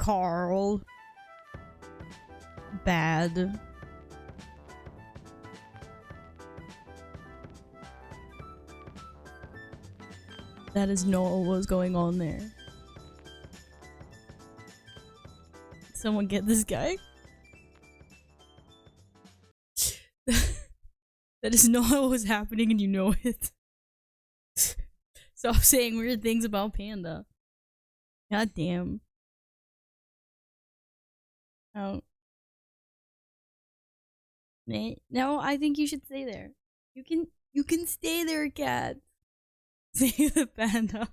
Carl. bad. That is not what was going on there. Someone get this guy? That is not what was happening and you know it. Stop saying weird things about Panda. God damn. Oh. No, I think you should stay there. You can stay there, cat. Say the panda.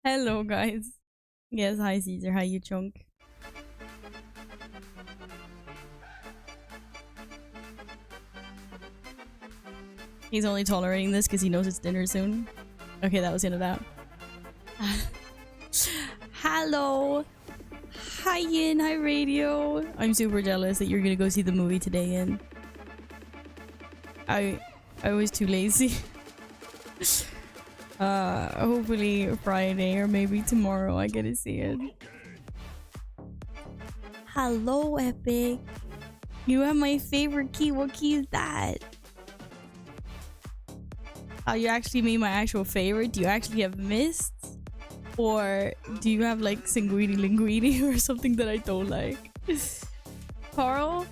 Hello, guys. Yes, hi Caesar. Hi, you chunk. He's only tolerating this because he knows it's dinner soon. Okay, that was the end of that. Hello. Hi, Yin. Hi, Radio. I'm super jealous that you're gonna go see the movie today, Yin. I was too lazy. Hopefully Friday or maybe tomorrow I get to see it. Hello, Epic. You have my favorite key. What key is that? You actually made my actual favorite? Do you actually have mist? Or do you have like Sanguini Linguini or something that I don't like? Carl?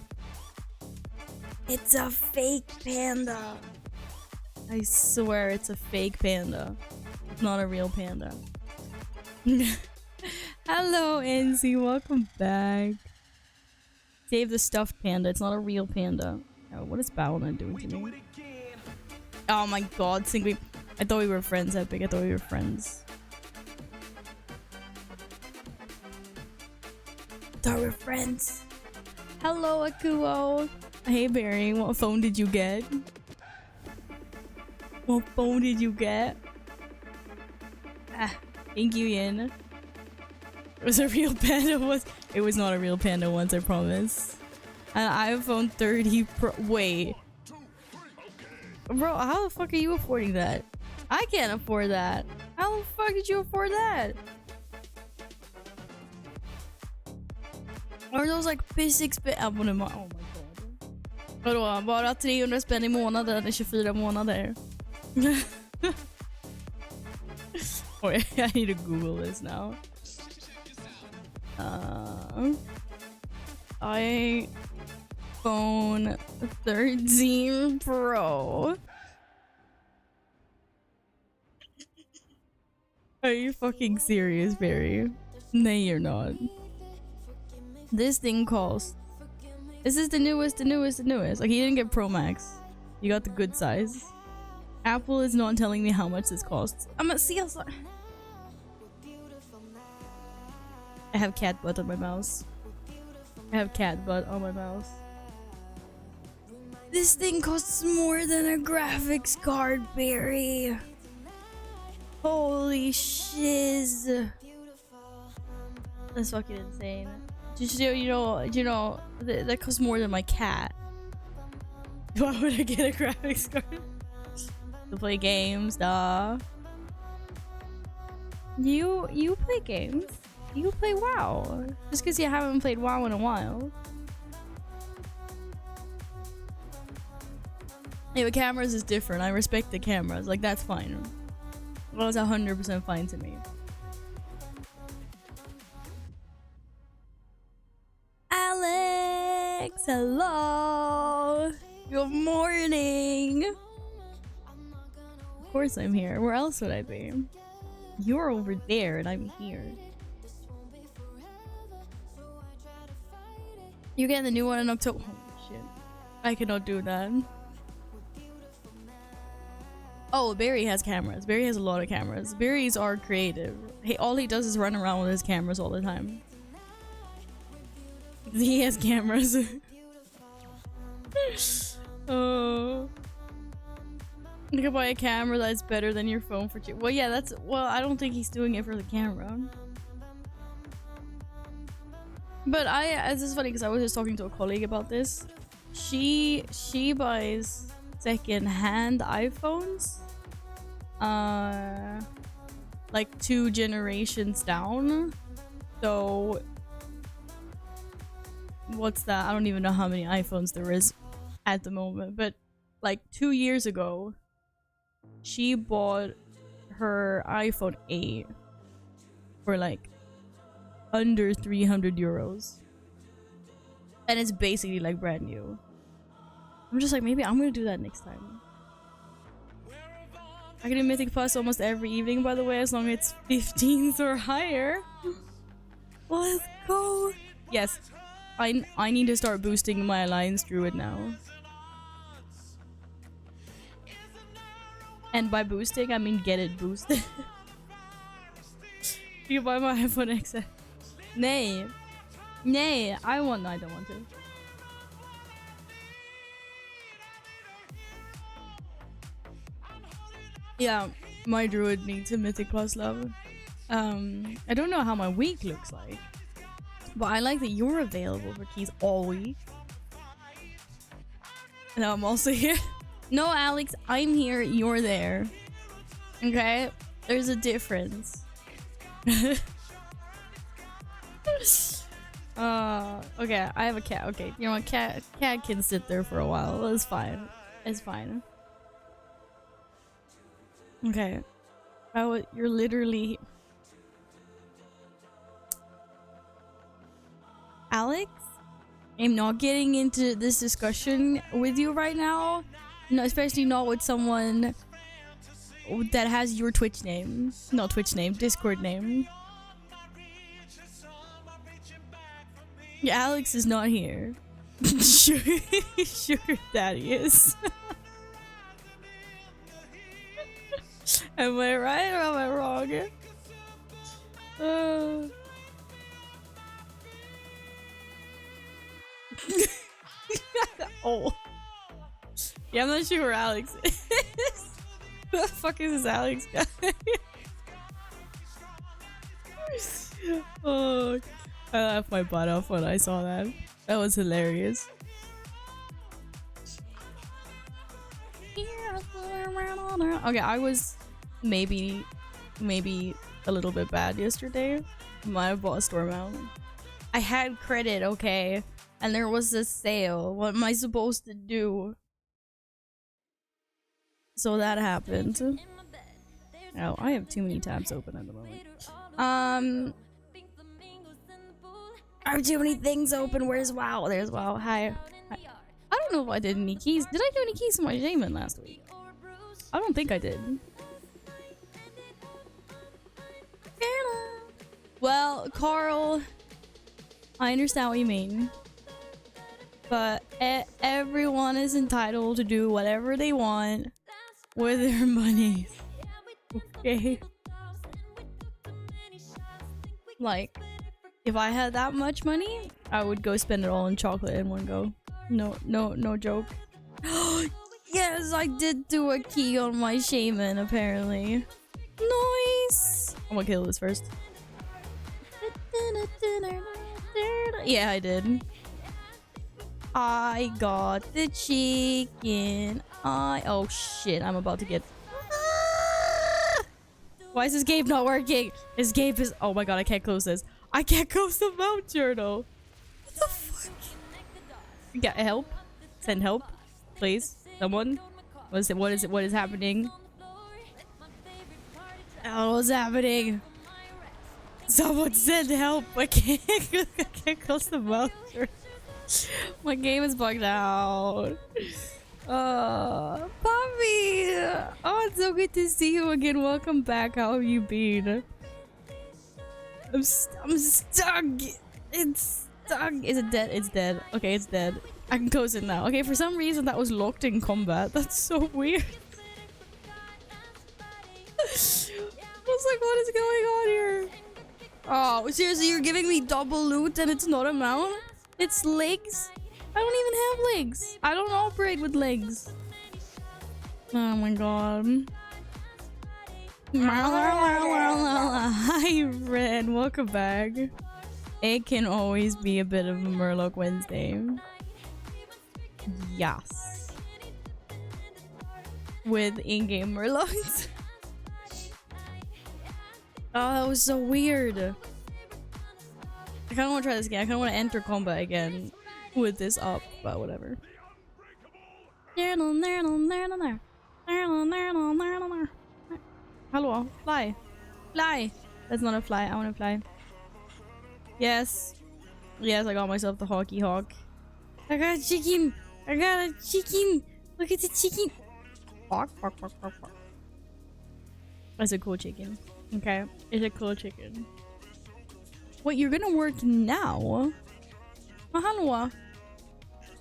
It's a fake panda. I swear it's a fake panda. It's not a real panda. Hello, NC. Welcome back. Save the stuffed panda. It's not a real panda. Oh, what is Bauna doing to me? Oh my god, Singly. I thought we were friends, Epic. I thought we were friends. Thought we were friends. Hello, Akuo. Hey, Barry. What phone did you get? What phone did you get? Ah, thank you, Yin. It was a real panda. It was not a real panda once, I promise. An iPhone 30 Pro. Wait. Bro, how the fuck are you affording that? I can't afford that. How the fuck did you afford that? Are those like basic abonnemang? Oh my god. Vadå? Bara 300 spänn i månaden eller 24 månader? Wait, I need to Google this now. iPhone 13 Pro. Are you fucking serious, Barry? No, you're not. This thing costs. This is the newest. Like, he didn't get Pro Max. You got the good size. Apple is not telling me how much this costs. I'm a CS. I have cat butt on my mouse. I have cat butt on my mouse. This thing costs more than a graphics card, Barry. Holy shiz. That's fucking insane. Just, you know, that costs more than my cat. Why would I get a graphics card? To play games, duh. You play games? You play WoW. Just because you haven't played WoW in a while. Yeah, but cameras is different. I respect the cameras. Like, that's fine. Well, it's 100% fine to me. Alex! Hello! Good morning! Of course I'm here. Where else would I be? You're over there and I'm here. You're getting the new one in October. Oh, shit. I cannot do that. Oh, Barry has cameras. Barry has a lot of cameras. Barry's are creative. Hey, all he does is run around with his cameras all the time. He has cameras. Oh. You can buy a camera that's better than your phone for cheap. Well, yeah, that's... Well, I don't think he's doing it for the camera. But this is funny because I was just talking to a colleague about this. She buys second-hand iPhones. Like 2 generations down. So what's that? I don't even know how many iPhones there is at the moment, but like 2 years ago, she bought her iPhone 8 for like under 300 euros. And it's basically like brand new. I'm just like, maybe I'm gonna do that next time. I can do Mythic Plus almost every evening, by the way, as long as it's 15s or higher. Let's go. Yes, I need to start boosting my Alliance Druid now. And by boosting, I mean get it boosted. You buy my iPhone XS. Nay. Nay, I don't want to. Yeah, my druid needs a Mythic Plus love. I don't know how my week looks like, but I like that you're available for keys all week. And I'm also here. No, Alex, I'm here, you're there. Okay? There's a difference. Okay, I have a cat. Okay, you know what? Cat can sit there for a while. It's fine. It's fine. Okay. Oh, you're literally... Alex? I'm not getting into this discussion with you right now. No, especially not with someone that has your Twitch name. Not Twitch name, Discord name. Yeah, Alex is not here. Sugar daddy is. Am I right or am I wrong? Oh. Yeah, I'm not sure where Alex is. Who the fuck is this Alex guy? Oh, I laughed my butt off when I saw that. That was hilarious. Okay, I was maybe a little bit bad yesterday. Might have bought a store mount. I had credit, okay, and there was a sale. What am I supposed to do? So that happened. Oh, I have too many tabs open at the moment. I have too many things open. Where's WoW? There's WoW. Hi. I don't know if I did any keys. Did I do any keys in my shaman last week? I don't think I did. Well, Carl, I understand what you mean. But everyone is entitled to do whatever they want with their money. Okay? Like, if I had that much money, I would go spend it all on chocolate in one go. No joke. Yes, I did do a key on my shaman, apparently. Nice! I'm gonna kill this first. Yeah, I did. I got the chicken. Oh shit, I'm about to get... Why is this game not working? This game is... Oh my god, I can't close this. I can't close the mount journal. What the fuck? Get help. Send help. Please. Someone. What is it? What is happening? Oh, what's happening? Someone send help. I can't close the mount journal. My game is bugged out. Poppy! Oh, it's so good to see you again. Welcome back. How have you been? I'm stuck. It's stuck. Is it dead? It's dead. Okay, it's dead. I can close it now. Okay, for some reason that was locked in combat. That's so weird. I was like, what is going on here? Oh, seriously, you're giving me double loot and it's not a mount? It's legs? I don't even have legs. I don't operate with legs. Oh my god. Hi, Red. Welcome back. It can always be a bit of a Murloc Wednesday. Yes. With in-game Murlocs. Oh, that was so weird. I kind of want to try this again. I kind of want to enter combat again. with this up, but whatever. Hello, fly. Fly! That's not a fly, I wanna fly. Yes. Yes, I got myself the Hawky Hawk. I got a chicken! I got a chicken! Look at the chicken! Bark, bark, bark, bark, bark. That's a cool chicken. Okay, it's a cool chicken. What, you're gonna work now? Hallå?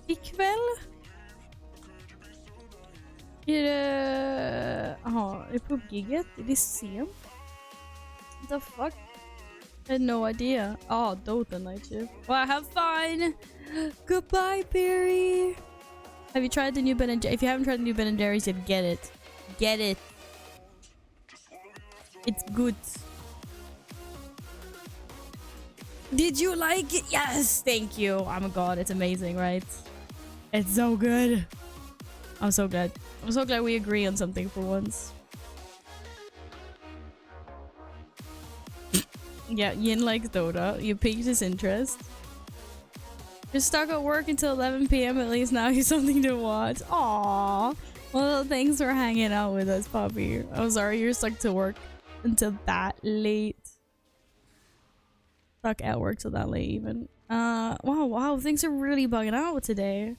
Ikväll? Är det... Jaha, är det pubgigget? Är det sent? What the fuck? I had no idea. Oh, Dota night shift. Well, have fun! Goodbye, Barry! Have you tried the new Ben & Jerry's? If you haven't tried the new Ben & Jerry's yet, get it. Get it. It's good. Did you like it? Yes! Thank you. Oh my god, it's amazing, right? It's so good. I'm so glad. I'm so glad we agree on something for once. Yeah, Yin likes Dota. You piqued his interest. You're stuck at work until 11 p.m. At least now he's something to watch. Aww. Well, thanks for hanging out with us, puppy. I'm sorry you're stuck to work until that late. Stuck at work till that late even. Wow, things are really bugging out today.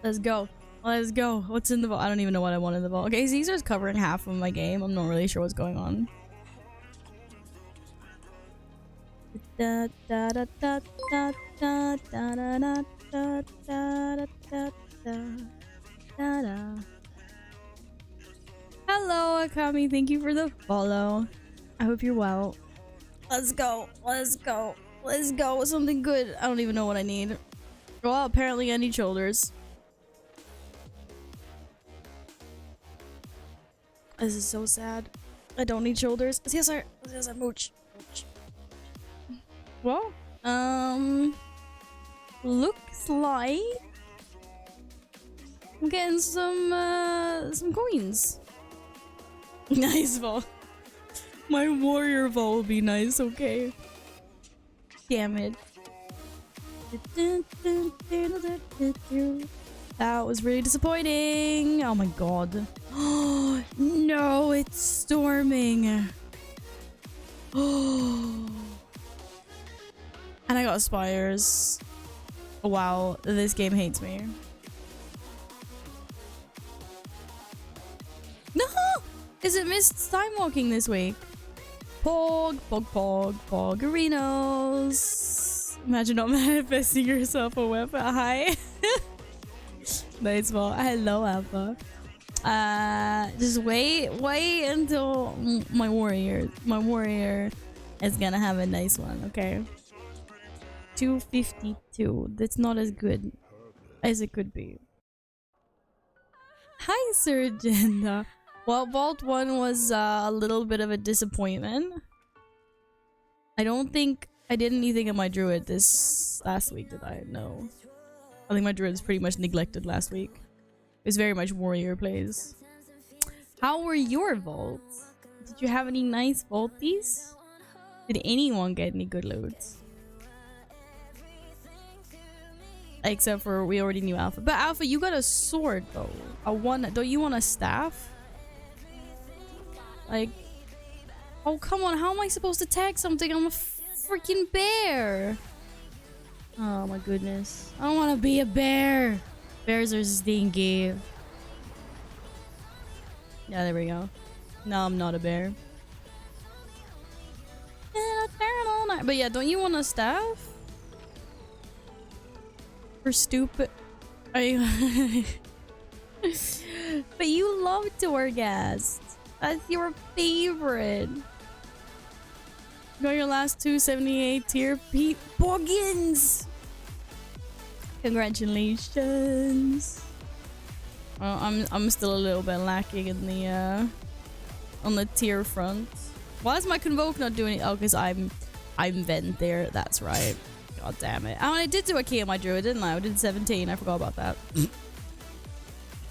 Let's go. Let's go. What's in the vault? I don't even know what I want in the vault. Okay, Caesar's covering half of my game. I'm not really sure what's going on. Da da da da da da da da da da da da da. Hello, Akami. Thank you for the follow. I hope you're well. Let's go. Let's go. Let's go. Something good. I don't even know what I need. Well, apparently I need shoulders. This is so sad. I don't need shoulders. Yes, sir. Yes, sir. Mooch. Mooch. Well, looks like I'm getting some coins. Nice vault. My warrior vault will be nice, okay? Damn it. That was really disappointing. Oh my god. Oh no, it's storming. Oh. And I got spires. Wow, this game hates me. No! Is it missed Timewalking this week? Pog, pog, pog, poggerinos. Imagine not manifesting yourself a weapon. Hi. Nice ball. Hello, Alpha. Just wait until my warrior is gonna have a nice one, okay? 252. That's not as good as it could be. Hi, Sir Jenda. Well, Vault 1 was a little bit of a disappointment. I don't think I did anything in my druid this last week, did I? No. I think my druid was pretty much neglected last week. It was very much warrior plays. How were your vaults? Did you have any nice vaulties? Did anyone get any good loads? Except for we already knew Alpha. But Alpha, you got a sword though. Don't you want a staff? Like, oh come on, how am I supposed to tag something? I'm a freaking bear. Oh my goodness. I don't want to be a bear. Bears are stinky. Yeah, there we go. No, I'm not a bear. But yeah, don't you want a staff? For stupid. But you love Torghast. That's your favorite. Got your last 278 tier Pete Boggins. Congratulations. I'm still a little bit lacking in the on the tier front. Why is my Convoke not doing it? Oh, because I'm vent there. That's right. God damn it. Oh, I did do a key on my druid, didn't I? I did 17. I forgot about that.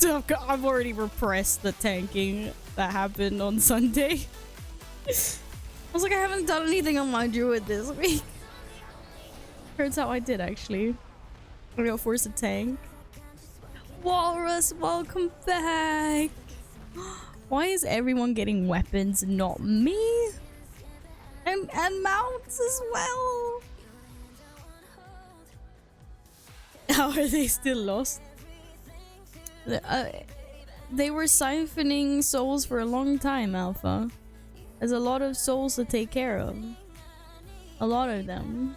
Oh, God, I've already repressed the tanking that happened on Sunday. was like, I haven't done anything on my druid this week. Turns out I did, actually. I got forced to tank. Walrus, welcome back. Why is everyone getting weapons and not me? And mounts as well. How are they still lost? They were siphoning souls for a long time, Alpha. There's a lot of souls to take care of. A lot of them.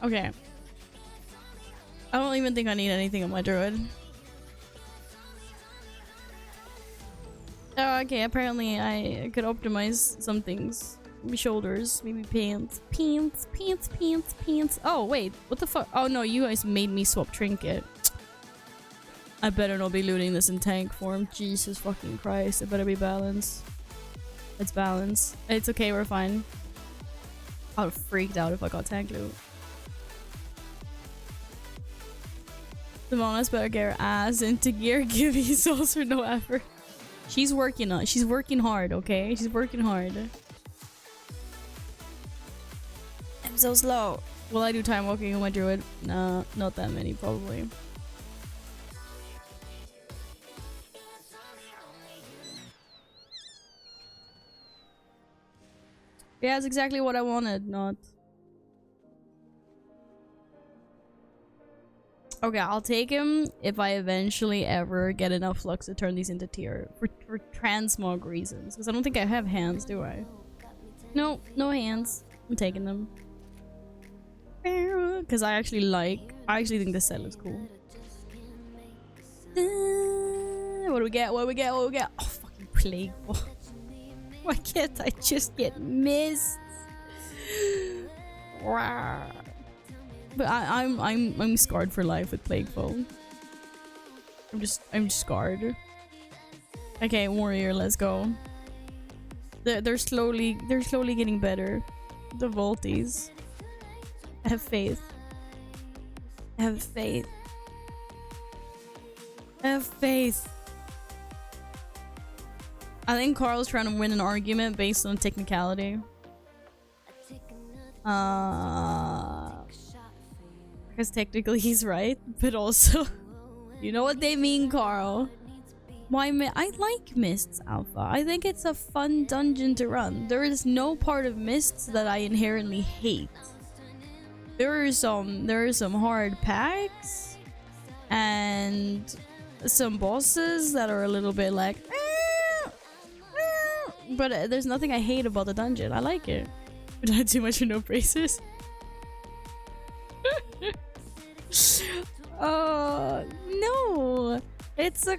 Okay. I don't even think I need anything on my druid. Oh, okay, apparently I could optimize some things. Maybe shoulders, maybe pants. Pants. Oh, wait, what the fuck? Oh no, you guys made me swap trinket. I better not be looting this in tank form. Jesus fucking Christ, it better be balanced. It's balanced. It's okay, we're fine. I would have freaked out if I got tank loot. Simona's better get her ass into gear, give me souls for no effort. She's working hard, okay? She's working hard. I'm so slow. Will I do time walking on my druid? Nah, not that many, probably. Yeah, that's exactly what I wanted, not... Okay, I'll take him if I eventually ever get enough flux to turn these into tier for transmog reasons. Because I don't think I have hands, do I? No, no hands. I'm taking them. Because I actually think this set looks cool. What do we get? Oh, fucking Plaguefall. Why can't I just get missed? But I'm scarred for life with Plaguefall. I'm just scarred. Okay, warrior, let's go. They're slowly getting better. The Volties. I have faith. I have faith. I have faith. I think Carl's trying to win an argument based on technicality. Because technically he's right, but also, you know what they mean, Carl. Why? I like Mists, Alpha. I think it's a fun dungeon to run. There is no part of Mists that I inherently hate. There are some hard packs and some bosses that are a little bit like, but there's nothing I hate about the dungeon. I like it. Did I do much for no braces? Oh no! It's a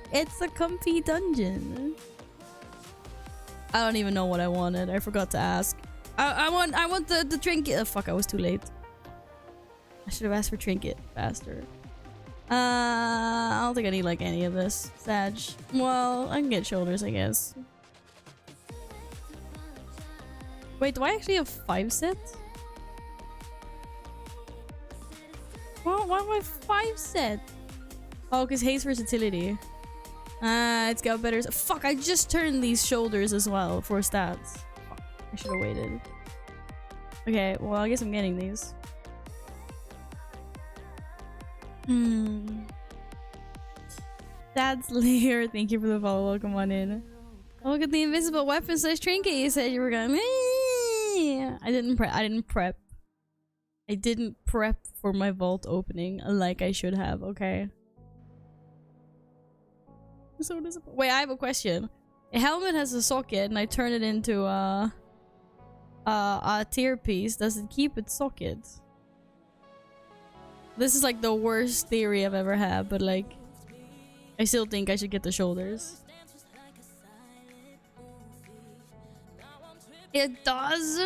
comfy dungeon. I don't even know what I wanted. I forgot to ask. I want the trinket. Oh, fuck! I was too late. I should have asked for trinket faster. I don't think I need like any of this. Sag. Well, I can get shoulders, I guess. Wait, do I actually have 5 sets? Well, why am I 5 set? Oh, because haste versatility. It's got better. Fuck, I just turned these shoulders as well for stats. Fuck, I should have waited. Okay, well, I guess I'm getting these. That's Lear. Thank you for the follow. Welcome on in. Oh, look at the invisible weapon slash trinket you said you were gonna. I didn't prep. I didn't prep for my vault opening like I should have, okay? I'm so disappointed. Wait, I have a question. A helmet has a socket and I turn it into a tier piece. Does it keep its socket? This is like the worst theory I've ever had, but like I still think I should get the shoulders. It does.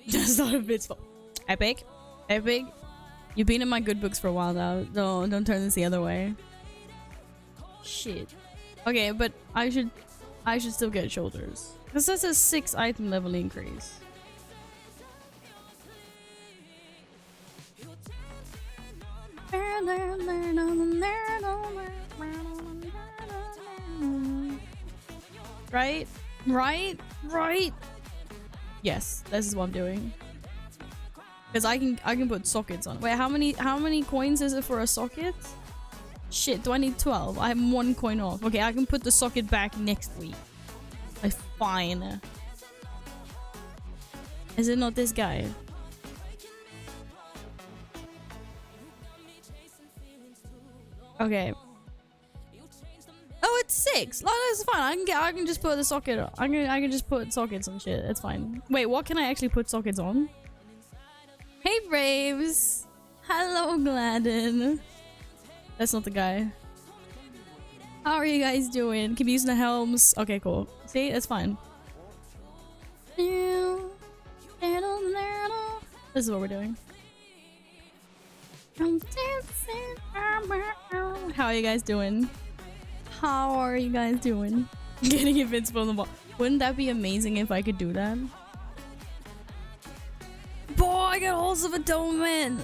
That's not a bit's fault. Epic. You've been in my good books for a while now. Don't turn this the other way. Shit. Okay, but I should still get shoulders. Because that's a 6 item level increase. Right? Right? Right? Yes, this is what I'm doing. Because I can put sockets on. Wait, how many coins is it for a socket? Shit, do I need 12? I have 1 coin off. Okay, I can put the socket back next week. Like, fine. Is it not this guy? Okay. Oh, it's 6. No, that's fine. I can just put the socket on. I can just put sockets on shit. It's fine. Wait, what can I actually put sockets on? Hey, Braves. Hello, Gladden. That's not the guy. How are you guys doing? Keep using the helms. Okay, cool. See, it's fine. This is what we're doing. How are you guys doing? How are you guys doing? Getting invincible on the ball. Wouldn't that be amazing if I could do that? Boy, I got holes of a Domo.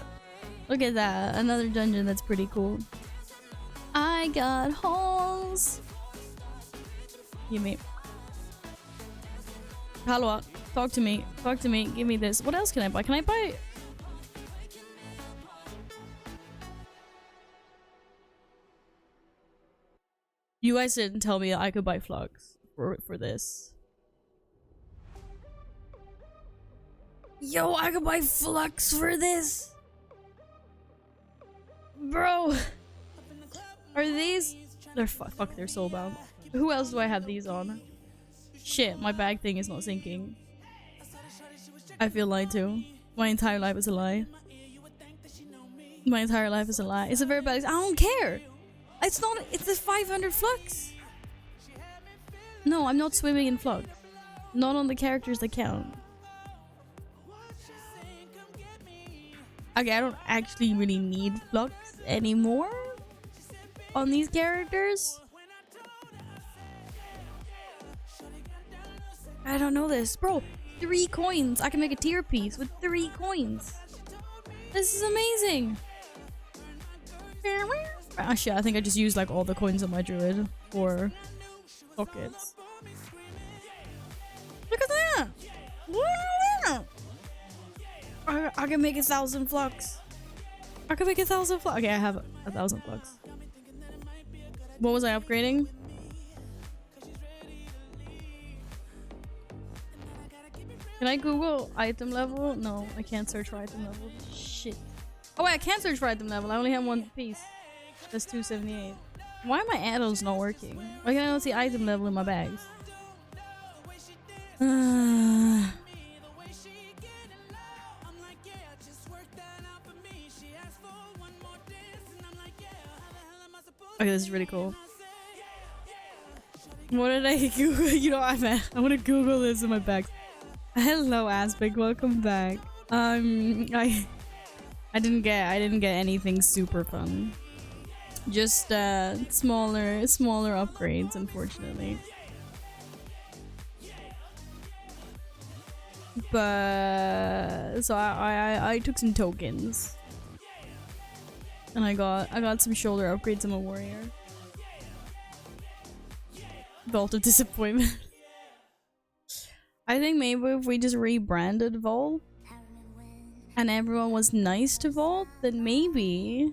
Look at that. Another dungeon that's pretty cool. I got holes. Give me. Hello. Talk to me. Talk to me. Give me this. What else can I buy? Can I buy... You guys didn't tell me I could buy flux for this. Yo, I could buy flux for this? Bro. Are these... They're fuck, they're soulbound. Who else do I have these on? Shit, my bag thing is not syncing. I feel lied to. My entire life is a lie. My entire life is a lie. It's a very bad... I don't care! It's not... It's a 500 flux! No, I'm not swimming in flux. Not on the characters that count. Okay, I don't actually really need flux anymore on these characters. I don't know this. Bro, 3 coins. I can make a tier piece with 3 coins. This is amazing. Ah shit, I think I just used like all the coins on my druid for sockets. Look at that! Look at that! I can make 1,000 flux. I can make 1,000 flux. Okay, I have 1,000 flux. What was I upgrading? Can I Google item level? No, I can't search for item level. Shit. Oh wait, I can't search for item level. I only have 1 piece. That's 278. Why are my arrows not working? Why can I not see item level in my bags? Okay, this is really cool. What did I Google? You know, I want to Google this in my bags. Hello, Aspect. Welcome back. I didn't get anything super fun. Just smaller upgrades, unfortunately. But so I took some tokens. And I got some shoulder upgrades. I'm a warrior. Vault of Disappointment. I think maybe if we just rebranded Vault and everyone was nice to Vault, then maybe,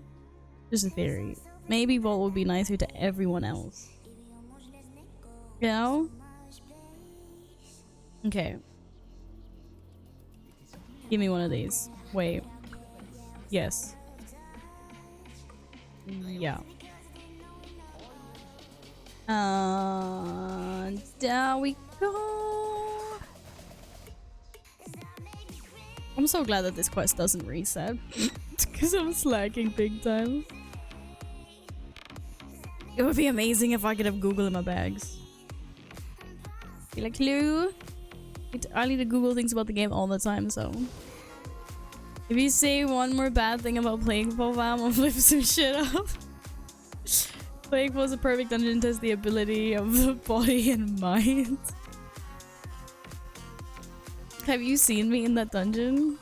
just a theory, maybe Vault would be nicer to everyone else. You know? Okay. Give me one of these. Wait. Yes. Yeah. There we go. I'm so glad that this quest doesn't reset. Because I'm slacking big time. It would be amazing if I could have Google in my bags. Feel a clue? I need to Google things about the game all the time, so... If you say one more bad thing about Plaguefall, I'm gonna flip some shit up. Plaguefall is a perfect dungeon to test the ability of the body and mind. Have you seen me in that dungeon?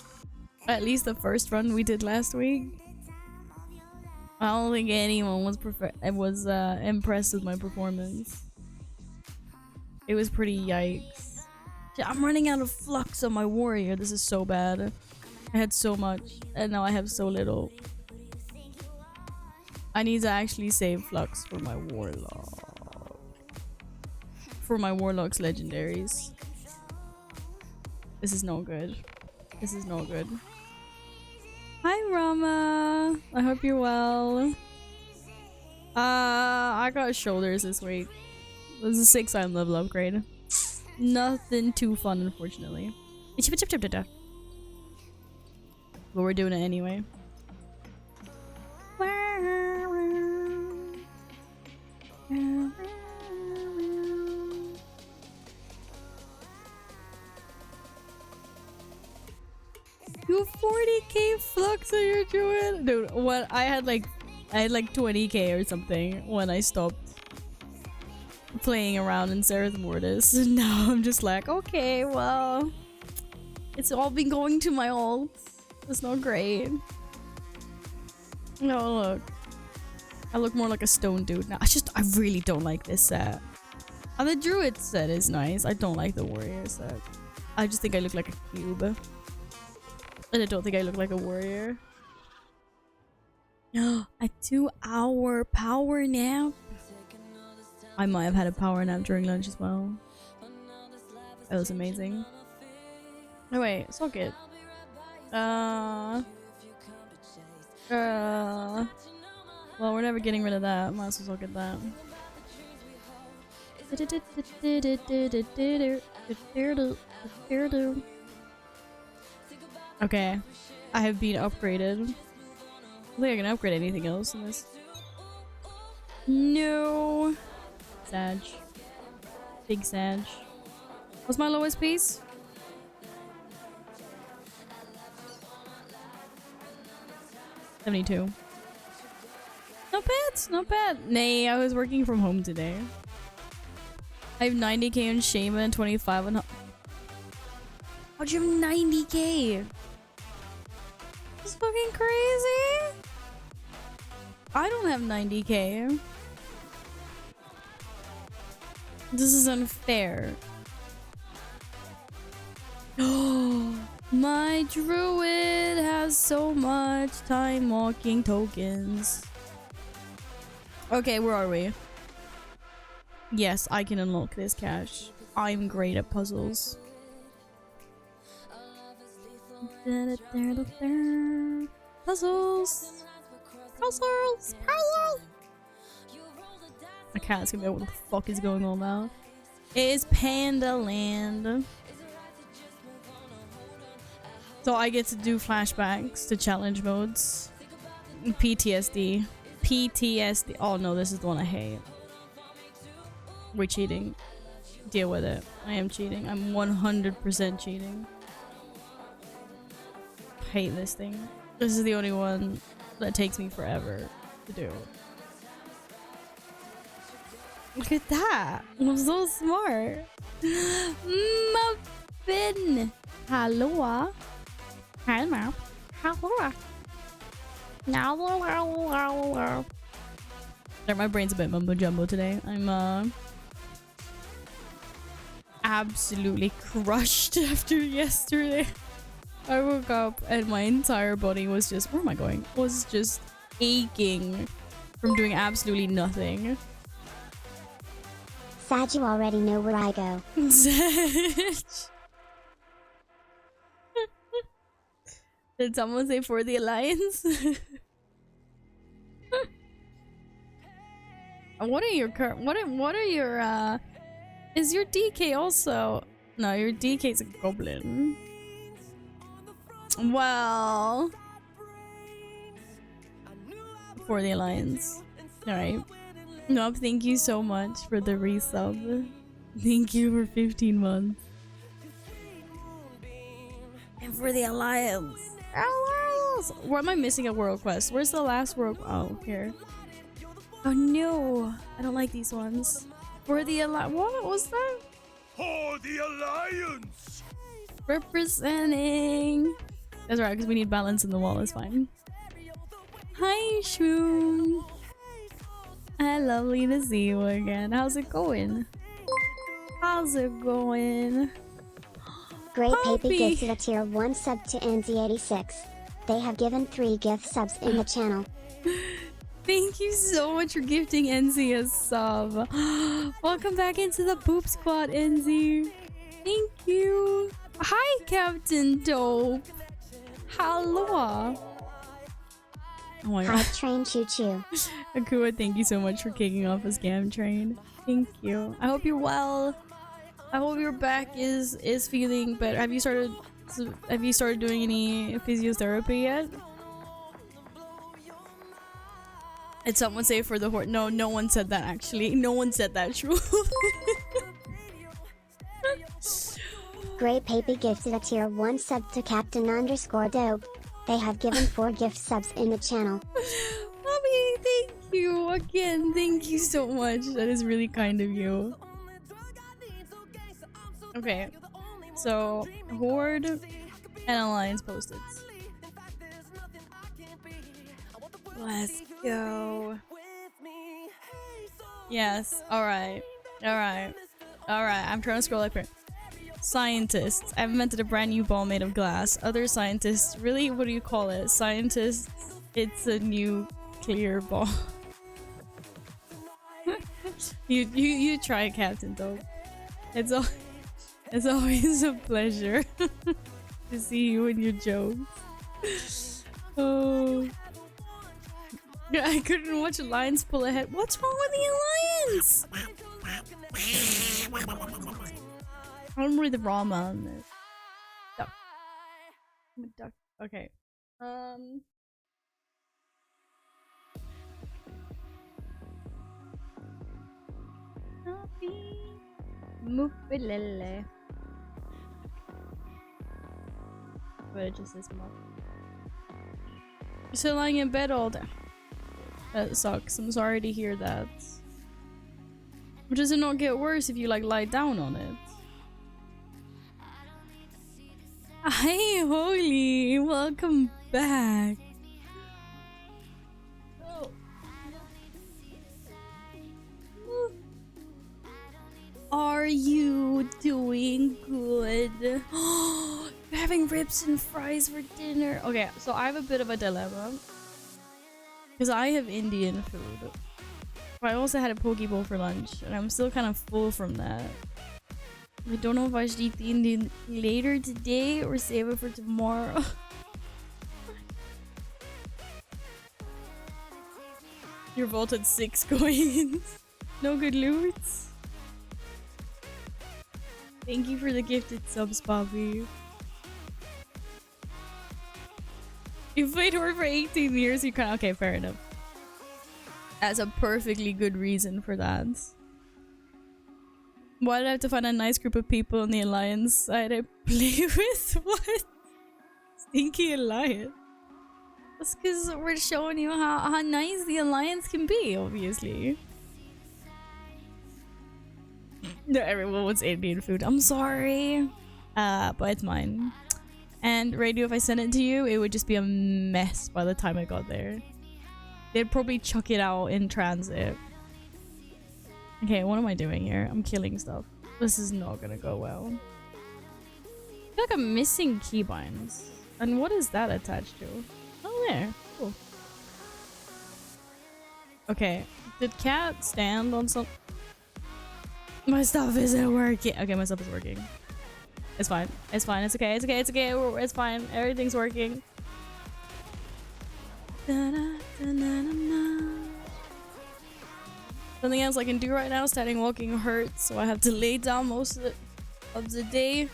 At least the first run we did last week. I don't think anyone was impressed with my performance. It was pretty yikes. Yeah, I'm running out of flux on my warrior. This is so bad. I had so much, and now I have so little. I need to actually save flux for my warlock. For my warlock's legendaries. This is no good. This is no good. Hi Rama! I hope you're well. I got shoulders this week. This is a 6 item level upgrade. Nothing too fun, unfortunately. But we're doing it anyway. You have 40k flux on your druid? Dude, what? I had like 20k or something when I stopped playing around in Seraph Mortis. And now I'm just like, okay, well, it's all been going to my ult. It's not great. No, look. I look more like a stone dude now. I really don't like this set. And the druid set is nice. I don't like the warrior set. I just think I look like a cube. And I don't think I look like a warrior. A 2-hour power nap? I might have had a power nap during lunch as well. That was amazing. Oh wait, socket. Well, we're never getting rid of that. Might as well get that. Okay, I have been upgraded. I don't think I can upgrade anything else in this. No. Sag. Big Sag. What's my lowest piece? 72. Not bad, not bad. Nay, I was working from home today. I have 90k on Shayma and 25 on... How'd you have 90k? That's fucking crazy. I don't have 90k. This is unfair. Oh, my druid has so much time walking tokens. Okay, where are we? Yes, I can unlock this cache. I'm great at puzzles. Puzzles! Puzzles! Puzzles! My cat's gonna be like, what the fuck is going on now? It is Panda Land. So I get to do flashbacks to challenge modes. PTSD. PTSD. Oh no, this is the one I hate. We're cheating. Deal with it. I am cheating. I'm 100% cheating. Hate this thing. This is the only one that takes me forever to do. Look at that. I'm so smart. Muffin. Hello. Hello. Hello. My brain's a bit mumbo jumbo today. I'm absolutely crushed after yesterday. I woke up and my entire body was just, where am I going? Was just aching from doing absolutely nothing. Sad you already know where I go. Did someone say for the Alliance? What are your current? What are your? Is your DK also? No, your DK's a goblin. Well, for the Alliance. All right. No, thank you so much for the resub. Thank you for 15 months. And for the Alliance. Alliance! Where am I missing a world quest? Where's the last world? Oh, here. Oh no, I don't like these ones. For the Alliance. What was that? For the Alliance! Representing. That's right, because we need balance in the wall. It's fine. Hi, Shroom. Lovely to see you again. How's it going? How's it going? Great Papi Poppy! gifted a tier 1 sub to NZ86. They have given 3 gift subs in the channel. Thank you so much for gifting NZ a sub. Welcome back into the Boop Squad, NZ. Thank you. Hi, Captain Dope. Hello. Oh my god. Hype train choo choo. Akua, thank you so much for kicking off a scam train. Thank you. I hope you're well. I hope your back is feeling better. Have you started doing any physiotherapy yet? Did someone say for the horse? No, no one said that actually. No one said that, true. Great Papi gifted a tier 1 sub to Captain_Dope. They have given 4 gift subs in the channel. Mommy, thank you again. Thank you so much. That is really kind of you. Okay, so Horde and Alliance posted. Let's go. Yes. All right. I'm trying to scroll up here. Scientists. I've invented a brand new ball made of glass. Other scientists. Really? What do you call it? Scientists. It's a new clear ball. you try, Captain, though. It's always a pleasure to see you and your jokes. Oh. I couldn't watch Alliance pull ahead. What's wrong with the Alliance? I'm with Rama on this. Duck. Duck. Okay. Mupilele. But it just says mup. You're still lying in bed all day. That sucks. I'm sorry to hear that. But does it not get worse if you like lie down on it? Hey, Holy! Welcome back! Oh. Are you doing good? You're having ribs and fries for dinner? Okay, so I have a bit of a dilemma. Because I have Indian food. But I also had a poke bowl for lunch, and I'm still kind of full from that. I don't know if I should eat the Indian later today or save it for tomorrow. You're vaulted 6 coins. No good loots. Thank you for the gifted subs, Bobby. You played Horde for 18 years, you can't. Okay, fair enough. That's a perfectly good reason for that. Why did I have to find a nice group of people in the Alliance side I play with? What? Stinky Alliance? That's because we're showing you how nice the Alliance can be, obviously. No, everyone wants Indian food. I'm sorry. But it's mine. And Radio, if I sent it to you, it would just be a mess by the time I got there. They'd probably chuck it out in transit. Okay, what am I doing here? I'm killing stuff. This is not gonna go well. I feel like I'm missing keybinds. And what is that attached to? Oh, there. Cool. Okay. Did Cat stand on some... My stuff isn't working. Okay, my stuff is working. It's fine. It's fine. It's okay. It's okay. It's okay. It's fine. Everything's working. Something else I can do right now, standing walking hurts, so I have to lay down most of the day.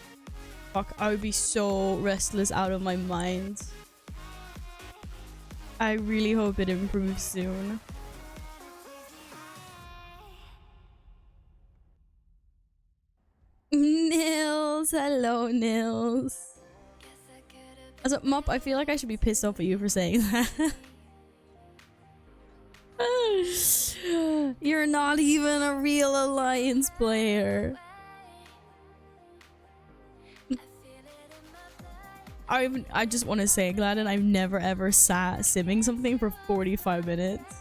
Fuck, I would be so restless out of my mind. I really hope it improves soon. Nils, hello Nils. As a Mop, I feel like I should be pissed off at you for saying that. You're not even a real Alliance player. I just want to say, Gladden, I've never ever sat simming something for 45 minutes.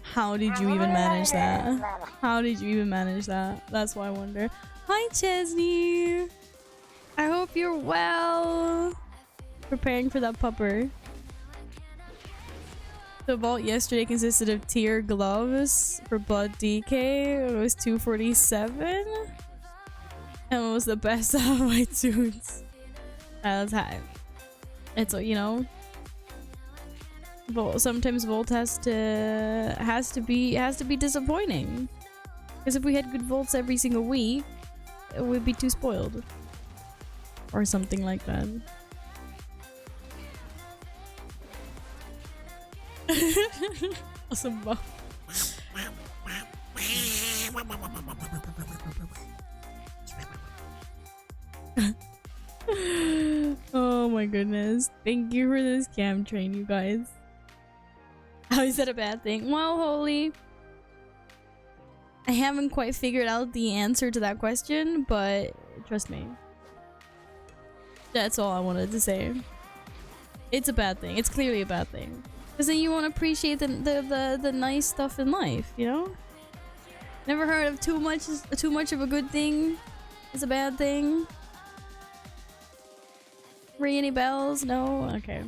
How did you even manage that? How did you even manage that? That's why I wonder. Hi, Chesney. I hope you're well. Preparing for that pupper. The vault yesterday consisted of tier gloves for blood DK. It was 247. And what was the best out of my tunes? That's high. It's, you know, sometimes Volt has to be disappointing. Because if we had good Volts every single week, it would be too spoiled. Or something like that. Awesome. Oh my goodness. Thank you for this cam train, you guys. How is that a bad thing? Well, Holy, I haven't quite figured out the answer to that question, but trust me. That's all I wanted to say. It's a bad thing. It's clearly a bad thing. Because then you won't appreciate the nice stuff in life, you know? Never heard of too much of a good thing is a bad thing? Ring any bells? No? Okay.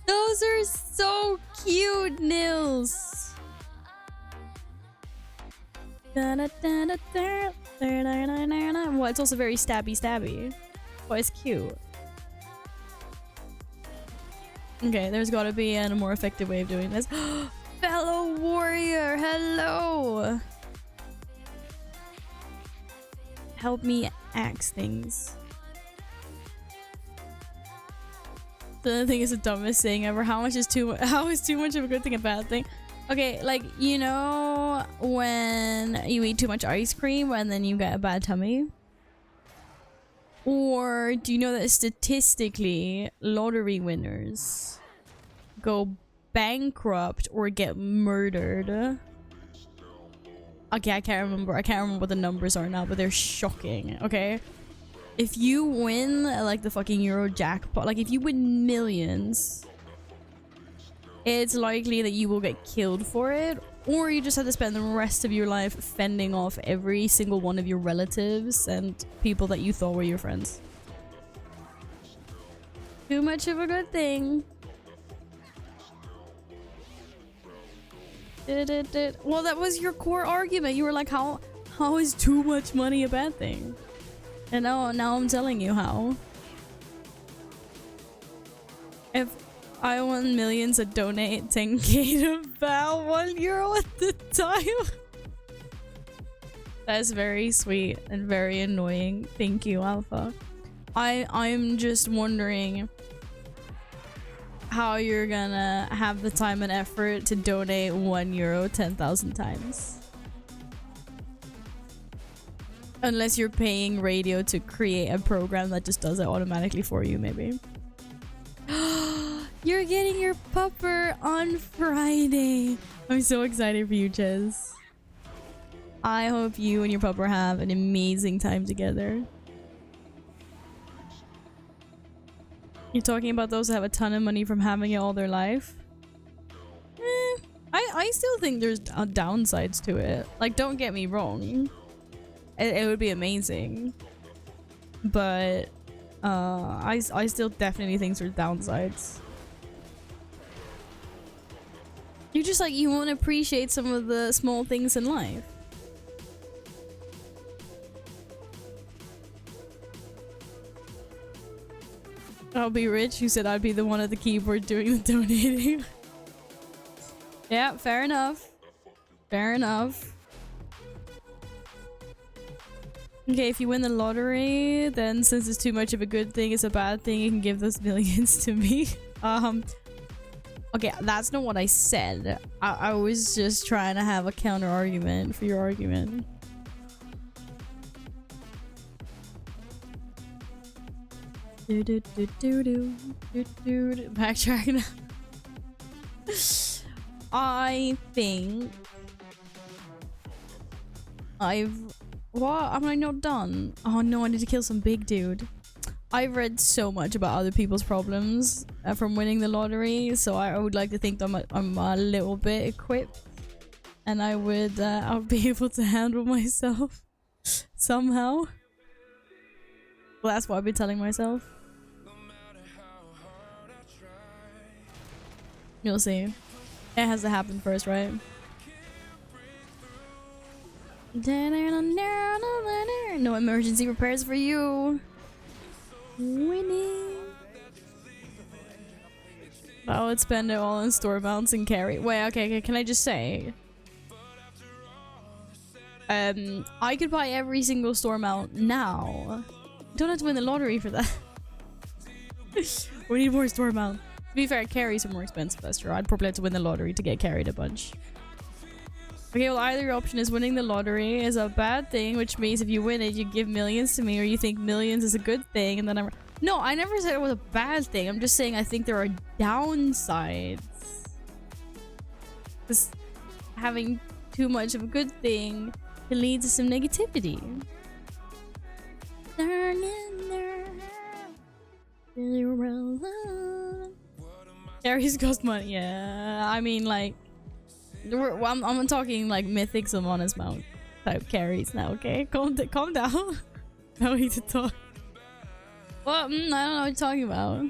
Those are so cute, Nils! Well, it's also very stabby. Oh, it's cute. Okay, there's gotta be a more effective way of doing this. Fellow warrior, hello! Help me axe things. The thing is the dumbest thing ever. How is too much of a good thing a bad thing? Okay, like, you know when you eat too much ice cream and then you get a bad tummy? Or do you know that statistically lottery winners go bankrupt or get murdered? Okay, I can't remember what the numbers are now, but they're shocking, okay? If you win like the fucking Euro jackpot, like if you win millions, it's likely that you will get killed for it, or you just have to spend the rest of your life fending off every single one of your relatives and people that you thought were your friends. Too much of a good thing. Well, that was your core argument. You were like, how is too much money a bad thing? And now I'm telling you how. If I won millions, I'd donate 10k to Val, €1 at the time. That's very sweet and very annoying. Thank you, Alpha. I'm just wondering how you're gonna have the time and effort to donate €1 10,000 times. Unless you're paying radio to create a program that just does it automatically for you, maybe. You're getting your pupper on Friday. I'm so excited for you, Ches. I hope you and your pupper have an amazing time together. You're talking about those that have a ton of money from having it all their life? I still think there's downsides to it. Like, don't get me wrong. It would be amazing. But I still definitely think there's downsides. You're just like, you won't appreciate some of the small things in life. I'll be rich. You said I'd be the one at the keyboard doing the donating. Yeah, fair enough. Fair enough. Okay, if you win the lottery, then since it's too much of a good thing, it's a bad thing, you can give those millions to me. Okay, that's not what I said. I was just trying to have a counter argument for your argument. Backtrack. I think What? Am I not done? Oh no, I need to kill some big dude. I've read so much about other people's problems from winning the lottery, so I would like to think that I'm a little bit equipped, and I'll be able to handle myself somehow. Well, that's what I've been telling myself. You'll see. It has to happen first, right? No emergency repairs for you. Winning. I would spend it all on store mounts and carry. Wait, okay, can I just say? I could buy every single store mount now. Don't have to win the lottery for that. We need more store mount. To be fair, carries are more expensive, that's true. I'd probably have to win the lottery to get carried a bunch. Okay, well, either your option is winning the lottery is a bad thing, which means if you win it, you give millions to me, or you think millions is a good thing, and then I'm... No, I never said it was a bad thing. I'm just saying I think there are downsides. Because having too much of a good thing can lead to some negativity. Carries cost money. Yeah, I mean, like... I'm talking like Mythic Sylvanas mount type carries now, okay? Calm down. No need to talk. Well, I don't know what you're talking about.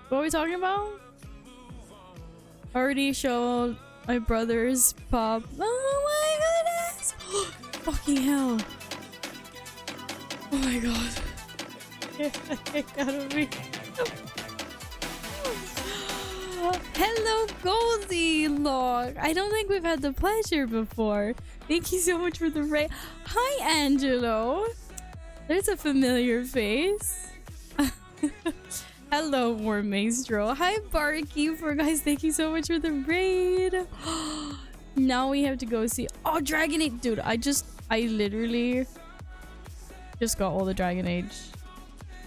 What are we talking about? Already showed my brother's pop. Oh my goodness! Fucking hell. Oh my god. Get the heck out of me. Hello, Goldie Log. I don't think we've had the pleasure before. Thank you so much for the raid. Hi, Angelo. There's a familiar face. Hello, War Maestro. Hi, Barkeeper. Guys, thank you so much for the raid. Now we have to go see... Oh, Dragon Age. Dude, I literally just got all the Dragon Age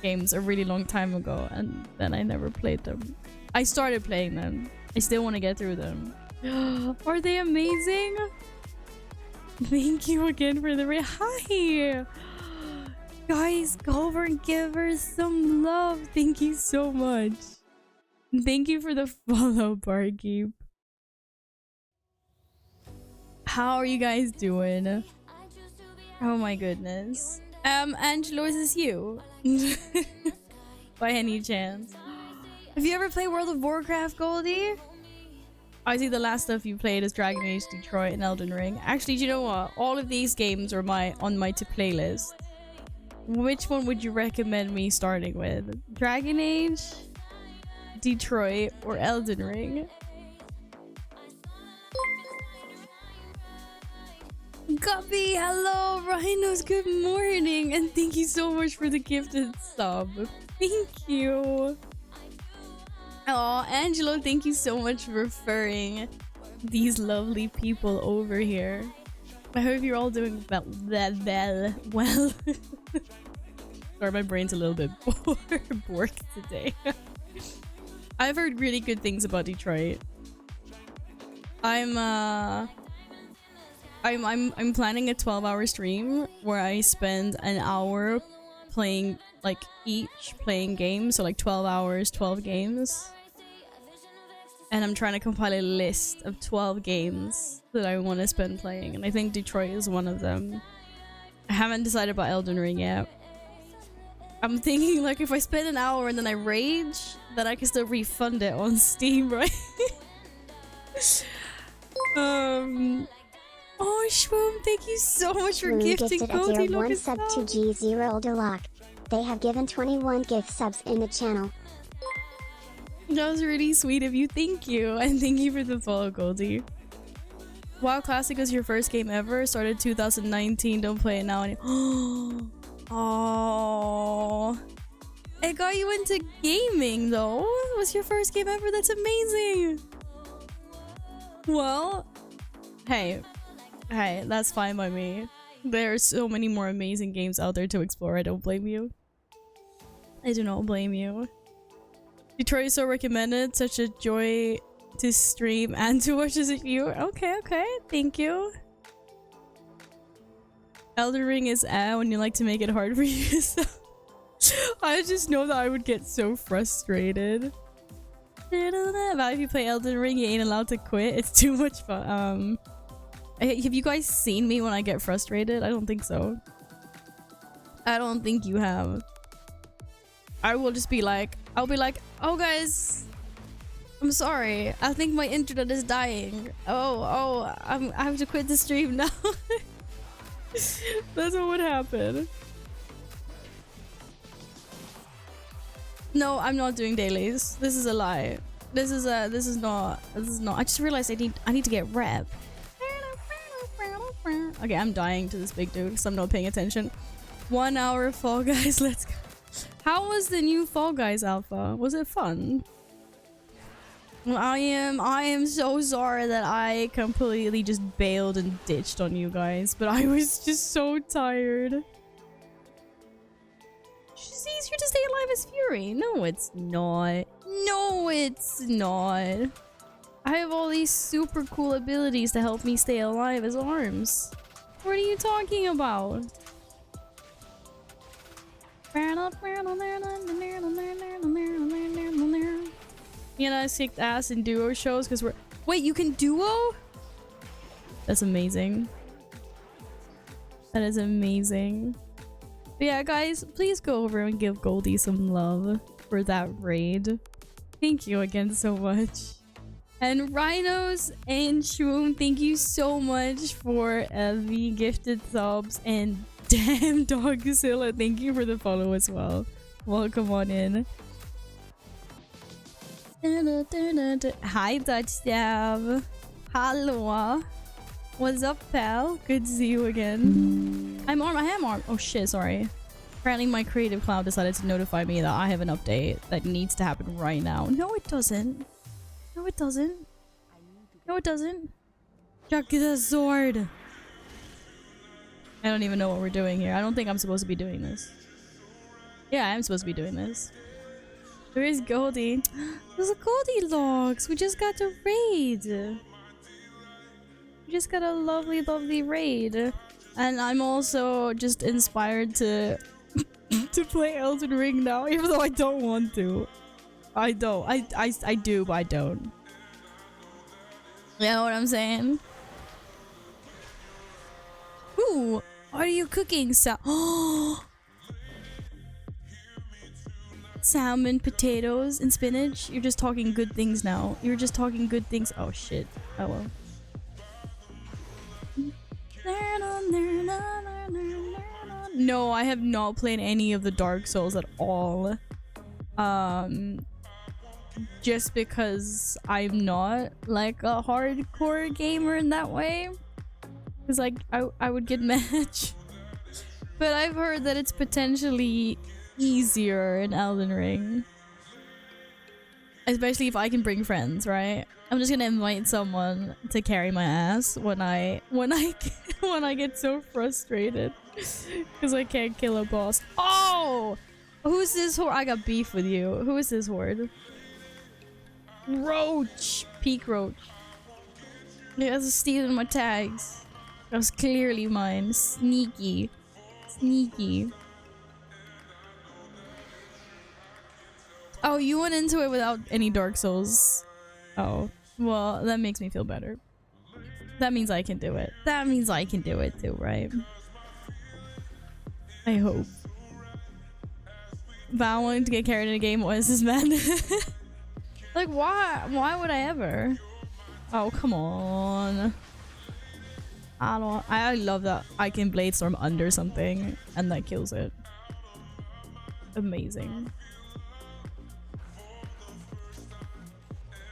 games a really long time ago, and then I never played them. I started playing them. I still want to get through them. Are they amazing? Thank you again for the raid. Hi! Guys, go over and give her some love. Thank you so much. Thank you for the follow, Barkeep. How are you guys doing? Oh my goodness. Angelo, is this you? By any chance? Have you ever played World of Warcraft, Goldie? I see the last stuff you played is Dragon Age, Detroit, and Elden Ring. Actually, do you know what? All of these games are on my to-play list. Which one would you recommend me starting with? Dragon Age, Detroit, or Elden Ring? Guppy, hello! rHinos, good morning! And thank you so much for the gifted sub. Thank you! Oh, Angelo, thank you so much for referring these lovely people over here. I hope you're all doing well. Sorry, my brain's a little bit borked today. I've heard really good things about Detroit. I'm planning a 12-hour stream where I spend an hour playing playing games, so like 12 hours, 12 games. And I'm trying to compile a list of 12 games that I want to spend playing, and I think Detroit is one of them. I haven't decided about Elden Ring yet. I'm thinking like if I spend an hour and then I rage, then I can still refund it on Steam, right? Oh, Shwoom, thank you so much for gifting Goldie one sub to G0 Delock. They have given 21 gift subs in the channel. That was really sweet of you. Thank you. And thank you for the follow, Goldie. WoW Classic was your first game ever. Started 2019. Don't play it now. Oh. It got you into gaming, though. It was your first game ever. That's amazing. Well, hey, that's fine by me. There are so many more amazing games out there to explore. I don't blame you. I do not blame you. Detroit is so recommended. Such a joy to stream and to watch as a viewer. Okay, thank you. Elden Ring is when you like to make it hard for yourself. I just know that I would get so frustrated. But if you play Elden Ring, you ain't allowed to quit. It's too much fun. Have you guys seen me when I get frustrated? I don't think so. I don't think you have. I will just be like, I'll be like, oh guys, I'm sorry. I think my internet is dying. I have to quit the stream now. That's what would happen. No, I'm not doing dailies. This is a lie. This is not. I just realized I need to get rep. Okay, I'm dying to this big dude because I'm not paying attention. 1 hour Fall Guys, let's go. How was the new Fall Guys alpha? Was it fun? I am so sorry that I completely just bailed and ditched on you guys, but I was just so tired. It's just easier to stay alive as Fury. No, it's not. No, it's not. I have all these super cool abilities to help me stay alive as Arms. What are you talking about? You know, I kicked ass in duo shows because we're— Wait, you can duo? That's amazing. That is amazing. But yeah, guys, please go over and give Goldie some love for that raid. Thank you again so much. And rHinos and Shroom, thank you so much for the gifted subs. And damn, Dogzilla, thank you for the follow as well. Welcome on in. Hi, Touchdown. Hello. What's up, pal? Good to see you again. I am Arm. Oh shit, sorry. Apparently my Creative Cloud decided to notify me that I have an update that needs to happen right now. No, it doesn't. No, it doesn't. No, it doesn't. Chuck the sword. I don't even know what we're doing here. I don't think I'm supposed to be doing this. Yeah, I am supposed to be doing this. Where is Goldie? There's a Goldilocks. We just got to raid. We just got a lovely, lovely raid. And I'm also just inspired to to play Elden Ring now, even though I don't want to. I don't. I do, but I don't. You know what I'm saying? Ooh, what are you cooking? Salmon, potatoes, and spinach? You're just talking good things now. You're just talking good things. Oh shit. Oh well. No, I have not played any of the Dark Souls at all. Just because I'm not like a hardcore gamer in that way. Because like I would get match. But I've heard that it's potentially easier in Elden Ring. Especially if I can bring friends, right? I'm just gonna invite someone to carry my ass when I get so frustrated because I can't kill a boss. Oh! Who's this horde? I got beef with you. Who is this horde? Roach! Peak Roach. Yeah, that's stealing my tags. That was clearly mine. Sneaky. Sneaky. Oh, you went into it without any Dark Souls. Oh. Well, that makes me feel better. That means I can do it. That means I can do it too, right? I hope. Val wanting to get carried in a game. What is this, man? Like, why? Why would I ever? Oh, come on. I love that I can Blade Storm under something and that kills it. Amazing.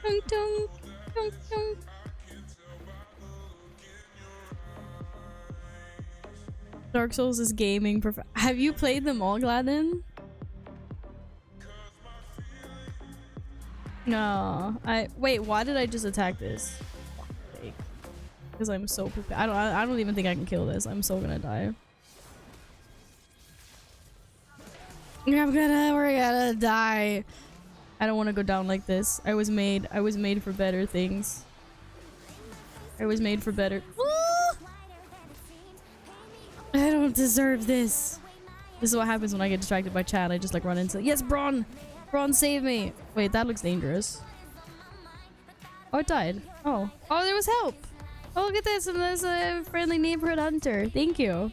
Dun, dun, dun, dun. Dark Souls is gaming. Have you played them all, Gladden? No. Wait. Why did I just attack this? Because I'm so prepared. I don't even think I can kill this. I'm so gonna die. We're gonna die. I don't want to go down like this. I was made for better things. I was made for better. I don't don't deserve this. This is what happens when I get distracted by chat. I just like run into, yes, Braun! Braun, save me! Wait, that looks dangerous. Oh, it died. Oh. Oh, there was help! Oh, look at this! And there's a friendly neighborhood hunter. Thank you.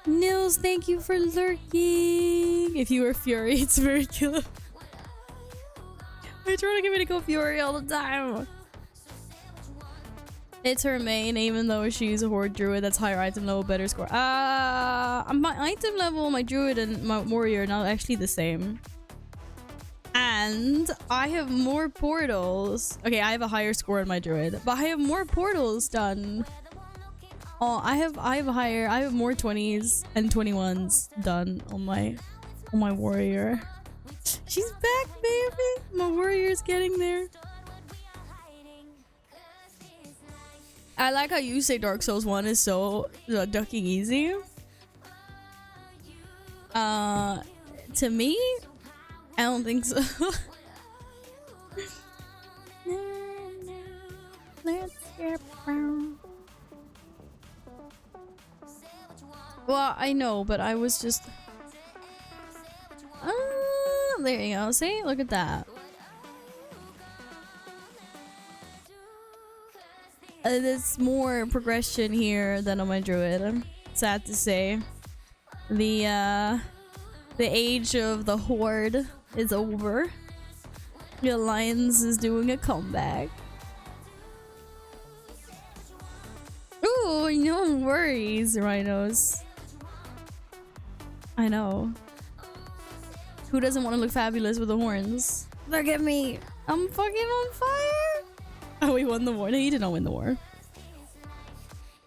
Nils, thank you for lurking! If you were Fury, it's very killer. They're trying to get me to go Fury all the time. It's her main, even though she's a horde druid. That's higher item level, better score. My item level, my druid and my warrior are not actually the same. And I have more portals. Okay, I have a higher score on my druid, but I have more portals done. Oh, I have more 20s and 21s done on my warrior. She's back, baby. My warrior's getting there. I like how you say Dark Souls 1 is so ducking easy. To me, I don't think so. Let's get brown. Well, I know, but I was just... there you go. See? Look at that. There's more progression here than on my druid. I'm sad to say. The age of the horde is over. The alliance is doing a comeback. Ooh, no worries, rhinos. I know. Who doesn't want to look fabulous with the horns? Look at me! I'm fucking on fire! Oh, we won the war. No, you did not win the war.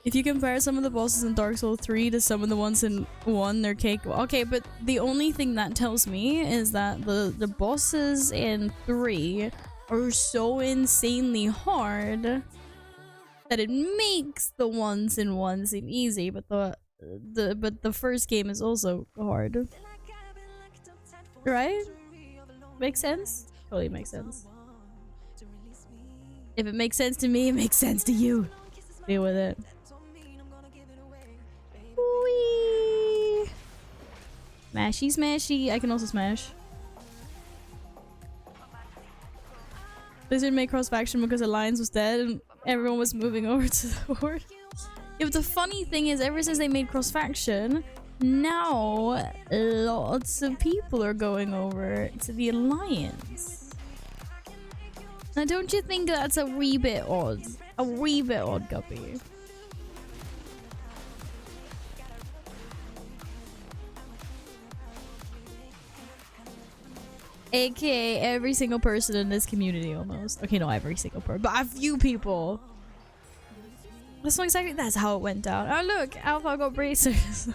If you compare some of the bosses in Dark Souls 3 to some of the ones in 1, they're cake. Okay, but the only thing that tells me is that the bosses in 3 are so insanely hard that it makes the ones in 1 seem easy, but the first game is also hard. Right? Makes sense? Totally makes sense. If it makes sense to me, it makes sense to you. Deal with it. Whee! Smashy, smashy. I can also smash. Blizzard made cross-faction because Alliance was dead and everyone was moving over to the Horde. Yeah, but the funny thing is, ever since they made cross-faction, now lots of people are going over to the Alliance. Now, don't you think that's a wee bit odd? A wee bit odd, Guppy. AKA every single person in this community almost. Okay, not every single person, but a few people. That's not exactly, that's how it went down. Oh look, Alpha got bracers.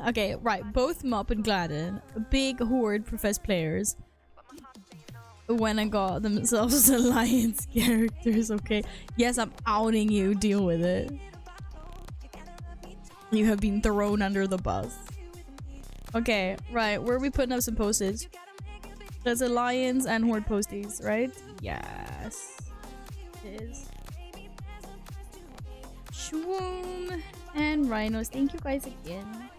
Okay, right. Both Mop and Gladden, big Horde professed players, when I got themselves Alliance characters. Okay, yes, I'm outing you. Deal with it. You have been thrown under the bus. Okay, right. Where are we putting up some postage? There's Alliance and Horde posties, right? Yes, it is. Shwoom and rhinos. Thank you guys again.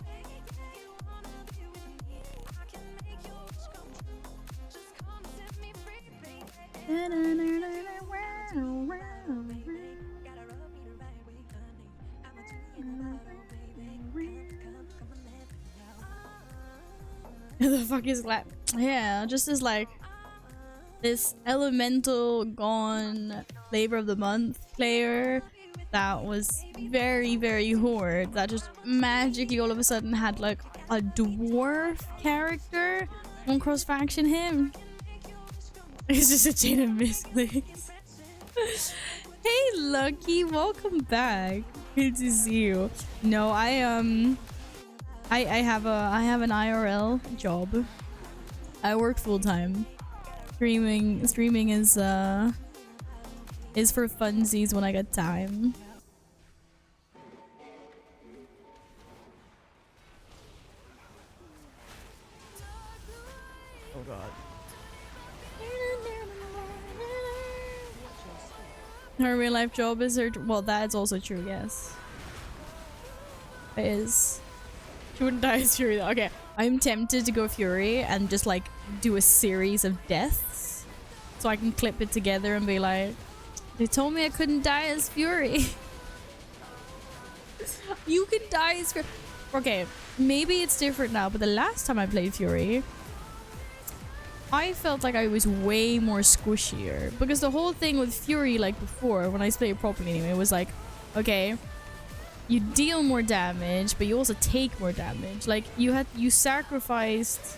The fuck is that? Yeah, just as like this elemental gone flavor of the month player that was very, very horde that just magically all of a sudden had like a dwarf character on cross faction him. It's just a chain of misclicks. Hey Lucky, welcome back. Good to see you. No, I have an IRL job. I work full time. Streaming is for funsies when I get time. Oh god. Her real life job is her. Well, that's also true. Yes, it is. She wouldn't die as Fury though. Okay, I'm tempted to go Fury and just like do a series of deaths, so I can clip it together and be like, "They told me I couldn't die as Fury." You can die as Fury. Okay, maybe it's different now, but the last time I played Fury, I felt like I was way more squishier, because the whole thing with Fury, like before, when I played it properly anyway, was like, okay, you deal more damage, but you also take more damage. Like you sacrificed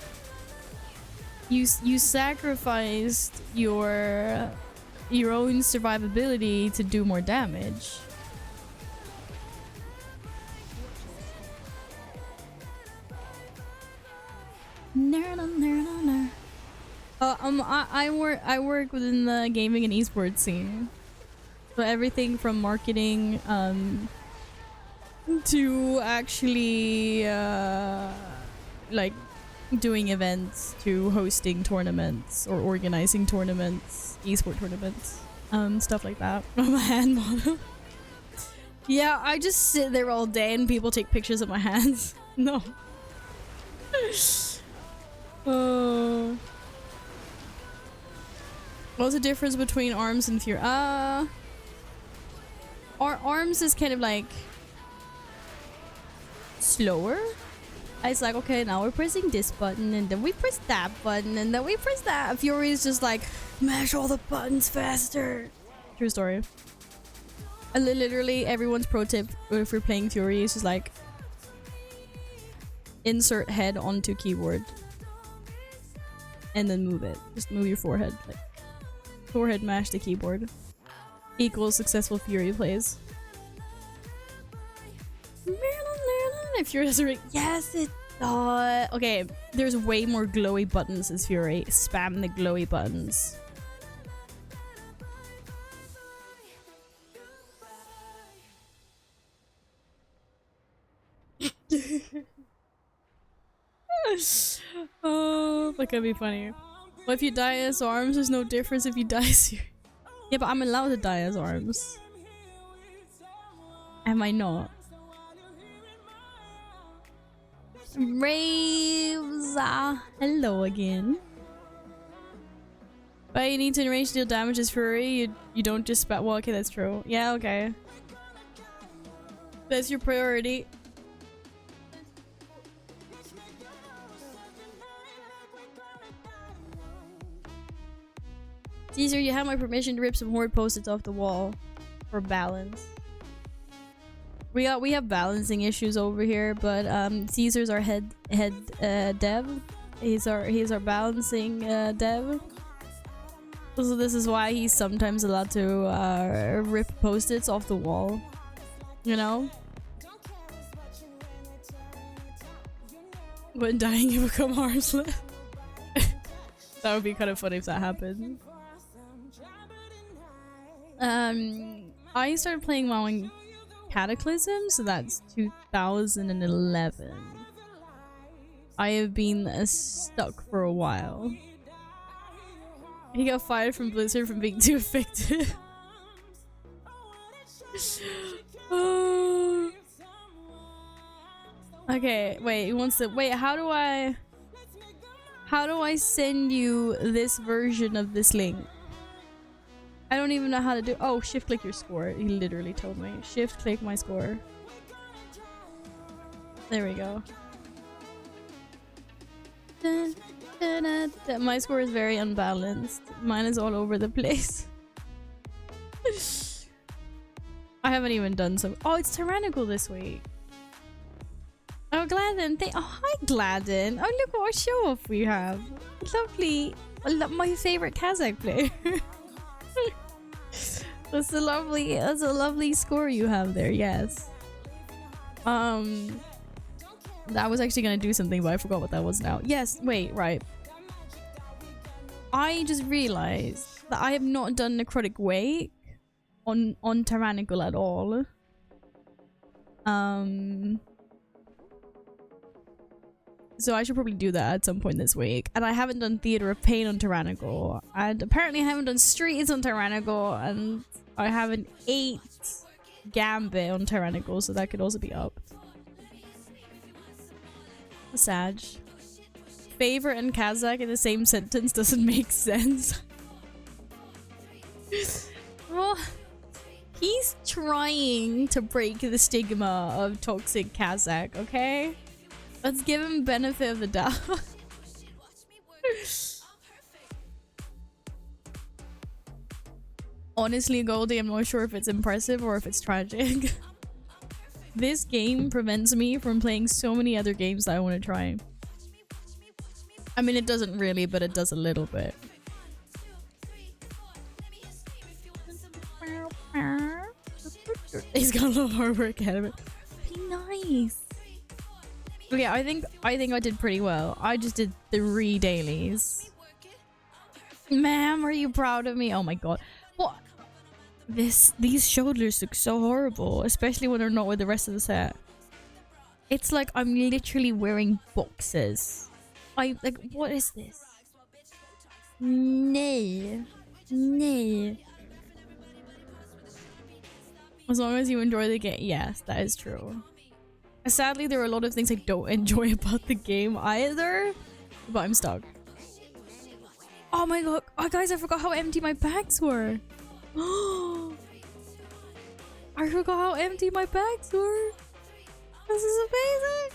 your own survivability to do more damage. I work within the gaming and esports scene, so everything from marketing to actually like doing events to hosting tournaments or organizing tournaments, esport tournaments, stuff like that. I'm a hand model. Yeah, I just sit there all day and people take pictures of my hands. No. Oh. What's the difference between arms and Fury? Our arms is kind of like slower. It's like, okay, now we're pressing this button and then we press that button and then we press that. Fury is just like, mash all the buttons faster. True story. Literally everyone's pro tip if you're playing Fury is just like, insert head onto keyboard and then move it. Just move your forehead, like forehead mash the keyboard equals successful Fury plays. If you're yes, it does. Okay, there's way more glowy buttons as Fury. Spam the glowy buttons. Oh, that could be funny. Well, if you die as arms, there's no difference if you die as Fury. Yeah, but I'm allowed to die as arms. Am I not? Raves! Hello again. But you need to range deal damage as Fury. You don't just spam. Well, okay, that's true. Yeah, okay. That's your priority. Caesar, you have my permission to rip some horde post-its off the wall for balance. We have balancing issues over here, but Caesar's our head dev. He's our balancing dev. So this is why he's sometimes allowed to rip post-its off the wall. You know? When dying you become armsless. That would be kind of funny if that happened. I started playing WoW in Cataclysm, so that's 2011. I have been stuck for a while. He got fired from Blizzard for being too effective. Oh. Okay, wait, he wants to wait, how do I send you this version of this link? I don't even know how to do. Oh, shift click your score. He literally told me. Shift click my score. There we go. Dun, dun, dun, dun. My score is very unbalanced. Mine is all over the place. I haven't even done some. Oh, it's tyrannical this week. Oh, Gladden. Oh, hi, Gladden. Oh, look what a show off we have. Lovely. My favorite Kazakh player. That's a lovely score you have there. Yes. I was actually gonna do something, but I forgot what that was now. Yes. Wait. Right. I just realized that I have not done Necrotic Wake on Tyrannical at all. So I should probably do that at some point this week. And I haven't done Theater of Pain on Tyrannical. And apparently I haven't done Streets on Tyrannical. And I have an 8 Gambit on Tyrannical, so that could also be up. Sag. Favorite and Kazakh in the same sentence doesn't make sense. Well, he's trying to break the stigma of toxic Kazakh, okay? Let's give him benefit of the doubt. Honestly, Goldie, I'm not sure if it's impressive or if it's tragic. This game prevents me from playing so many other games that I want to try. I mean, it doesn't really, but it does a little bit. He's got a lot of hard work ahead of it. Be nice. Okay, I think I did pretty well. I just did 3 dailies. Ma'am, are you proud of me? Oh my god. What? These shoulders look so horrible, especially when they're not with the rest of the set. It's like I'm literally wearing boxes. Like, what is this? No. No. As long as you enjoy the game. Yes, that is true. Sadly, there are a lot of things I don't enjoy about the game either. But I'm stuck. Oh my god. Oh, guys, I forgot how empty my bags were. I forgot how empty my bags were. This is amazing.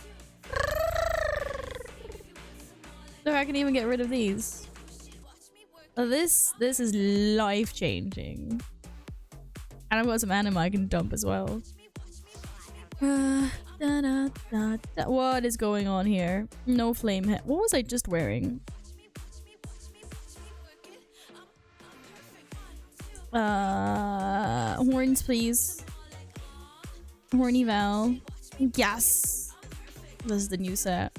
Look, I can even get rid of these. This is life-changing. And I've got some anima I can dump as well. What is going on here? No flame head. What was I just wearing? Horns, please. Horny Val. Yes. This is the new set.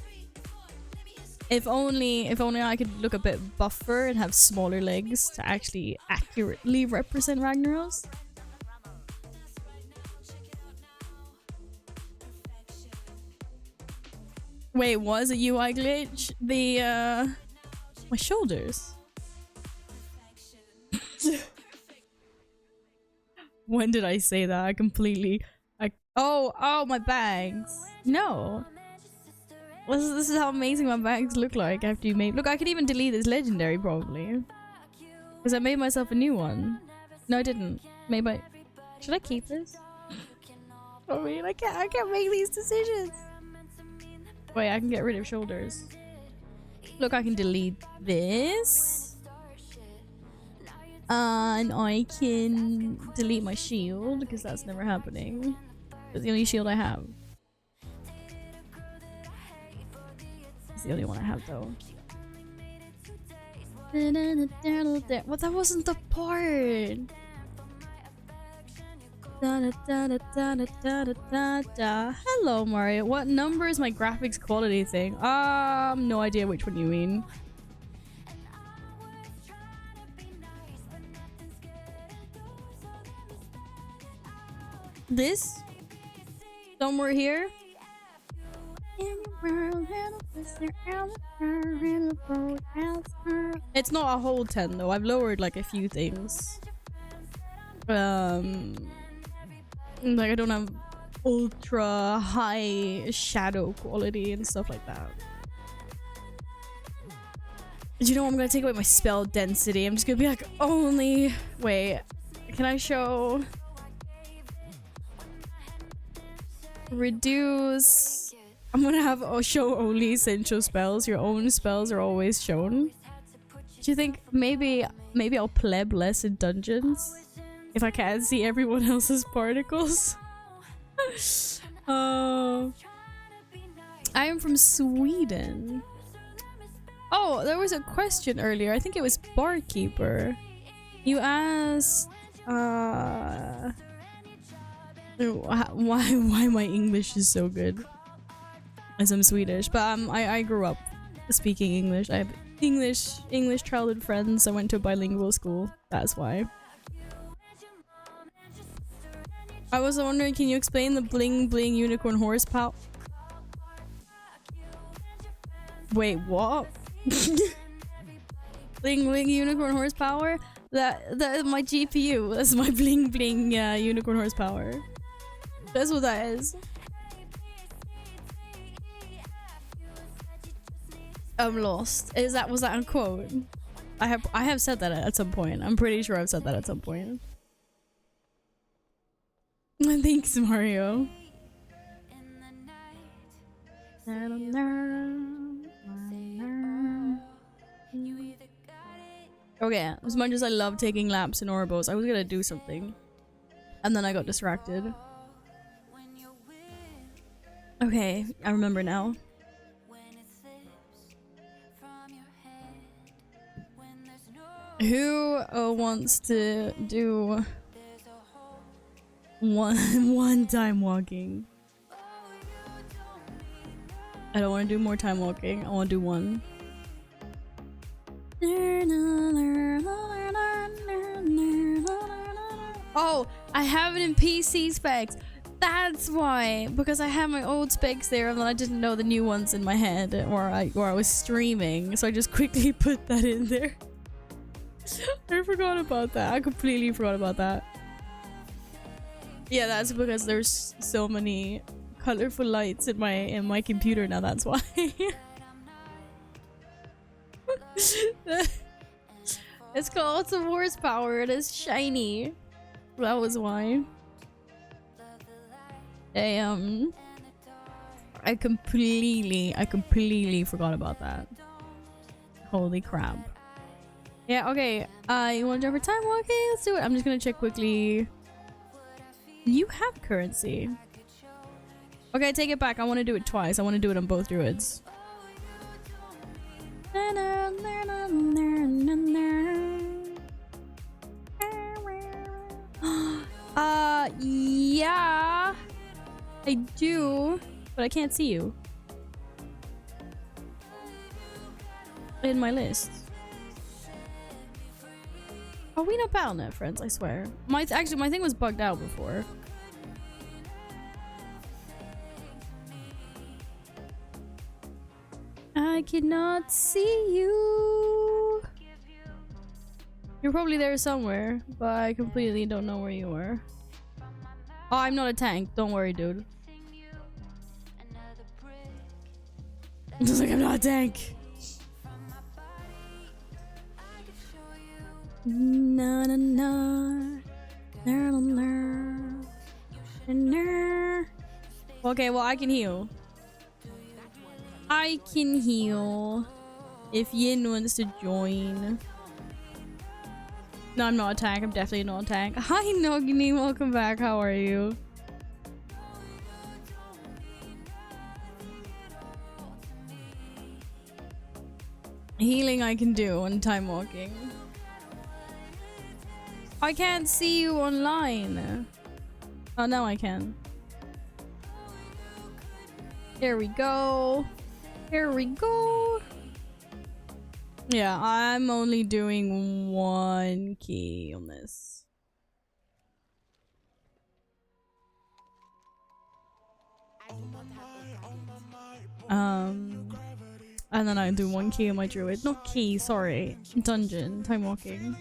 If only I could look a bit buffer and have smaller legs to actually accurately represent Ragnaros. Wait, was a UI glitch? My shoulders. When did I say that? Oh, my bags. No. This is how amazing my bags look like after you made. Look, I could even delete this legendary probably, because I made myself a new one. No, I didn't. Maybe should I keep this? I mean, I can't make these decisions. Wait, I can get rid of shoulders. Look, I can delete this. And I can delete my shield, because that's never happening. It's the only shield I have. It's the only one I have, though. Well, that wasn't the part. Hello, Mario. What number is my graphics quality thing? No idea which one you mean. This? Somewhere here? It's not a whole 10 though. I've lowered like a few things. Like I don't have ultra high shadow quality and stuff like that. Do you know what? I'm gonna take away my spell density. I'm just gonna be like only. Wait, can I show? Reduce. I'm gonna have show only essential spells. Your own spells are always shown. Do you think maybe I'll pleb less in dungeons if I can't see everyone else's particles? I am from Sweden. Oh, there was a question earlier. I think it was Barkeeper. You asked why my English is so good. As I'm Swedish, but I grew up speaking English. I have English childhood friends. I went to a bilingual school. That's why. I was wondering, can you explain the bling bling unicorn horsepower? Wait, what? Bling bling unicorn horsepower? That my GPU. That's my bling bling unicorn horsepower. That's what that is. I'm lost. Was that a quote? I have said that at some point. I'm pretty sure I've said that at some point. Thanks, Mario. Okay, as much as I love taking laps in Orbos, I was gonna do something. And then I got distracted. Okay, I remember now. Who wants to do one time walking? I don't want to do more time walking. I want to do one. Oh, I have it in PC specs. That's why. Because I had my old specs there and then I didn't know the new ones in my head, or I was streaming, so I just quickly put that in there. I forgot about that. I completely forgot about that. Yeah, that's because there's so many colorful lights in my computer now. That's why. It's got lots of horsepower. It is shiny. That was why. I completely forgot about that. Holy crap. Yeah, okay. You want to jump for time walking? Let's do it. I'm just gonna check quickly. You have currency. Okay, take it back. I want to do it twice. I want to do it on both druids. Yeah, I do, but I can't see you in my list. Are we not Battle.net friends? I swear. My thing was bugged out before. I cannot see you. You're probably there somewhere, but I completely don't know where you are. Oh, I'm not a tank. Don't worry, dude. Just like I'm not a tank. Na na na. Na na na. Na. Okay, well I can heal. I can heal. If Yin wants to join. No, I'm not a tank. I'm definitely not a tank. Hi, Nogini. Welcome back. How are you? Healing I can do on time walking. I can't see you online. Oh, now I can. Here we go. Here we go. Yeah, I'm only doing one key on this. And then I do one key on my druid. Not key, sorry. Dungeon. Time walking.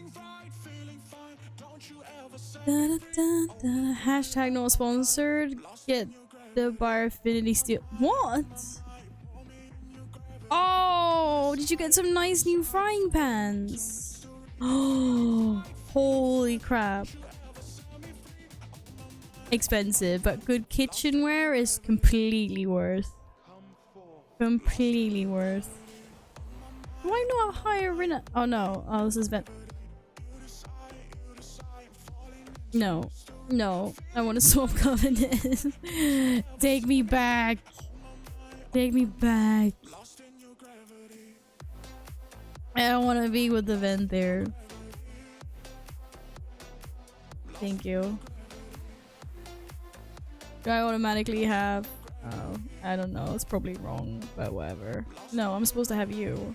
Hashtag not sponsored. Get the bar affinity steel. What? Oh, did you get some nice new frying pans? Oh, holy crap. Expensive, but good kitchenware is completely worth. Completely worth. Why not hire Rina? Oh no. Oh, this is vent. No. No. I want to swap covenant. Take me back. Take me back. I don't want to be with the vent there. Thank you. Do I automatically have... Oh, I don't know. It's probably wrong, but whatever. No, I'm supposed to have you.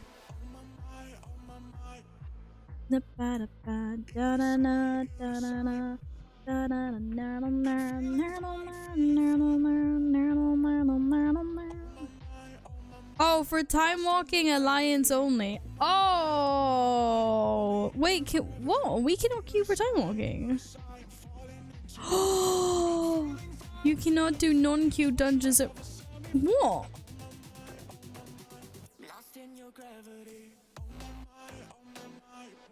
Oh, for time walking alliance only. Oh, Oh, wait, whoa, we cannot queue for time walking. Oh, you cannot do non-queue dungeons at... What?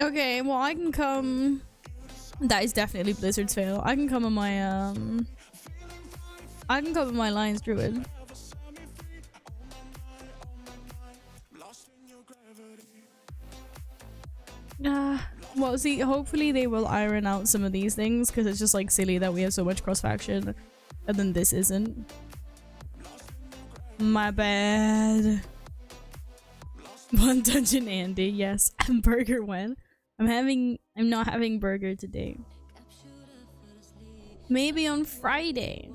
Okay, well, I can come... That is definitely Blizzard's fail. I can come on my, I can come on my Lions Druid. Well, see, hopefully they will iron out some of these things, because it's just, like, silly that we have so much cross-faction, and then this isn't. My bad. One dungeon Andy, yes. Burger when? I'm not having burger today. Maybe on Friday.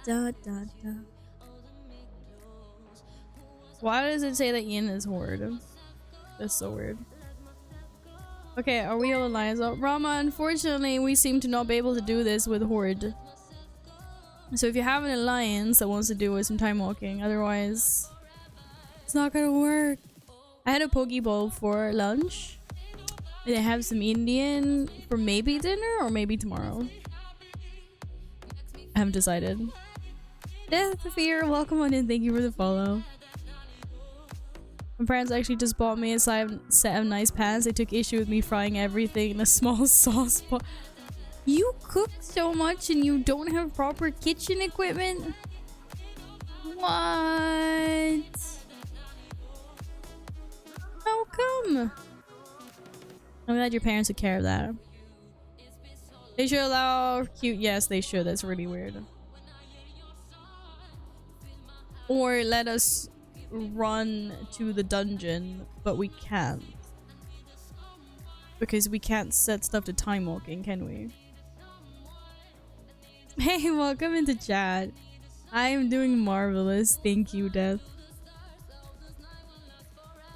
Da, da, da. Why does it say that Yin is horde? That's so weird. Okay, are we all alliance? Oh, Rama, unfortunately, we seem to not be able to do this with horde. So if you have an alliance that wants to do with some time walking, otherwise it's not gonna work. I had a Pokeball for lunch. And I have some Indian for maybe dinner or maybe tomorrow. I haven't decided. Death Fear, welcome on in. Thank you for the follow. My parents actually just bought me a set of nice pans. They took issue with me frying everything in a small sauce pot. You cook so much and you don't have proper kitchen equipment? What? How come? I'm glad your parents took care of that. They should allow cute. Yes, they should. That's really weird. Or let us run to the dungeon, but we can't. Because we can't set stuff to time walking, can we? Hey, welcome into chat. I am doing marvelous. Thank you, Death.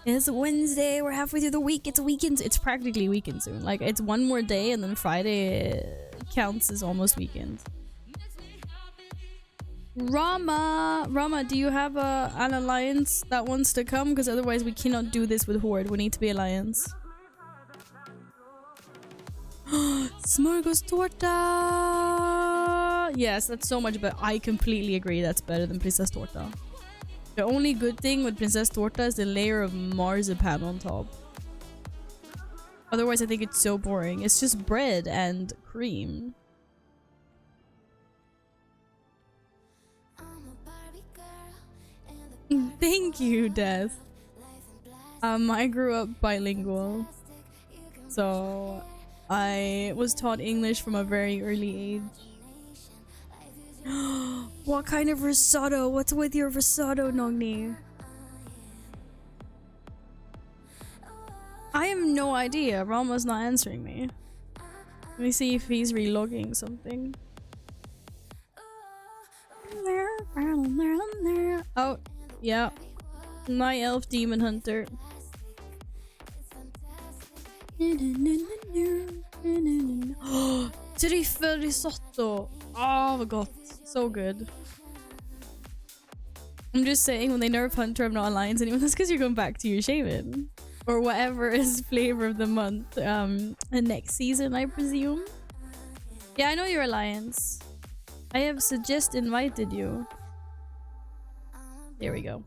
It's Wednesday. We're halfway through the week. It's weekend. It's practically weekend soon. Like, it's one more day and then Friday counts as almost weekend. Rama, do you have an alliance that wants to come? Because otherwise we cannot do this with Horde. We need to be alliance. Smorgos Torta! Yes, that's so much better. I completely agree. That's better than Princess Torta. The only good thing with Princess Torta is the layer of marzipan on top. Otherwise, I think it's so boring. It's just bread and cream. Thank you, Death. I grew up bilingual. So, I was taught English from a very early age. What kind of risotto? What's with your risotto, Nogni? I have no idea. Rama's not answering me. Let me see if he's relogging something. Oh, yeah. Night Elf Demon Hunter. Triffel risotto. Oh, god. So good. I'm just saying, when they nerf Hunter, I'm not alliance anymore. That's because you're going back to your Shaman. Or whatever is flavor of the month. The next season, I presume. Yeah, I know your alliance. I have just invited you. There we go.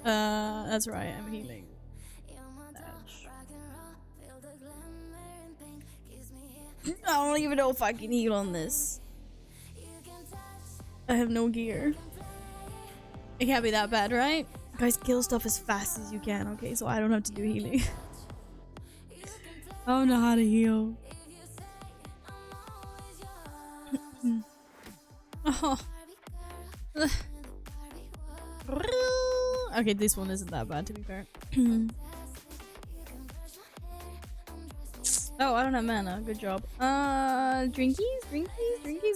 That's right, I'm healing. I don't even know if I can heal on this. I have no gear. It can't be that bad, right? Guys, kill stuff as fast as you can, okay? So I don't have to do healing. I don't know how to heal. Oh. Okay, this one isn't that bad, to be fair. Oh, I don't have mana. Good job. Drinkies?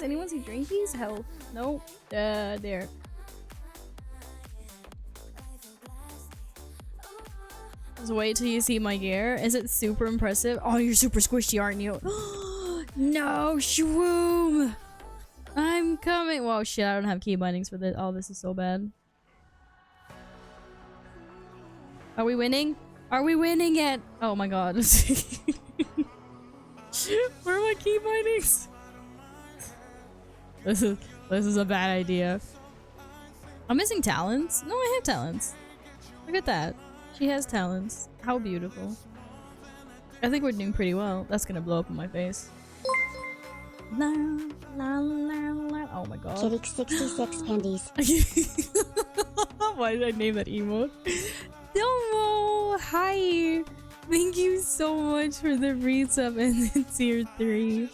Anyone see drinkies? Health. Nope. There. Just wait till you see my gear. Is it super impressive? Oh, you're super squishy, aren't you? No, Shwoom! I'm Incoming! Whoa, shit, I don't have key bindings for this. Oh, this is so bad. Are we winning? Are we winning it? Oh my god. Where are my key bindings? This is a bad idea. I'm missing talents. No, I have talents. Look at that. She has talents. How beautiful. I think we're doing pretty well. That's gonna blow up in my face. La, la, la, la. Oh my god. Kitty 66 panties. Why did I name that emote? Domo! Hi! Thank you so much for the resub and the tier 3.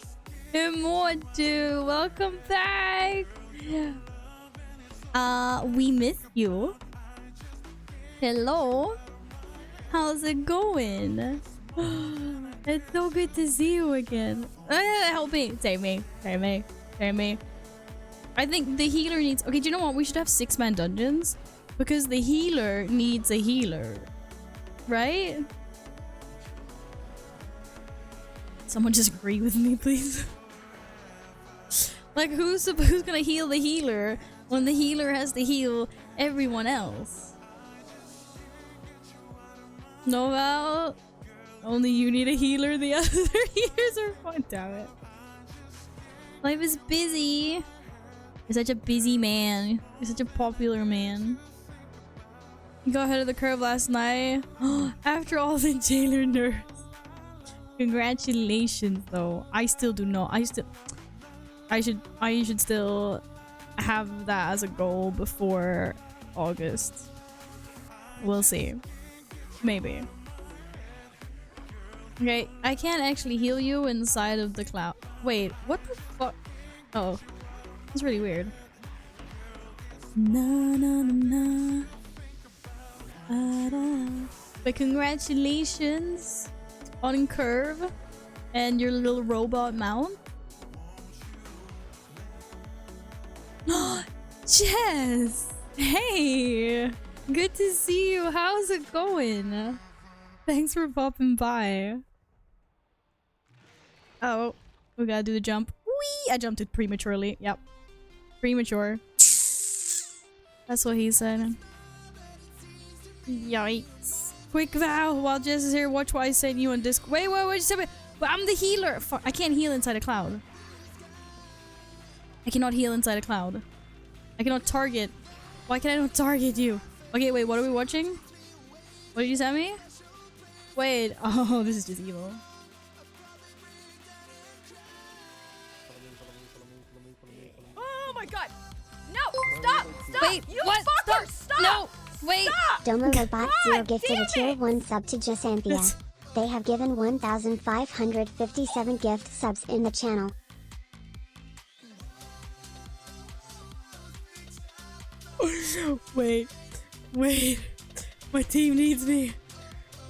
Immortu, welcome back! We miss you. Hello? How's it going? It's so good to see you again. Help me. Save me. Save me. Save me. I think the healer needs... Okay, do you know what? We should have 6-man dungeons. Because the healer needs a healer. Right? Someone just agree with me, please. Like, who's gonna heal the healer when the healer has to heal everyone else? Noval? Only you need a healer, the other healers are fine. Damn it. Life is busy. You're such a busy man. You're such a popular man. You got ahead of the curve last night. After all the jailer nerfs. Congratulations though. I still do not. I should still have that as a goal before August. We'll see. Maybe. Okay, I can't actually heal you inside of the cloud. Wait, what the fuck? Oh, that's really weird. Na na na na. But congratulations on Curve and your little robot mount. Jess! Hey! Good to see you. How's it going? Thanks for popping by. Oh, we gotta do the jump. Whee! I jumped it prematurely. Yep. Premature. That's what he said. Yikes. Quick vow while Jess is here. Watch what I sent you on Discord. Wait, just a minute. But I'm the healer. Fuck, I can't heal inside a cloud. I cannot heal inside a cloud. I cannot target. Why can I not target you? Okay, wait, what are we watching? What did you send me? Wait, oh, this is just evil. Oh my god! No! Stop! Stop! Wait, you what? fucker! Stop! No! Wait! Stop! Domo Robot Zero gifted a damn tier it! 1 sub to Jasanthia. They have given 1,557 gift subs in the channel. Wait. My team needs me.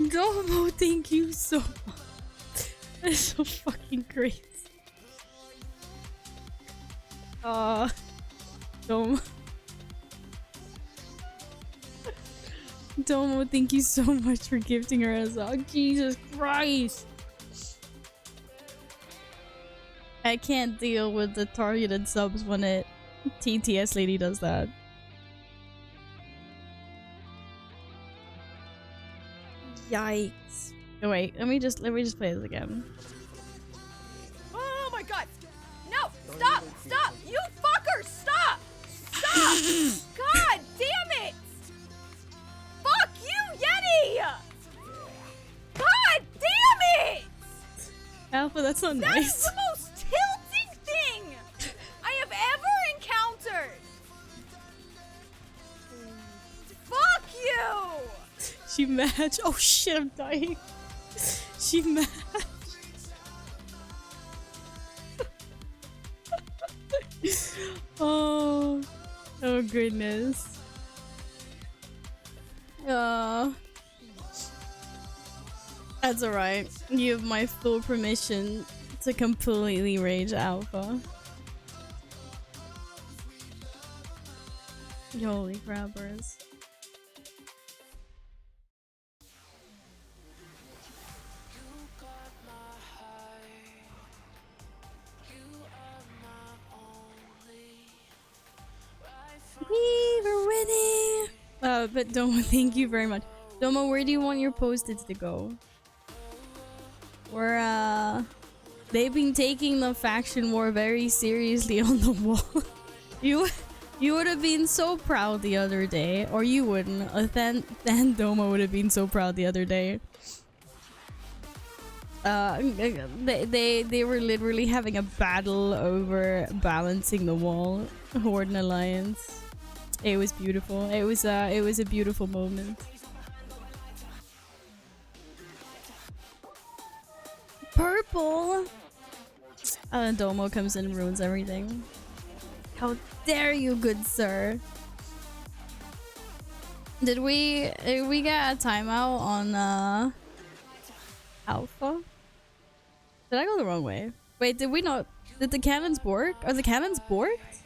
Domo, thank you so much. That's so fucking great. Domo. Domo, thank you so much for gifting her as well. Jesus Christ. I can't deal with the targeted subs when it TTS lady does that. Yikes. Oh wait, let me just play this again. Oh my god! No! Stop! Stop! You fucker! Stop! Stop! God damn it! Fuck you, Yeti! God damn it! Alpha, that's not That is nice. the most tilting thing I have ever encountered! Fuck you! She matched. Oh shit, I'm dying. She matched. Oh goodness. That's alright. You have my full permission to completely rage Alpha. Holy crappers. But Domo, thank you very much. Domo, where do you want your post-its to go? They've been taking the faction war very seriously on the wall. You would have been so proud the other day, or you wouldn't. Then Domo would have been so proud the other day. They were literally having a battle over balancing the wall, Horde and Alliance. It was beautiful. It was a beautiful moment. Purple. Domo comes in and ruins everything. How dare you, good sir? Did we get a timeout on Alpha? Did I go the wrong way? Wait, did we not? Did the cannons bork? Are the cannons borked?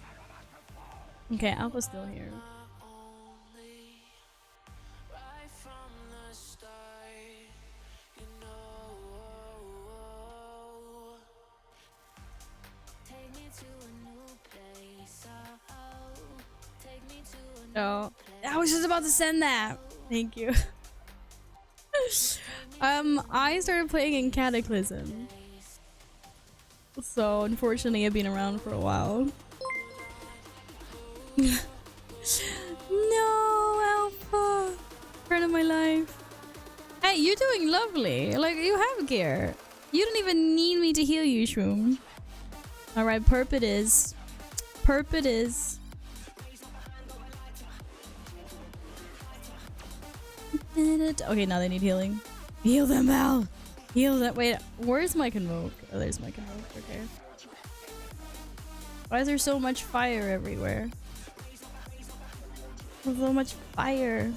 Okay, Alpha's still here. Oh, I was just about to send that. Thank you. I started playing in Cataclysm, so unfortunately I've been around for a while. No, Alpha, friend of my life. Hey, you're doing lovely. Like, you have gear. You don't even need me to heal you, Shroom. All right, perp it is. Perp it is. Okay, now they need healing. Heal them, Al! Heal that. Wait, where's my convoke? Oh, there's my convoke. Okay. Why is there so much fire everywhere? There's so much fire.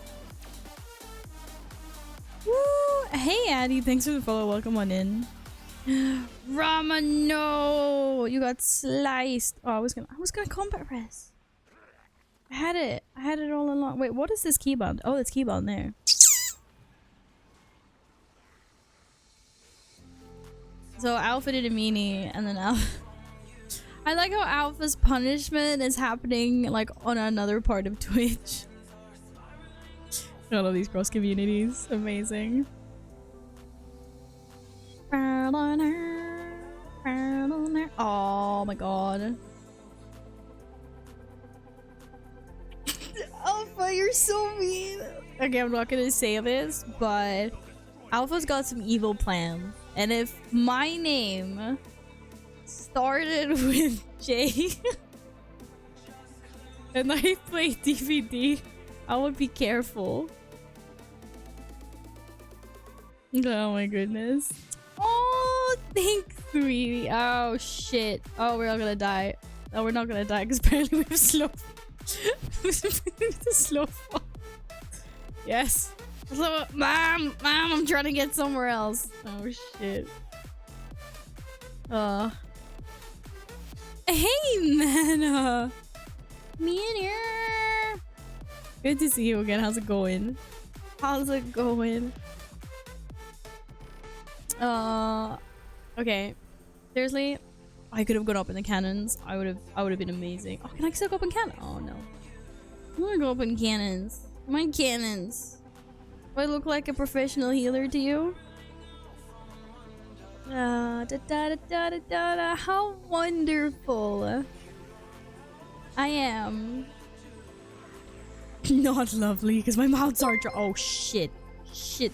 Woo! Hey, Addy, thanks for the follow. Welcome on in. Rama, no! You got sliced. Oh, I was gonna combat res. I had it all along. Wait, what is this keybound? Oh, it's keybound there. So Alpha did a meanie, and then Alpha. I like how Alpha's punishment is happening like on another part of Twitch. I love these cross communities. Amazing. Oh my god. Alpha, you're so mean. Okay, I'm not gonna say this, but Alpha's got some evil plans. And if my name started with J and I played DVD, I would be careful. Oh my goodness. Oh, thanks, sweetie. Oh shit. Oh, we're all gonna die. Oh, we're not gonna die because apparently we have slow. The slow fall. Yes. So, mom, I'm trying to get somewhere else. Oh shit. Hey, Mana. Me in here. Good to see you again. How's it going? How's it going? Okay. Seriously, I could have gone up in the cannons. I would have been amazing. Oh, can I still go up in cannons? Oh no. I want to go up in cannons. My cannons. Do I look like a professional healer to you? How wonderful I am. Not lovely, because my mouths are dry. Oh shit. Shit.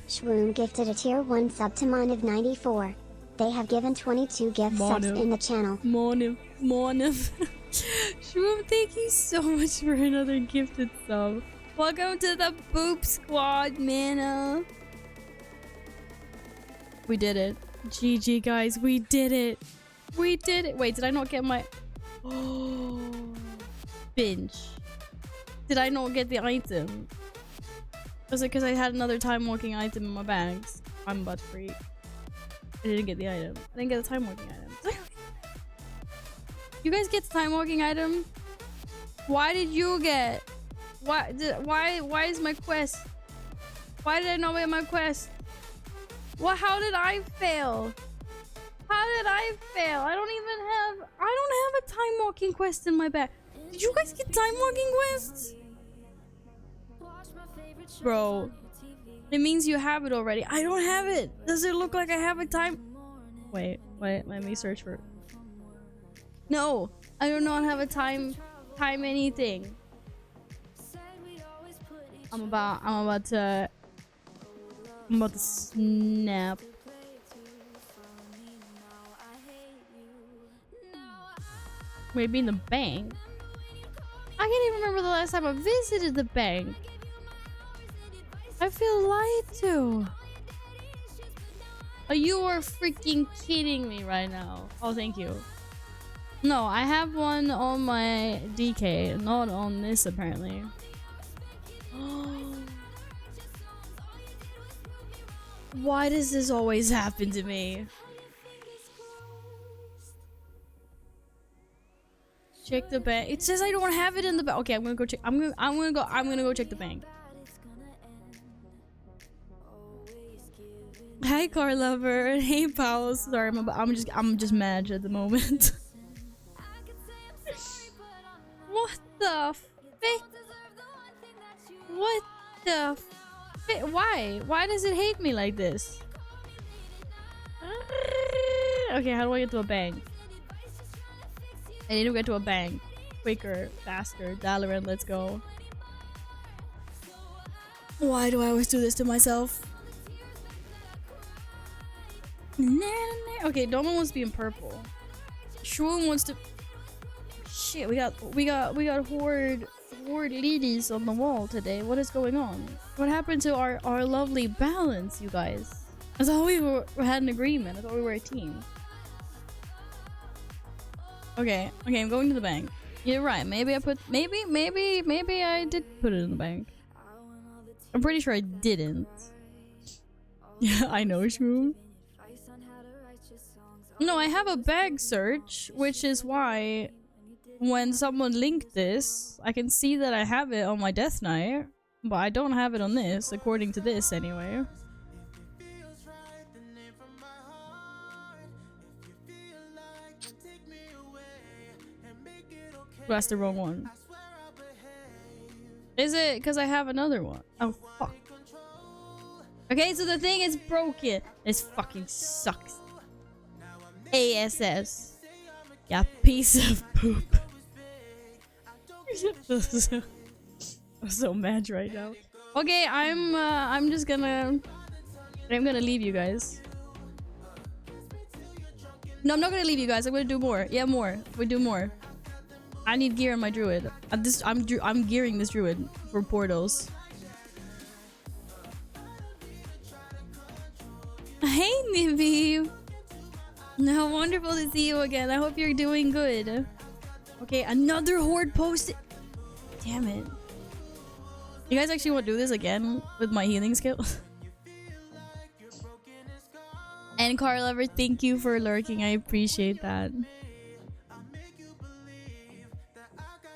Shroom gifted a tier 1 sub to Moniv94. They have given 22 gift subs in the channel. Moniv. Shroom, thank you so much for another gifted sub. Welcome to the Boop Squad, Mana. We did it. GG, guys. We did it. We did it. Wait, did I not get my... Oh. Binge. Did I not get the item? Was it because I had another time walking item in my bags? I'm butt freak. I didn't get the item. I didn't get the time walking item. You guys get the time walking item? Why did you get... Why is my quest? Why did I not get my quest? Well, how did I fail? How did I fail? I don't have a time walking quest in my bag. Did you guys get time walking quests? bro. It means you have it already. I don't have it. Does it look like I have a time? Wait. Let me search for it. No, I do not have a time anything. I'm about to snap. Maybe in the bank. I can't even remember the last time I visited the bank. I feel lied to. Oh, you are freaking kidding me right now. Oh, thank you. No, I have one on my DK, not on this apparently. Why does this always happen to me? Check the bank. It says I don't have it in the bank. Okay, I'm gonna go check. I'm gonna go check the bank. Hi, car lover. Hey, pal. Sorry, I'm just mad at the moment. What the frick? What the frick? Why? Why does it hate me like this? Okay, how do I get to a bank? I need to get to a bank. Quicker, faster. Dalaran, let's go. Why do I always do this to myself? Okay, Domo wants to be in purple. Shroom wants to. Shit, we got horde ladies on the wall today. What is going on? What happened to our lovely balance, you guys? I thought we had an agreement. I thought we were a team. Okay, I'm going to the bank. You're right. Maybe I did put it in the bank. I'm pretty sure I didn't. Yeah, I know, Shroom. No, I have a bag search, which is why when someone linked this, I can see that I have it on my Death Knight, but I don't have it on this, according to this anyway. That's the wrong one. Is it because I have another one? Oh, fuck. Okay, so the thing is broken. This fucking sucks. ASS. Yeah, piece of poop. I'm so mad right now. Okay, I'm just gonna leave you guys. No, I'm not gonna leave you guys. I'm gonna do more. Yeah, more. We do more. I need gear on my druid. I'm gearing this druid for portals. Hey, Nibby. How wonderful to see you again. I hope you're doing good. Okay, another horde posted. Damn it. You guys actually want to do this again with my healing skill? And car lover, thank you for lurking. I appreciate that.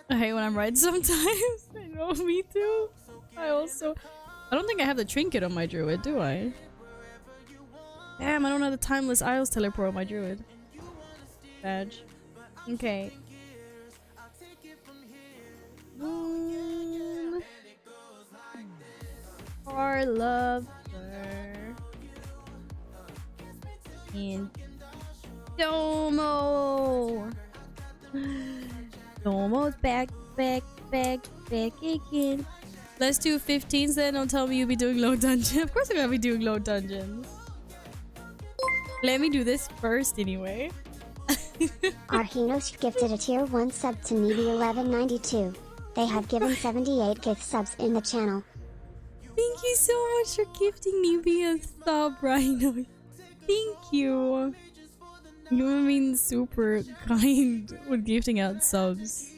I hate when I'm right sometimes. I know, me too. I don't think I have the trinket on my druid, do I? Damn, I don't have the Timeless Isles teleport on my druid. Badge. Okay. Car lover. And Domo. Domo's back again. Let's do 15s then. Don't tell me you'll be doing low dungeon. Of course I'm gonna be doing low dungeons. Let me do this first anyway. rHino gifted a tier 1 sub to Needy1192. They have given 78 gift subs in the channel. Thank you so much for gifting me a sub, rHino. Thank you. You have been super kind with gifting out subs.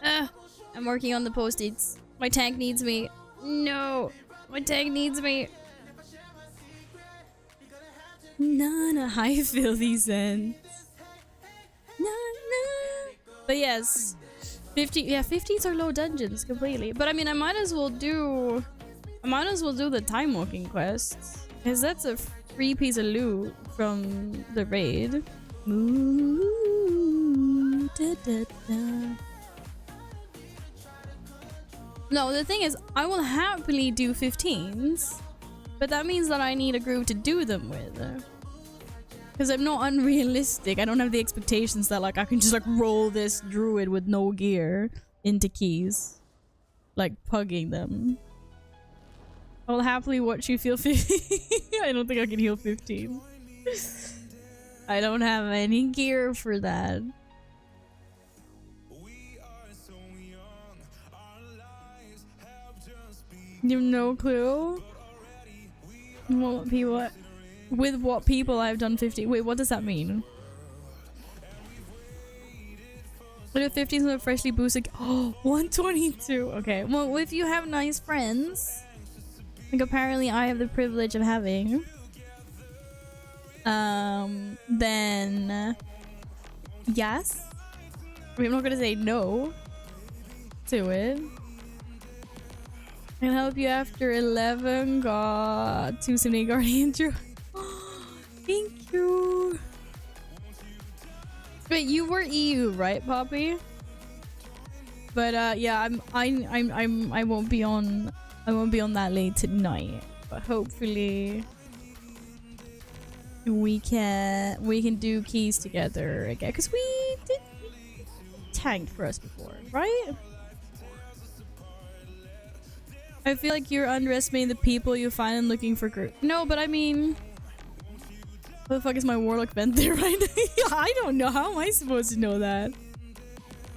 I'm working on the post-its. My tank needs me. No, my tank needs me. Nana, I feel these ends. Nana. But yes, 50s are low dungeons completely. But I mean, I might as well do the Timewalking quests, because that's a free piece of loot from the raid. Ooh. No, the thing is, I will happily do 15s, but that means that I need a group to do them with. Because I'm not unrealistic. I don't have the expectations that like I can just like roll this druid with no gear into keys. Like pugging them. I'll happily watch you feel 15. I don't think I can heal 15. I don't have any gear for that. You have no clue? What people... With what people I've done 15. Wait, what does that mean? With 15s with a freshly boosted. Oh, 122. Okay. Well, if you have nice friends, like apparently I have the privilege of having, then yes. I'm not gonna say no to it. I can help you after 11. God, 278 Guardian Druid. Thank you. Wait, you were EU, right, Poppy? But yeah, I won't be on that late tonight. But hopefully we can do keys together again, because we did tanked for us before, right? I feel like you're underestimating the people you find and looking for group. No, but I mean, what the fuck is my warlock bent there right now? I don't know. How am I supposed to know that?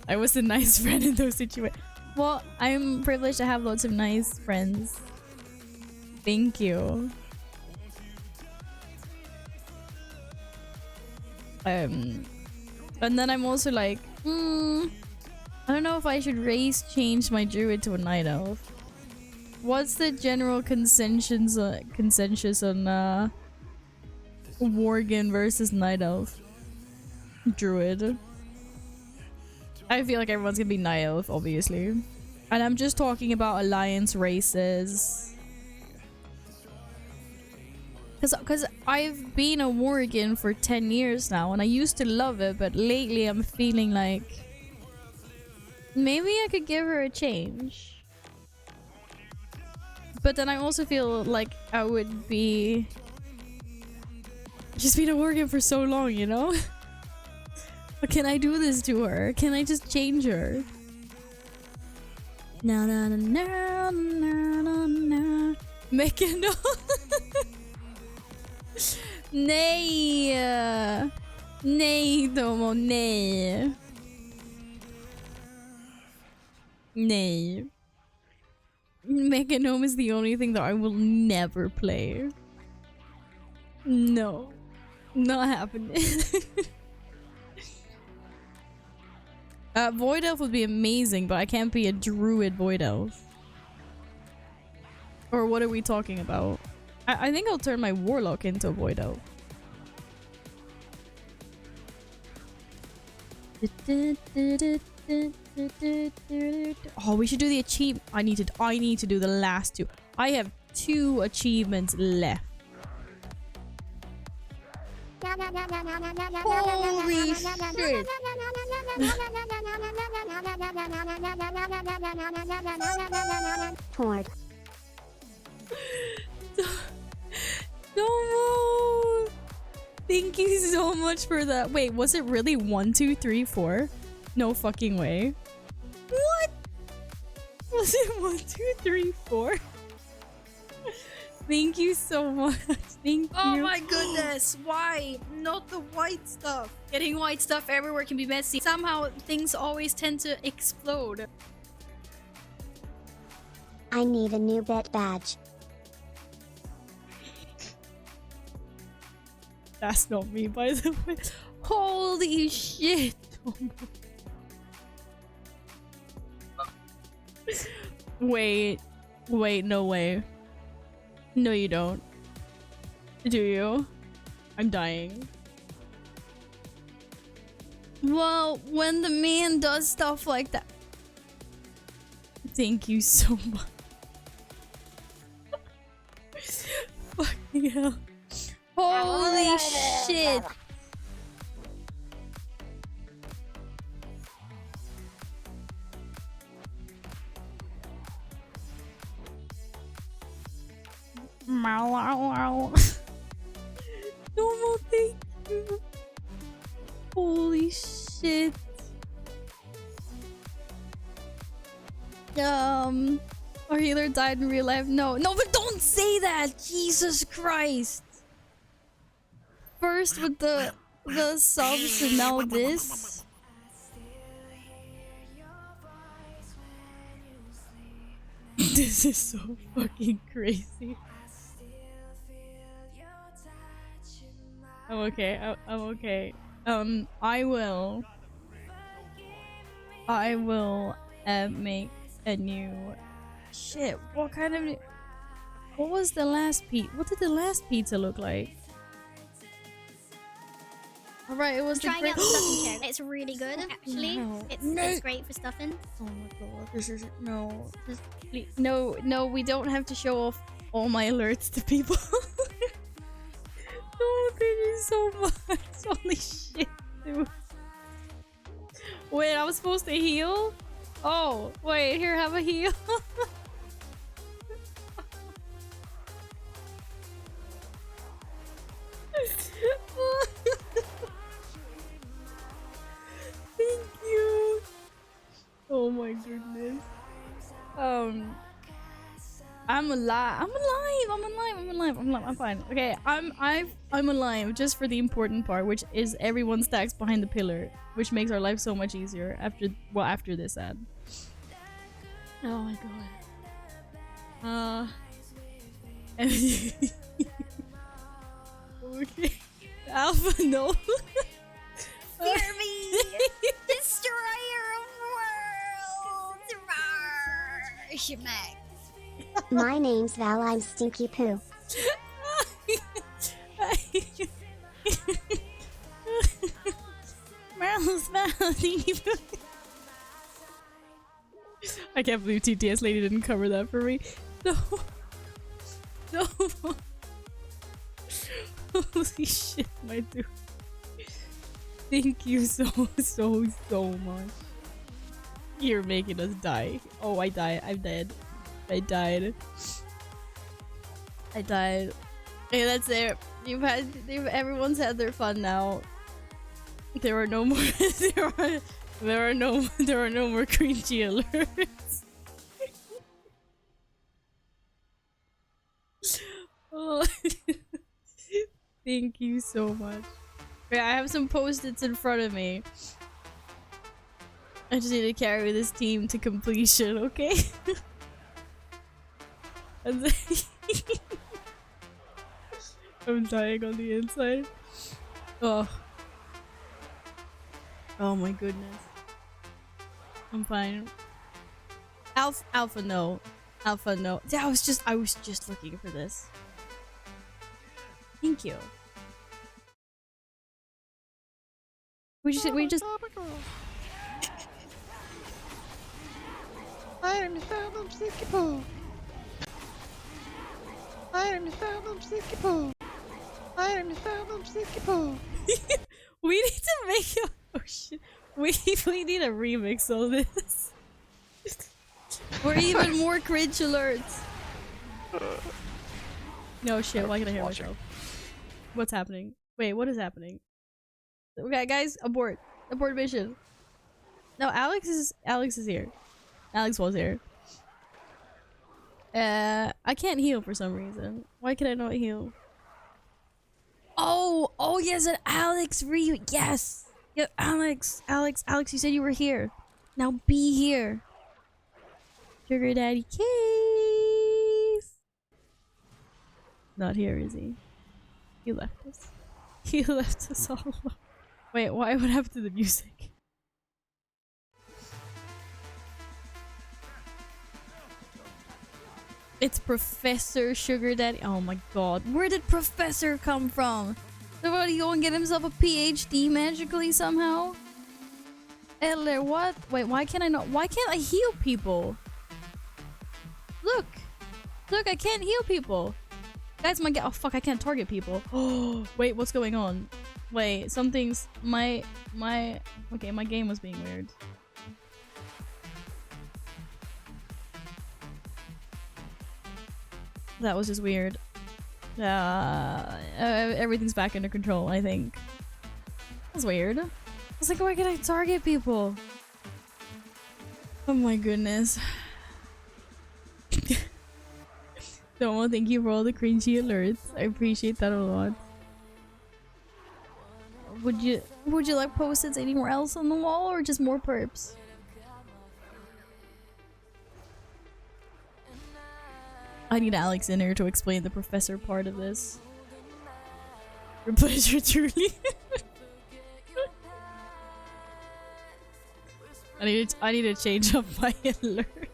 I was a nice friend in those situations. Well, I'm privileged to have lots of nice friends. Thank you. And then I'm also like, I don't know if I should change my druid to a night elf. What's the general consensus on Worgen versus night elf druid? I feel like everyone's gonna be night elf, obviously, and I'm just talking about alliance races. Cause I've been a Worgen for 10 years now, and I used to love it, but lately I'm feeling like maybe I could give her a change. But then I also feel like I would be just been a Worgen for so long, you know? But can I do this to her? Can I just change her? Na na na na na na na. Mechano. Nej! Nej, Domo, nej. Nej. Mechanome is the only thing that I will never play. No. Not happening. Void Elf would be amazing, but I can't be a druid Void Elf. Or what are we talking about? I think I'll turn my Warlock into a Void Elf. Oh, we should do the achievement. I need to do the last two. I have 2 achievements left. Holy shit. Horde. Domo! Thank you so much for that. Wait, was it really 1, 2, 3, 4? No fucking way. What? Was it 1, 2, 3, 4? Thank you so much. Thank you. Oh my goodness. Why? Not the white stuff. Getting white stuff everywhere can be messy. Somehow things always tend to explode. I need a new bit badge. That's not me, by the way. Holy shit. Wait, no way. No, you don't. Do you? I'm dying. Well, when the man does stuff like that. Thank you so much. Fucking hell. Holy shit. Domo, thank you. Holy shit. Our healer died in real life. No, but don't say that. Jesus Christ. First with the subs and now this. This is so fucking crazy. I'm okay. I'm okay. I will make a new shit. What kind of? What was the last pizza? What did the last pizza look like? All right, it was the Trying out the stuffing chair. It's really good, actually. No. It's great for stuffing. Oh my god, this is no. Just please, no. We don't have to show off all my alerts to people. Oh, thank you so much. Holy shit, dude. Wait, I was supposed to heal? Oh, wait, here, have a heal. Thank you. Oh my goodness. I'm alive. I'm fine. Okay, I'm alive just for the important part, which is everyone stacks behind the pillar, which makes our life so much easier after this ad. Oh my god. Okay. Alpha, no. Fear me! Destroyer of worlds! Rawr! Shemek. My name's Val, I'm Stinky Poo. I can't believe TTS lady didn't cover that for me. No. Holy shit, my dude. Thank you so much. You're making us die. Oh, I died. I'm dead. I died. Okay, that's it. Everyone's had their fun now. There are no more. there are no more cringy alerts. Oh, thank you so much. Okay, I have some post-its in front of me. I just need to carry this team to completion, okay? And then I'm dying on the inside. Oh my goodness. I'm fine. Alpha no. Alpha no. I was just looking for this. Thank you. We just I'm Mr. Sticky Poo. I'm Mr. Sticky Poo. I'm Mr. Sticky Poo. We need to make a oh shit. We need a remix of this. Or even more cringe alerts. No shit, why can I hear myself? What's happening? Wait, what is happening? Okay, guys, abort mission. No, Alex is here. Alex was here. I can't heal for some reason. Why can I not heal? Oh yes, an Alex yes. Yeah, Alex, you said you were here. Now be here. Sugar Daddy Case. Not here, is he? He left us. He left us all alone. Wait, what happened to the music? It's Professor Sugar Daddy. Oh my god. Where did Professor come from? Did he go and get himself a PhD magically somehow? Eller what? Wait, why can't I heal people? Look, I can't heal people. Guys, oh fuck, I can't target people. Oh, wait, what's going on? Wait, something's, okay, my game was being weird. That was just weird. Everything's back under control, I think. That's weird. I was like, why can I target people? Oh my goodness. Domo, thank you for all the cringy alerts. I appreciate that a lot. Would you like post-its anywhere else on the wall or just more perps? I need Alex in here to explain the professor part of this. Your pleasure, truly. I need to change up my alert.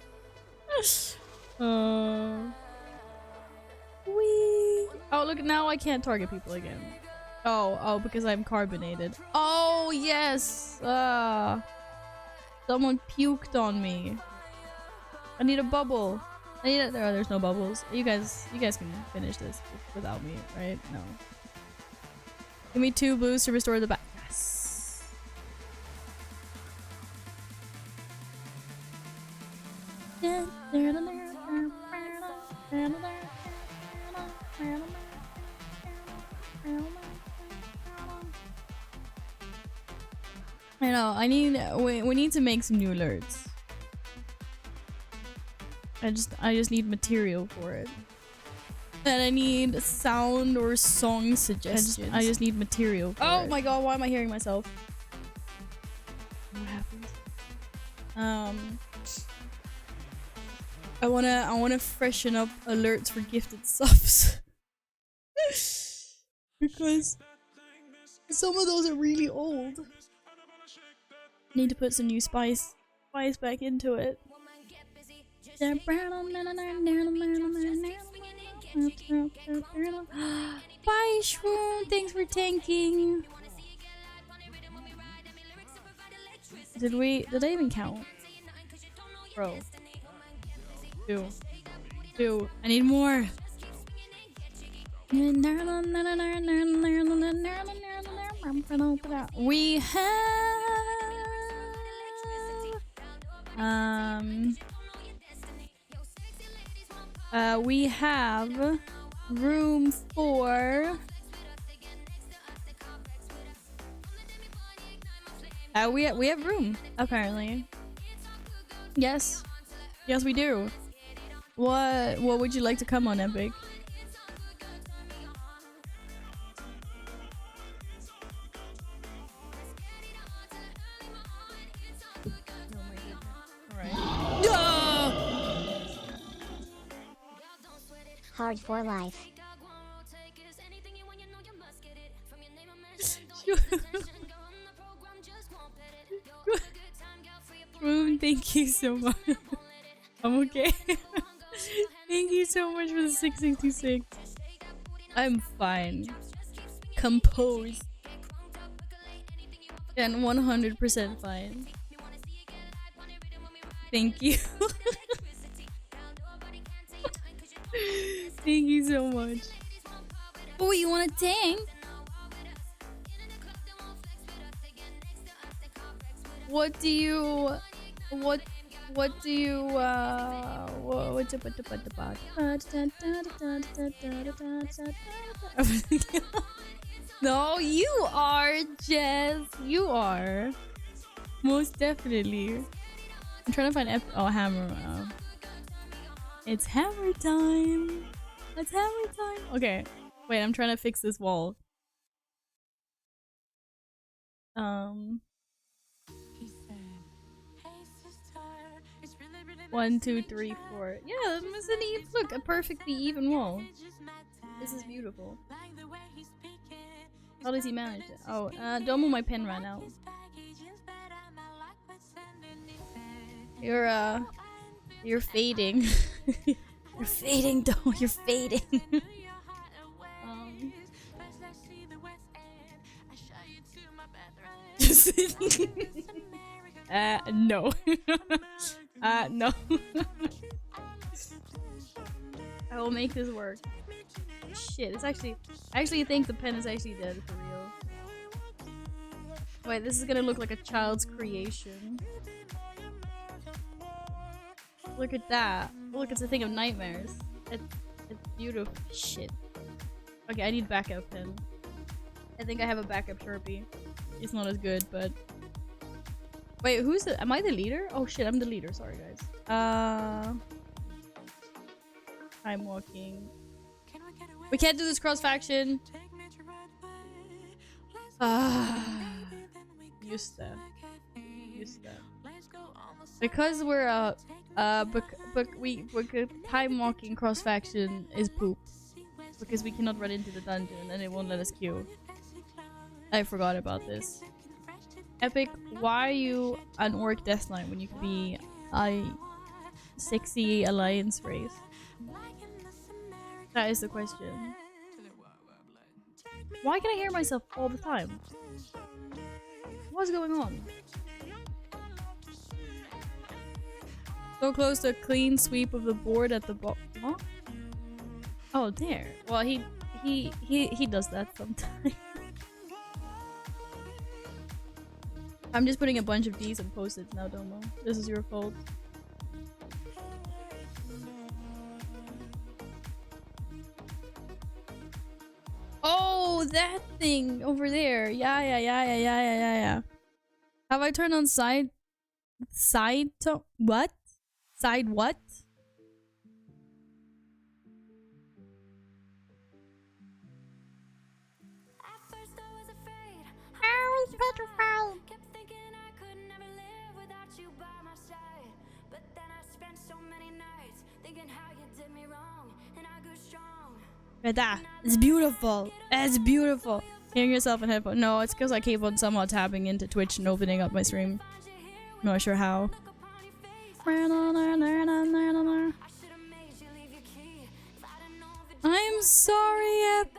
Wee. Oh look, now I can't target people again. Oh, because I'm carbonated. Oh yes. Someone puked on me. I need a bubble. There's no bubbles. You guys can finish this without me, right? No. Give me 2 blues to restore the back. Yes. I know. We need to make some new alerts. I just need material for it. And I need sound or song suggestions. I just need material for it. Oh my god, why am I hearing myself? What happened? I wanna freshen up alerts for gifted subs. Because some of those are really old. Need to put some new spice back into it. Bye, Shroom. Thanks for tanking. Did I even count? Bro. 2. I need more. We have we have room for we have room apparently. Yes we do. What would you like to come on, Epic? Hardcore life. Boom, thank you so much. I'm okay. Thank you so much for the 666. I'm fine. Composed. And 100% fine. Thank you. Thank you so much. Oh, you want a tank? What do you what's up with the No, you are, Jess. You are. Most definitely. I'm trying to find hammer. It's hammer time. It's hammer time. Okay. Wait, I'm trying to fix this wall. 1, 2, 3, 4. Yeah, it's an even. Look, a perfectly even wall. This is beautiful. How does he manage it? Oh, Domo, my pen ran out. You're fading. You're fading, Domo. You're fading. No. No. I will make this work. Shit, it's actually... I actually think the pen is actually dead for real. Wait, this is gonna look like a child's creation. Look at that. Look, it's a thing of nightmares. It's beautiful. Shit. Okay, I need backup pen. I think I have a backup Sharpie. It's not as good, but... Wait, who's the... Am I the leader? Oh shit, I'm the leader. Sorry, guys. Timewalking. We can't do this cross-faction. Used that. Because we're we time-walking cross-faction is poop. Because we cannot run into the dungeon and it won't let us queue. I forgot about this. Epic, why are you an orc death knight when you could be a sexy alliance race? That is the question. Why can I hear myself all the time? What's going on? So close to a clean sweep of the board at the bottom. Huh? Oh, there. Well, he does that sometimes. I'm just putting a bunch of D's and post-its now, Domo. This is your fault. Oh, that thing over there. Yeah. Have I turned on side to what? Side what? It's beautiful. It's beautiful. Hearing yourself in headphones. No, it's because I keep on somehow tapping into Twitch and opening up my stream. Not sure how. I'm sorry, Epic.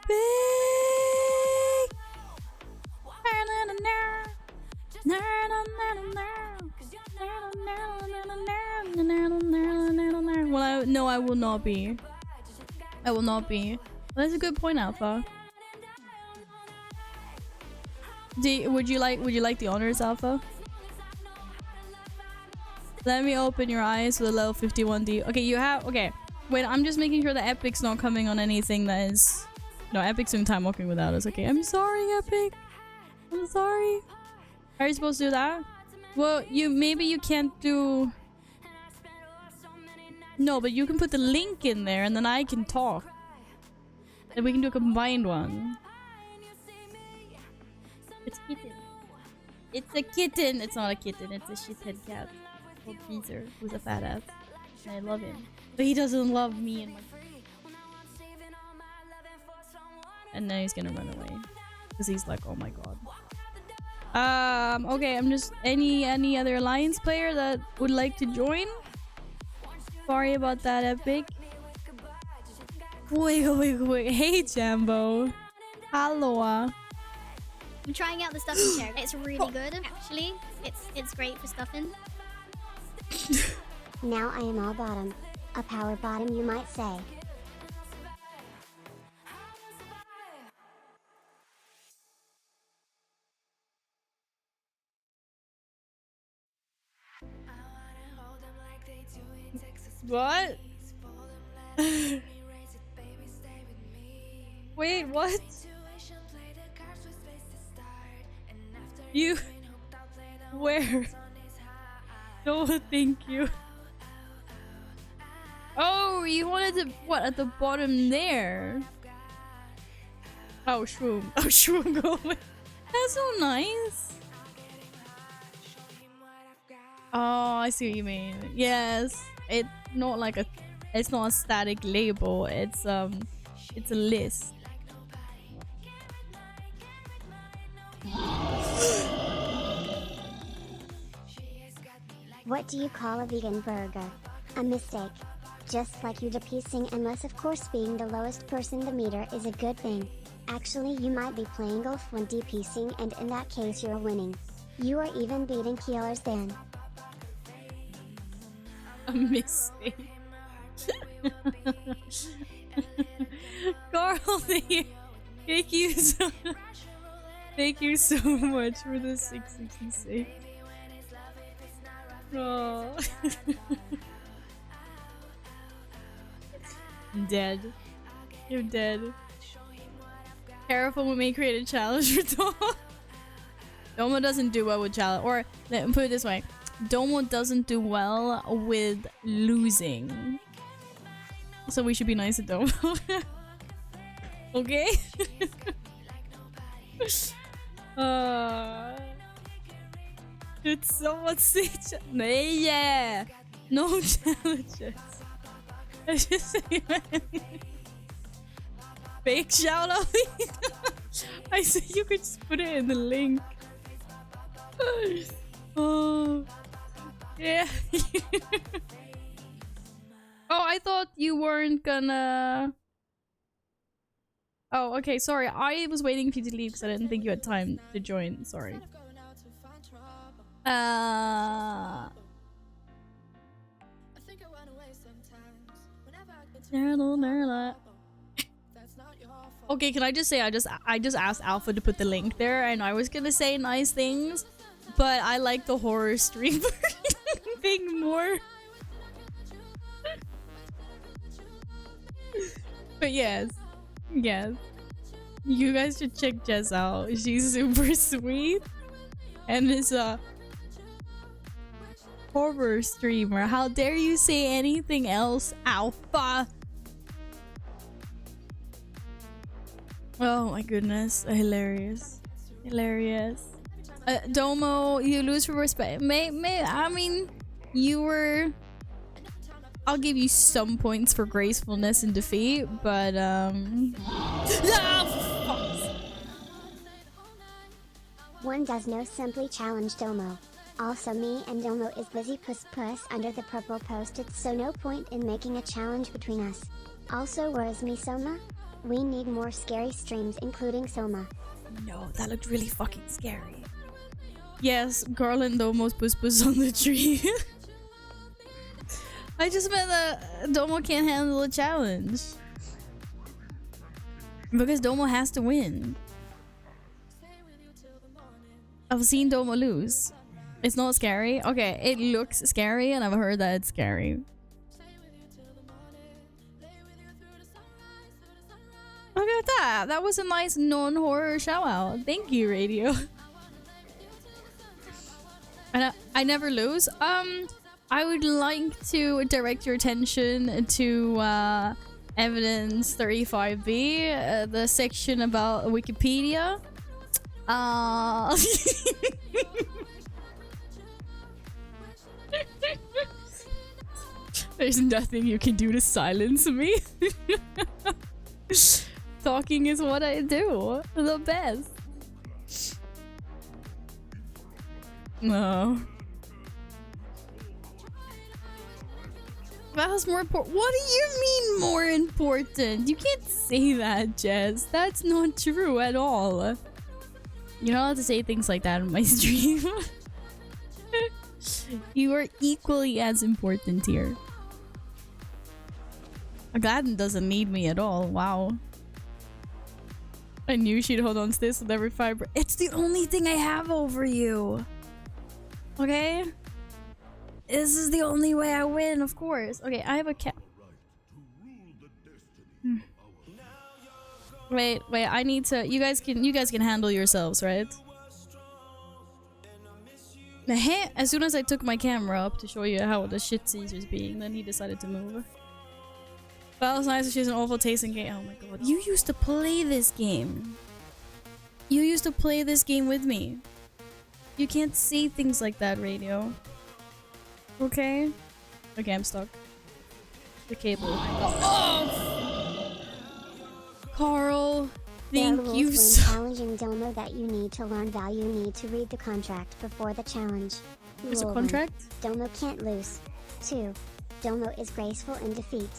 Well, no, I will not be. I will not be. That's a good point, Alpha. Would you like the honors, Alpha? Let me open your eyes with a level 51D. Okay, you have... Okay. Wait, I'm just making sure that Epic's not coming on anything that is... No, Epic's doing time walking without us. Okay, I'm sorry, Epic. I'm sorry. Are you supposed to do that? Well, maybe you can't do... No, but you can put the link in there and then I can talk. And we can do a combined one. It's kitten. It's a kitten. It's not a kitten. It's a shithead cat. Called Caesar, who's a fat ass. And I love him. But he doesn't love me and my... And then he's gonna run away. Because he's like, oh my god. Okay, I'm just... Any other Alliance player that would like to join? Sorry about that, Epic. Wait. Hey, Jambo. Hello. I'm trying out the stuffing chair. It's really good, actually. It's great for stuffing. Now I am all bottom. A power bottom, you might say. What? Wait, what? You... Where? No, thank you. Oh, you wanted to... What, at the bottom there? Oh, Shroom. Oh, Shroom, go away. That's so nice. Oh, I see what you mean. Yes. It's not like a... It's not a static label. It's a list. What do you call a vegan burger? A mistake. Just like you depiecing, unless of course being the lowest person the meter is a good thing. Actually, you might be playing golf when depiecing, and in that case you're winning. You are even beating killers then. A mistake. Carl, thank you so much for the 666. Oh. I'm dead. You're dead. Careful, we may create a challenge for Domo. Domo doesn't do well with challenge. Or, let me put it this way. Domo doesn't do well with losing. So we should be nice to Domo. Okay? It's someone say yeah. No challenges. I just say fake shout out. I said you could just put it in the link. Oh yeah. Oh, I thought you weren't gonna. Oh, okay, sorry. I was waiting for you to leave because I didn't think you had time to join. Sorry. Okay, can I just say I just asked Alpha to put the link there, and I was gonna say nice things, but I like the horror streamer thing more. But yes, you guys should check Jess out. She's super sweet, and is a horror streamer. How dare you say anything else, Alpha? Oh my goodness, hilarious. Domo, you lose for respect. I mean, you were. I'll give you some points for gracefulness in defeat, but One does no simply challenge Domo. Also, me and Domo is busy puss under the purple post-its, so no point in making a challenge between us. Also, where is me, Soma? We need more scary streams, including Soma. No, that looked really fucking scary. Yes, Garland almost puss on the tree. I just meant that Domo can't handle a challenge. Because Domo has to win. I've seen Domo lose. It's not scary. Okay, it looks scary and I've heard that it's scary. Look at that. That was a nice non-horror shout out. Thank you, Radio. And I never lose. I would like to direct your attention to evidence 35B, the section about Wikipedia. There's nothing you can do to silence me. Talking is what I do. The best. No. That was more important. What do you mean more important? You can't say that, Jess. That's not true at all. You're not allowed to say things like that on my stream. You are equally as important here. Gladden doesn't need me at all. Wow. I knew she'd hold on to this with every fiber. It's the only thing I have over you. Okay? This is the only way I win, of course. Okay, I have a cat. Wait, I need to. You guys can handle yourselves, right? As soon as I took my camera up to show you how the shit Caesar's being, then he decided to move. That was nice. She has an awful taste in game. Oh my god. You used to play this game. You used to play this game with me. You can't say things like that, Radio. Okay? Okay, I'm stuck. The cable. Oh! Carl, thank you so much. Challenging Domo that you need to learn value, need to read the contract before the challenge. There's a contract? 1. Domo can't lose. 2. Domo is graceful in defeat.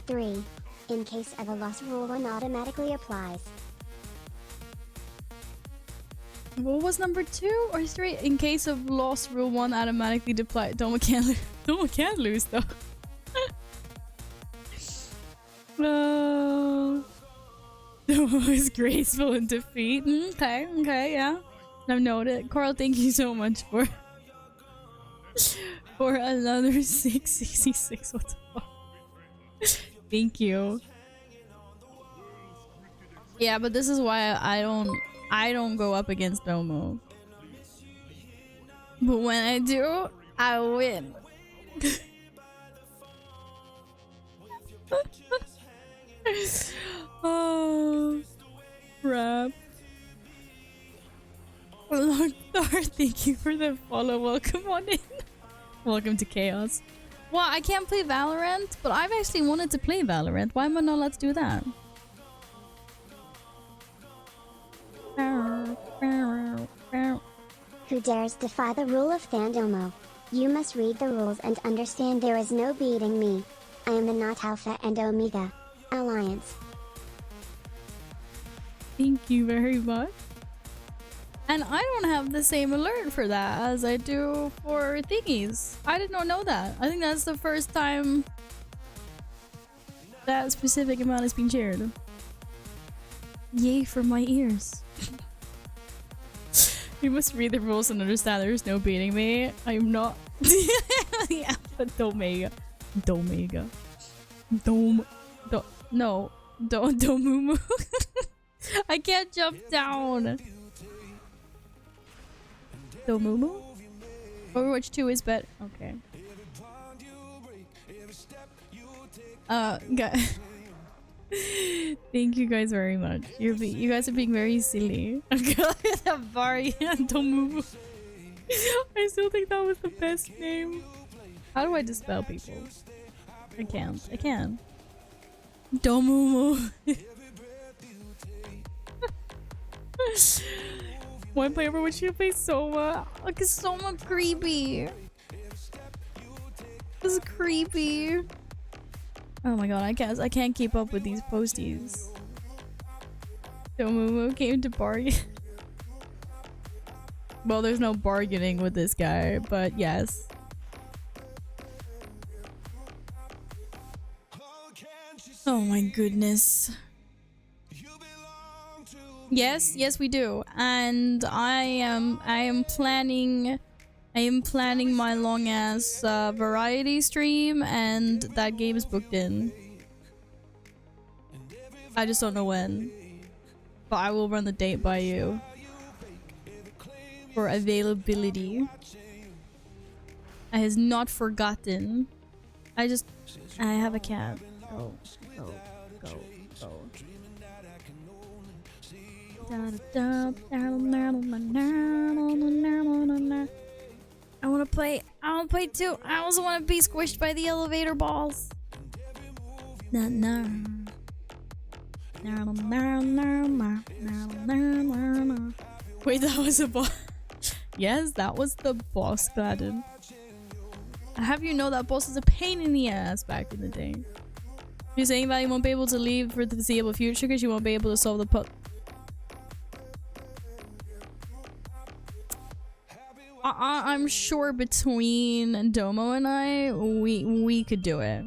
3. In case of a loss, rule 1 automatically applies. What was number 2 or 3? In case of loss, rule 1 automatically apply. Domo can't lose though. Domo is graceful in defeat. Okay, yeah. I've noted. Carl, thank you so much for another 666. What the fuck? Thank you. Yeah, but this is why I don't go up against Domo. But when I do, I win. Oh, crap. Lord Thor, thank you for the follow. Welcome on in. Welcome to Chaos. Well, I can't play Valorant, but I've actually wanted to play Valorant. Why am I not allowed to do that? Who dares defy the rule of Thandomo? You must read the rules and understand there is no beating me. I am the Not Alpha and Omega Alliance. Thank you very much. And I don't have the same alert for that as I do for thingies. I did not know that. I think that's the first time that specific amount has been shared. Yay for my ears. You must read the rules and understand there's no beating me. I'm not the Alpha Domega. Domega. Domumu. I can't jump down. Domumu? Overwatch 2 is better. Okay. Guys. Thank you guys very much. You guys are being very silly. Domumu. I still think that was the best name. How do I dispel people? I can't. I can. Domumu. One play Overwatch, you play Soma. Look, it's Soma creepy. It's creepy. Oh my god, I can't keep up with these posties. Domumu came to bargain. Well, there's no bargaining with this guy, but yes. Oh my goodness. Yes, we do. And I am planning my long ass variety stream, and that game is booked in. I just don't know when. But I will run the date by you. For availability. I has not forgotten. I have a cat. Go. I wanna play too. I also wanna be squished by the elevator balls. Wait, that was a boss. Yes, that was the boss, Gladden. I have you know that boss is a pain in the ass back in the day. You're saying that you won't be able to leave for the foreseeable future because you won't be able to solve the I'm sure between Domo and I, we could do it.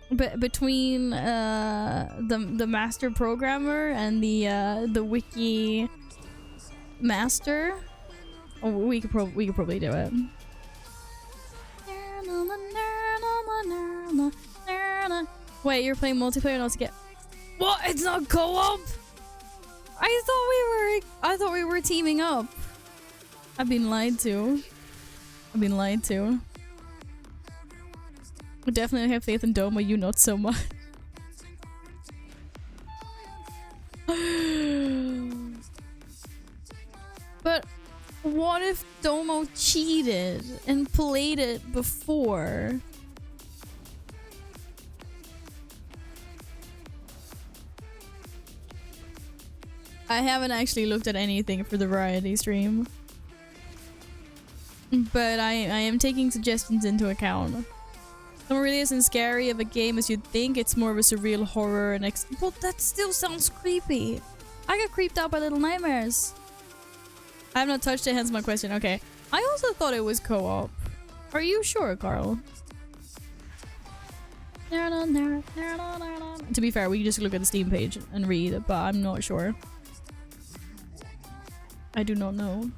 But between the master programmer and the wiki master, we could probably do it. Wait, you're playing multiplayer not to get what? It's not co-op? I thought we were teaming up. I've been lied to. I definitely have faith in Domo, you not so much. But what if Domo cheated and played it before? I haven't actually looked at anything for the variety stream. But I am taking suggestions into account. It really isn't scary of a game as you'd think. It's more of a surreal horror and well, that still sounds creepy. I get creeped out by Little Nightmares. I have not touched it, hence my question. Okay. I also thought it was co-op. Are you sure, Carl? To be fair, we can just look at the Steam page and read, but I'm not sure. I do not know.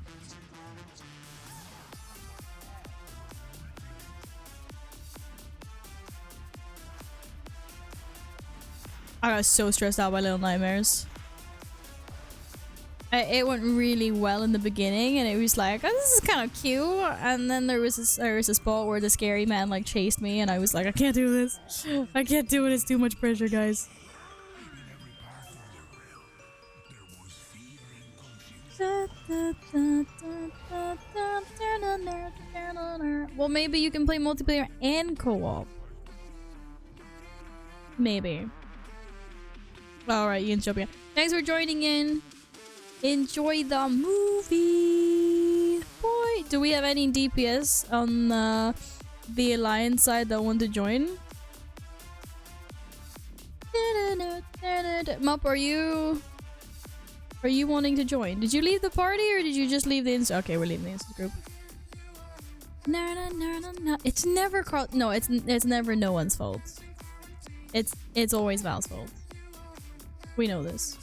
I got so stressed out by Little Nightmares. It went really well in the beginning, and it was like, oh, this is kind of cute. And then there was a spot where the scary man like chased me, and I was like, I can't do this. I can't do it. It's too much pressure, guys. Well, maybe you can play multiplayer and co-op. Maybe. Alright, you can jump in. Thanks for joining in. Enjoy the movie. Boy, do we have any DPS on the Alliance side that want to join? Mup, are you wanting to join? Did you leave the party or did you just leave the insta? Okay, we're leaving the insta group. No. It's never no, it's never no one's fault. It's always Val's fault. We know this.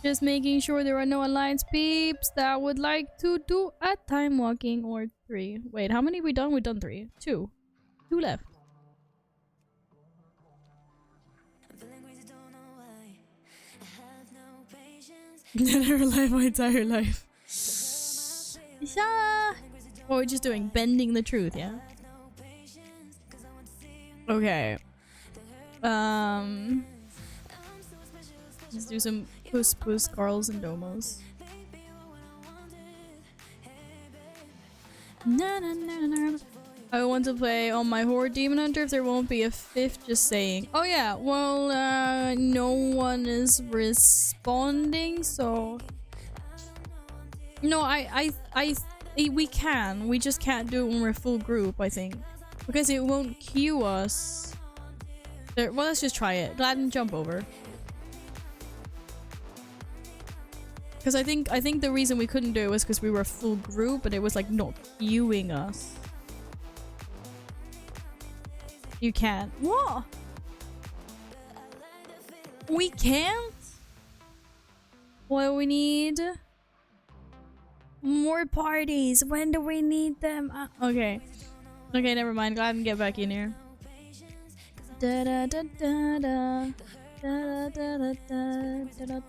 Just making sure there are no Alliance peeps that would like to do a time walking or 3. Wait, how many we done? We've done 3. 2. 2 left. Never live my entire life. Yeah. What we're just doing? Bending the truth, yeah? Okay. Let's do some puss Carls and Domos. I want to play on my Horde Demon Hunter if there won't be a 5th, just saying. Oh yeah, well, no one is responding, so... No, we can. We just can't do it when we're full group, I think. Because it won't queue us. There, well, let's just try it. Glad and jump over. Because I think the reason we couldn't do it was because we were a full group, but it was like not queuing us. You can't. What? We can't? Well, we need more parties. When do we need them? Okay. Okay, never mind. Go ahead and get back in here. Da da da da da. Da da da da da da da.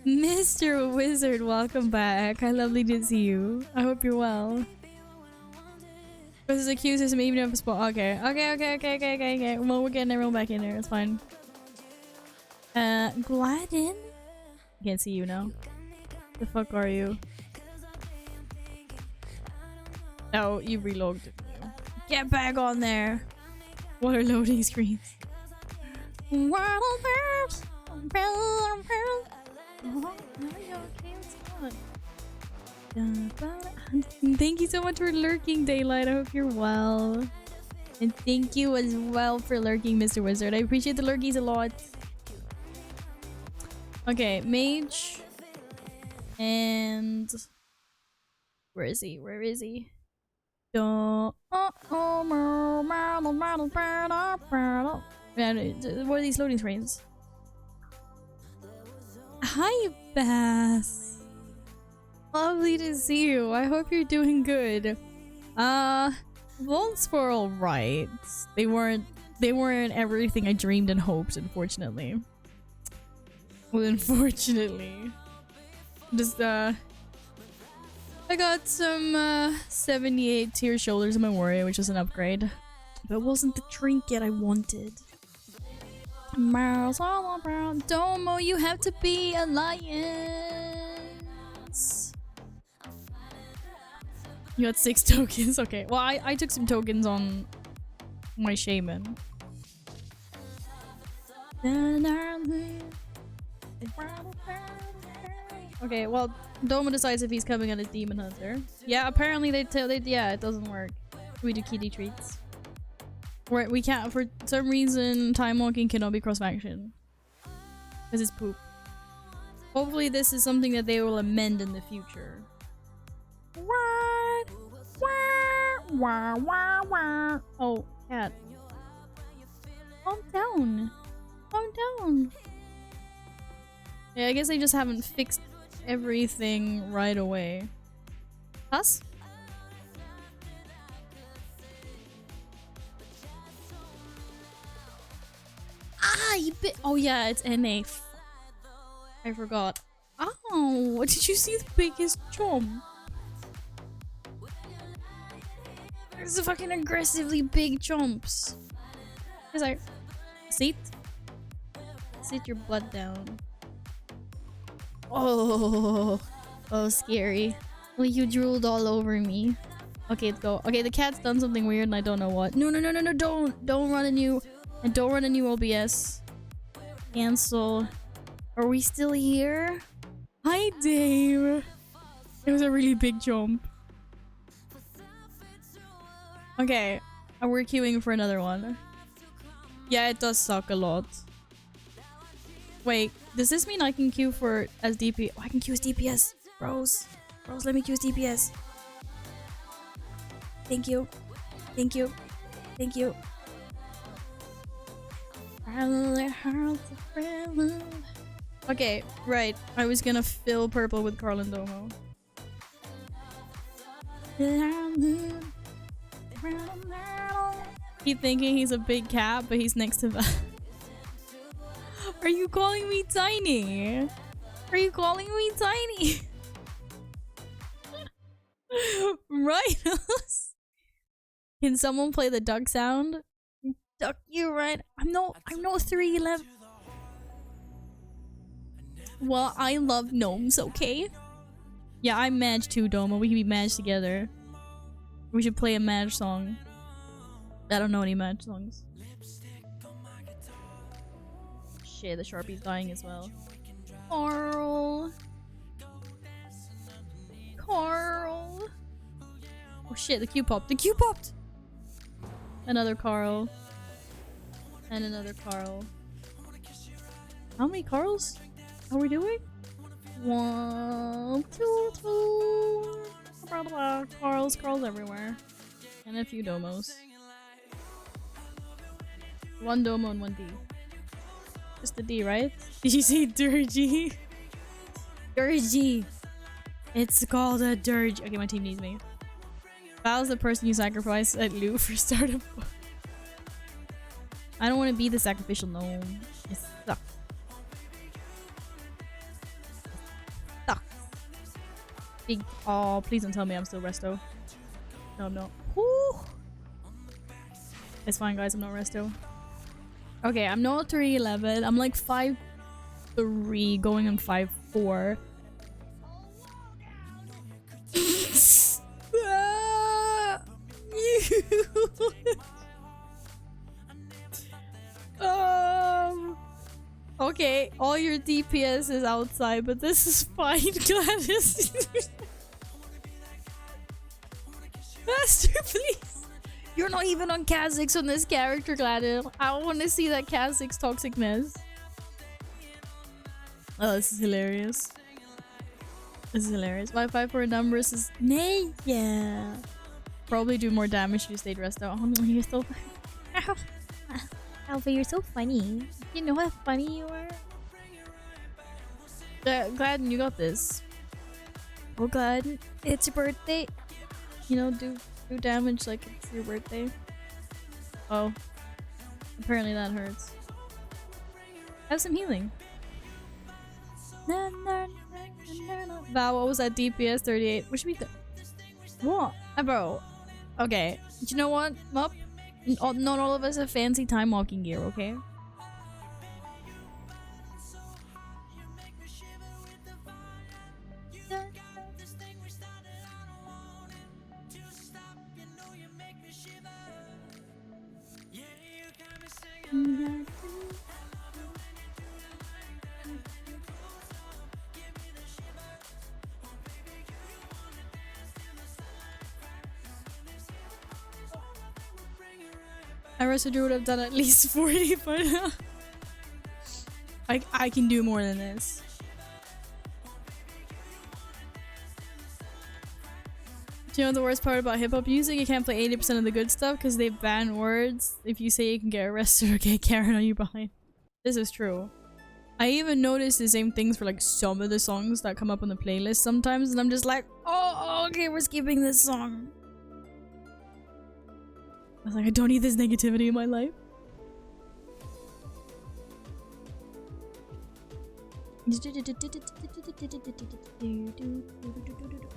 Mr. Wizard, welcome back. How lovely to see you. I hope you're well. Versus accused system even if a spot. Okay. Well, we're getting everyone back in there. It's fine. Gladden? Can't see you now. The fuck are you? Oh, you relogged. Get back on there. What are loading screens? Thank you so much for lurking, Daylight. I hope you're well. And thank you as well for lurking, Mr. Wizard. I appreciate the lurkies a lot. Okay, Mage. And... Where is he? Where is he? What are these loading screens? Hi, Bass. Lovely to see you. I hope you're doing good. Volts were alright. They weren't everything I dreamed and hoped, unfortunately. Well, unfortunately. Just, I got some, 78 tier shoulders in my warrior, which is an upgrade. But it wasn't the trinket I wanted. Miles all around. Domo, you have to be Alliance. You got 6 tokens? Okay. Well, I took some tokens on my shaman. Okay, well, Domo decides if he's coming on his demon hunter. Yeah, apparently yeah, it doesn't work. We do kitty treats. We can't, for some reason, time walking cannot be cross faction. Because it's poop. Hopefully this is something that they will amend in the future. Oh, cat. Calm down. Calm down. Yeah, I guess they just haven't fixed everything right away. Us? Ah, you bit. Oh yeah, it's NA. I forgot. Oh, did you see the biggest chomp? There's a fucking aggressively big chomps. He's like, sit. Sit your butt down. Oh, oh, scary. Well, you drooled all over me. Okay, let's go. Okay, the cat's done something weird and I don't know what. No, no, no, no, no, don't run a new, and don't run a new OBS. Cancel. Are we still here? Hi, Dave. It was a really big jump. Okay, and we're queuing for another one. Yeah, it does suck a lot. Wait, does this mean I can queue for as DP? Oh, I can queue as DPS. Bros, let me queue as DPS. Thank you. Thank you. Thank you. Okay, right. I was gonna fill purple with Carl and Domo. Keep thinking he's a big cat, but he's next to that. Are you calling me tiny? Are you calling me tiny? Rhinos? Can someone play the duck sound? Duck you right. I'm not 311. Well, I love gnomes, okay? Yeah, I'm Madge too, Domo. We can be Madge together. We should play a Madge song. I don't know any Madge songs. Shit, the Sharpie's dying as well. Carl! Carl! Oh shit, the Q popped. The Q popped! Another Carl. And another Carl. How many Carls are we doing? 1, 2, 2. Carls everywhere. And a few Domos. 1 Domo and 1 D. Just the D, right? Did you see Dirgy? Dirgy! It's called a Dirge. Okay, my team needs me. Val's the person you sacrifice at loot for startup. I don't want to be the sacrificial gnome. It sucks. It sucks. Big. Oh, please don't tell me I'm still resto. No, I'm not. Woo! It's fine, guys. I'm not resto. Okay, I'm not 311. I'm like 5'3", going on 5'4". Okay, all your DPS is outside, but this is fine, Gladys. Master, please. You're not even on Kha'Zix on this character, Gladys. I don't want to see that Kha'Zix toxicness. Oh, this is hilarious. This is hilarious. Wi-Fi for numbers is nay. Yeah. Probably do more damage if you stayed rest out. Oh, you're so Alpha, you're so funny. You know how funny you are? Glad you got this. Oh god, it's your birthday. You know, do damage like it's your birthday. Oh. Apparently that hurts. Have some healing. Val, what was that DPS 38? What should we do? What? Bro. Okay. Do you know what, Mup? Not all of us have fancy time walking gear, okay? I Drew would have done at least 40, but I can do more than this. Do you know the worst part about hip-hop music? You can't play 80% of the good stuff because they ban words. If you say you can get arrested or get Karen on you behind. This is true. I even notice the same things for like some of the songs that come up on the playlist sometimes, and I'm just like, oh, okay, we're skipping this song. I was like, I don't need this negativity in my life.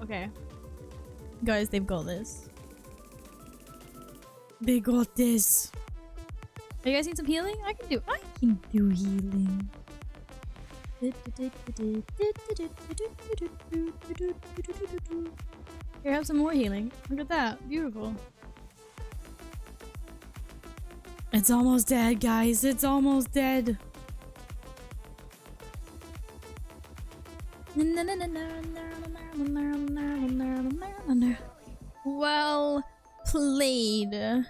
Okay. Guys, they've got this. They got this. Are you guys need some healing? I can do healing. Here, have some more healing. Look at that. Beautiful. It's almost dead, guys. It's almost dead. Well played.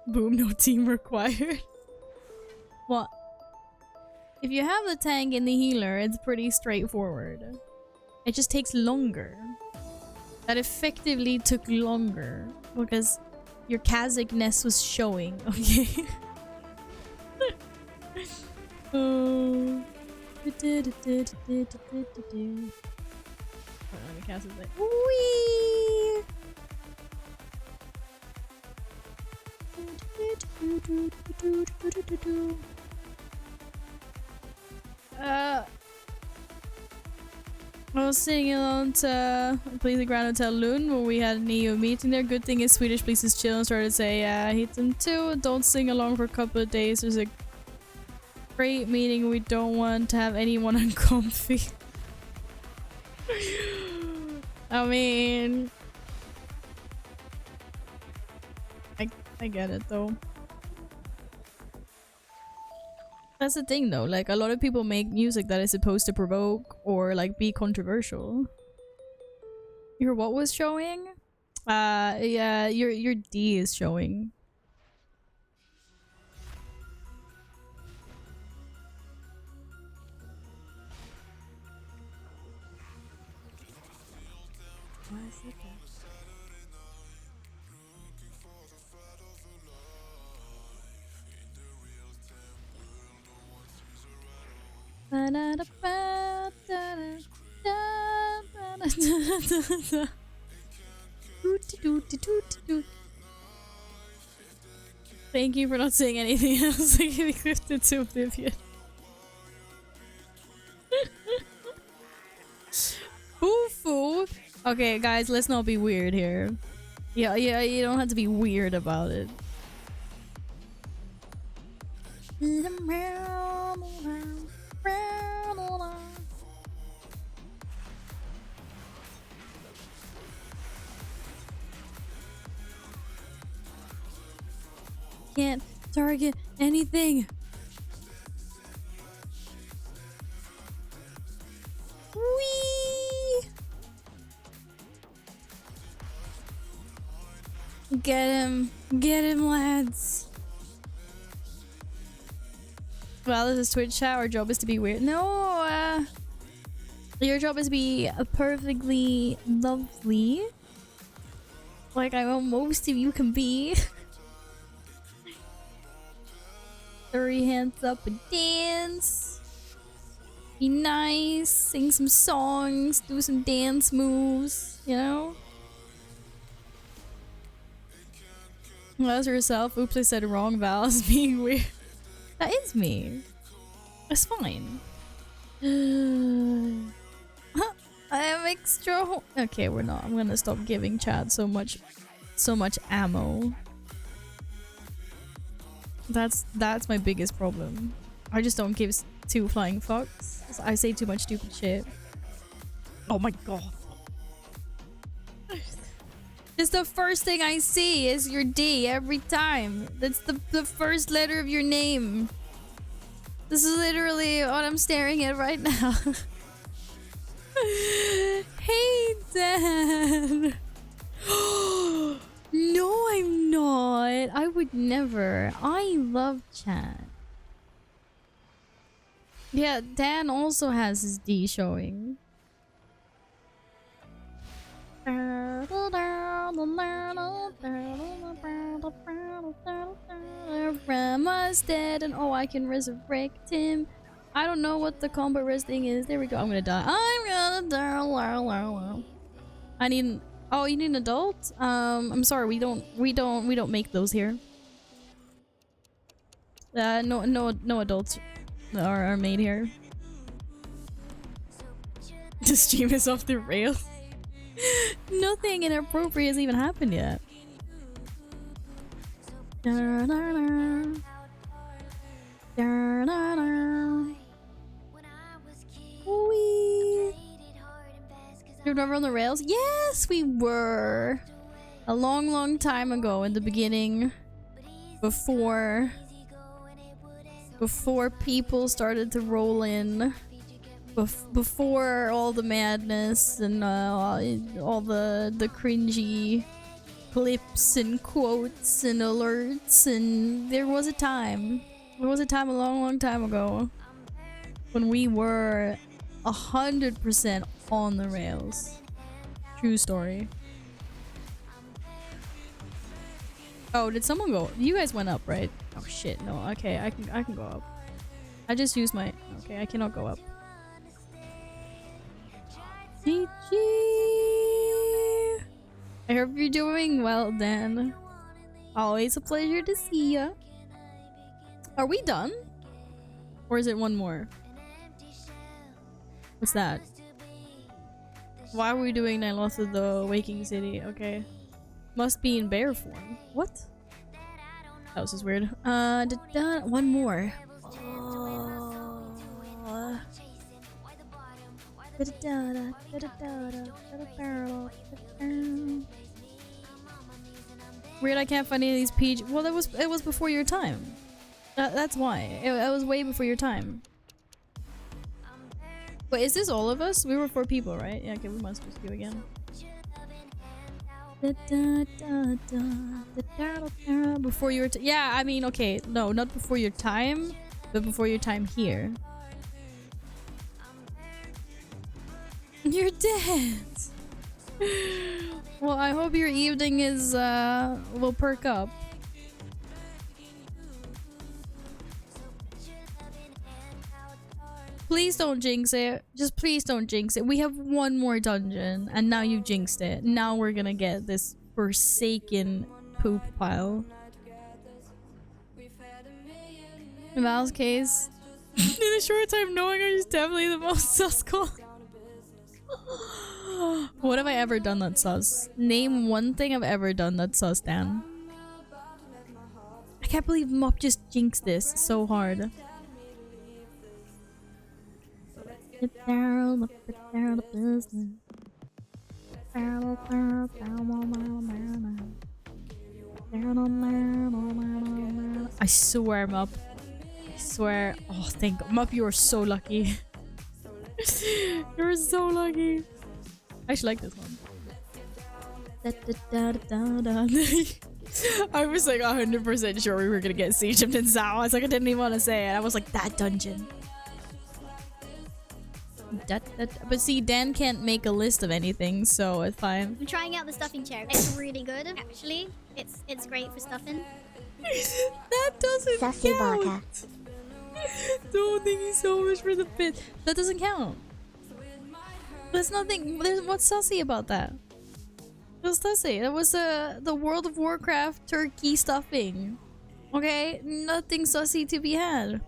Boom, no team required. What? If you have the tank and the healer, it's pretty straightforward. It just takes longer. That effectively took longer because your Kazakh-ness was showing, okay? Oh. The cast is like, wee! I was singing along to Please the Grand Hotel Loon where we had a Neo meeting there. Good thing is Swedish Please is chill and started to say, I hate them too. Don't sing along for a couple of days. There's a great meeting. We don't want to have anyone uncomfy. I mean, I get it though. That's the thing though, like a lot of people make music that is supposed to provoke or like be controversial. Your what was showing? Yeah, your D is showing. Why is it that? Thank you for not saying anything else. I give you 52 Vivian. Foo-foo. Okay, guys, let's not be weird here. Yeah, you don't have to be weird about it. Can't target anything. Whee! Get him, lads. Well, this is Twitch chat. Our job is to be weird. No, your job is to be perfectly lovely. Like I know most of you can be. 3 hands up and dance. Be nice. Sing some songs. Do some dance moves. You know? As yourself. Oops, I said wrong. Val is being weird. That is me. It's fine. I am extra. Okay, we're not. I'm gonna stop giving Chad so much ammo. That's my biggest problem. I just don't give 2 flying fucks. I say too much stupid shit. Oh my god. It's the first thing I see is your D every time. That's the first letter of your name. This is literally what I'm staring at right now. Hey, Dan. No, I'm not. I would never. I love chat. Yeah, Dan also has his D showing. Grandma's dead and oh, I can resurrect him. I don't know what the combat res thing is. There we go. I'm gonna die. I'm gonna die. I need. Oh, you need an adult? I'm sorry. We don't make those here. No adults are made here. The stream is off the rails. Nothing inappropriate has even happened yet. Wee. You remember on the rails? Yes, we were. A long time ago in the beginning. Before people started to roll in. Before all the madness and all the cringy clips and quotes and alerts, and there was a time a long time ago when we were 100% on the rails. True story. Oh, did someone go? You guys went up, right? Oh shit, no. Okay, I can go up. I just used my. Okay, I cannot go up. GG. I hope you're doing well, Dan. Always a pleasure to see ya. Are we done? Or is it one more? What's that? Why are we doing Nine Lost of the Waking City? Okay. Must be in bear form. What? That was just weird. One more. Weird, I can't find any of these PG. Well, it was before your time. That's why. It was way before your time. Wait, is this all of us? We were 4 people, right? Yeah, okay, we must just go again. Before your yeah, I mean, okay, no, not before your time, but before your time here. You're dead. Well, I hope your evening is will perk up. Please don't jinx it. Just please don't jinx it. We have one more dungeon, and now you jinxed it. Now we're gonna get this forsaken poop pile. In Val's case, in a short time knowing her is definitely the most sus call. What have I ever done that's sus? Name one thing I've ever done that's sus, Dan. I can't believe Mop just jinxed this so hard. Get down to business. I swear, Mop. I swear. Oh, thank God. Mop, you are so lucky. You're so lucky. I actually like this one. I was like 100% sure we were gonna get Siege of Ninsao. I was like, I didn't even want to say it. I was like, that dungeon. But see, Dan can't make a list of anything, so it's fine. I'm trying out the stuffing chair. It's really good, actually. It's great for stuffing. That doesn't Sassy count. Baka. Don't thank you so much for the bit. That doesn't count. There's nothing. What's sussy about that? What's sussy? That was the World of Warcraft turkey stuffing. Okay, nothing sussy to be had.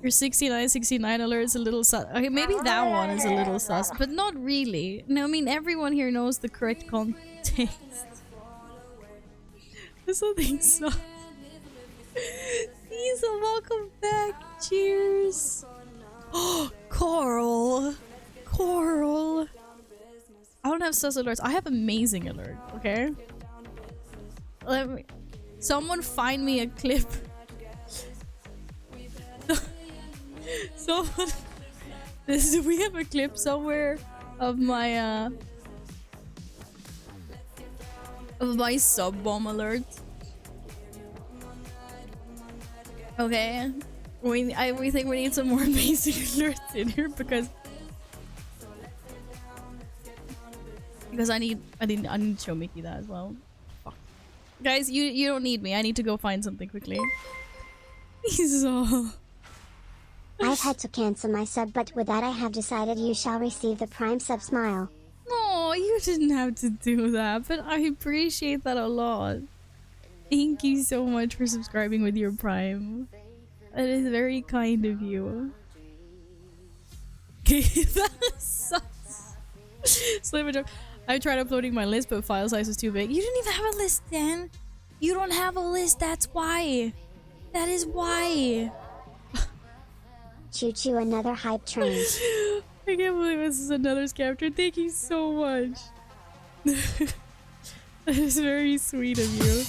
Your 69 alert is a little sus. Okay, maybe that one is a little sus, but not really. No, I mean everyone here knows the correct context. There's something sus. Lisa, welcome back. Cheers. Oh, Coral. Coral. I don't have sus alerts. I have amazing alert. Okay. Let me. Someone find me a clip. Someone. We have a clip somewhere of my sub bomb alert. Okay, we think we need some more basic alerts in here because I need to show Mickey that as well. Fuck. Guys, you don't need me. I need to go find something quickly. So I've had to cancel my sub, but with that I have decided you shall receive the Prime sub smile. No, you didn't have to do that, but I appreciate that a lot. Thank you so much for subscribing with your Prime. That is very kind of you. That sucks. Slip a joke. I tried uploading my list, but file size was too big. You didn't even have a list, Dan. You don't have a list. That's why. That is why. Choo choo, another hype train. I can't believe this is another character. Thank you so much. That is very sweet of you.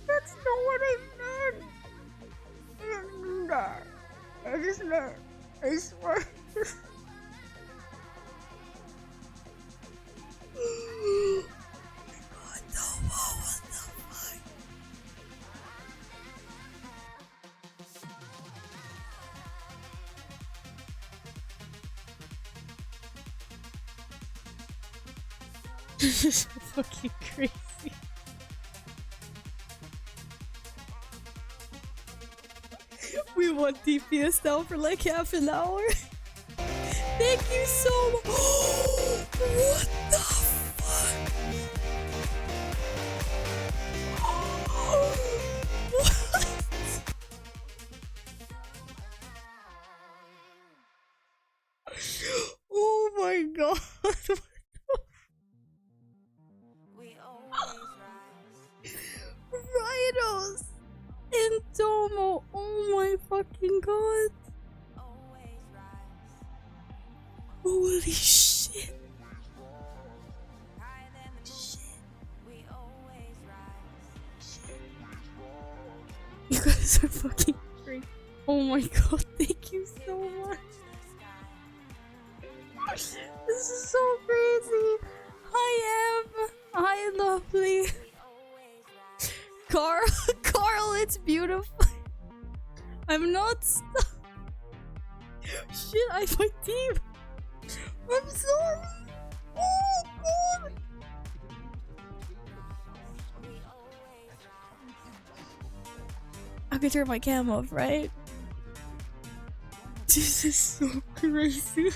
That's not what I meant. I didn't mean that. I just meant. I swear. What the fuck? This is so fucking crazy. We want DPS now for like half an hour. Thank you so much. What the fuck? What? Oh my god. rHinos in Domo. Oh my fucking god. Holy shit. You guys are fucking great. Oh my god, thank you so much. This is so crazy. Hi, Em. Hi, lovely. Carl, it's beautiful. I'm not stuck. Shit, I my team. I'm sorry. Oh god. I could turn my cam off, right? This is so crazy.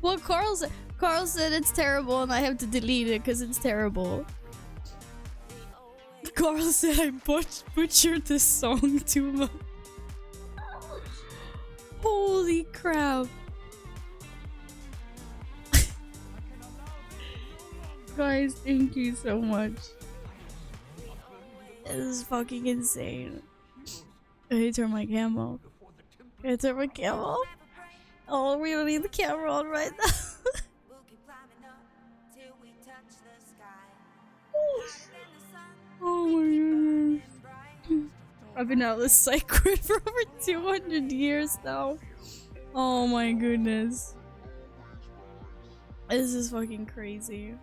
Well, Carl said it's terrible and I have to delete it because it's terrible. Carl said I butchered this song too much. Holy crap. Guys, thank you so much. This is fucking insane. I need to turn my cam off. Can I turn my cam off? Oh, we don't need the camera on right now. Oh my goodness. I've been out of this cycle for over 200 years now. Oh my goodness. This is fucking crazy.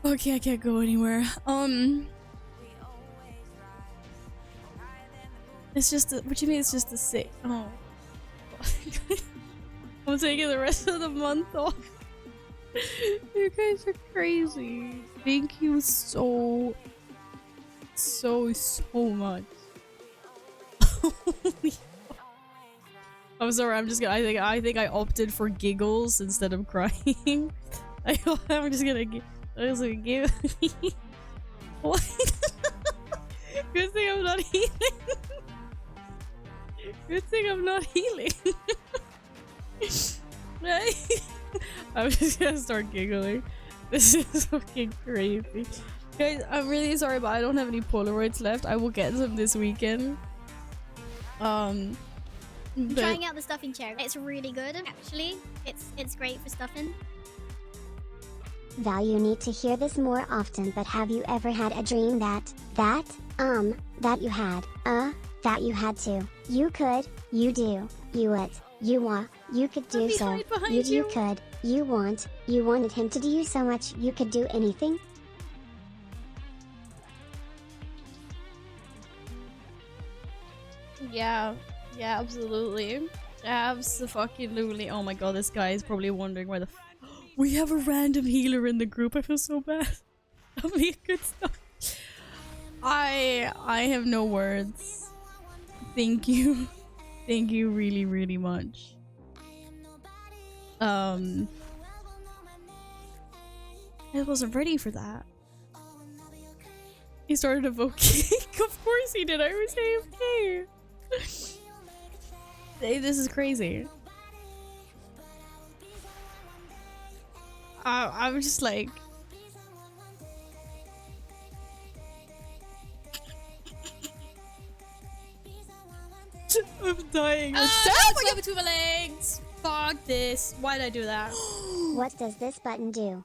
Okay, I can't go anywhere. It's just a, what you mean it's just a sick? Oh. I'm taking the rest of the month off. You guys are crazy. Thank you so much. Holy fuck. I'm sorry. I'm just gonna. I think I opted for giggles instead of crying. I'm just gonna. I'm just gonna give. What? Good thing I'm not healing. Good thing I'm not healing. Right? I'm just gonna start giggling. This is fucking crazy. Guys, I'm really sorry, but I don't have any Polaroids left. I will get some this weekend. I'm trying out the stuffing chair. It's really good, actually. It's great for stuffing. Val, you need to hear this more often, but have you ever had a dream that you had to, you could, you do, you would, you want, you could do so, you could, you want, you wanted him to do you so much you could do anything? Yeah, absolutely. Abso-fucking-lutely. Oh my god, this guy is probably wondering why the we have a random healer in the group. I feel so bad. That'll be good stuff. I have no words. Thank you. Thank you really, really much. I wasn't ready for that. He started evoking. Of course he did. I was AFK. This is crazy. I'm just like. I'm dying. I'm between my legs. Fuck this. Why did I do that? What does this button do?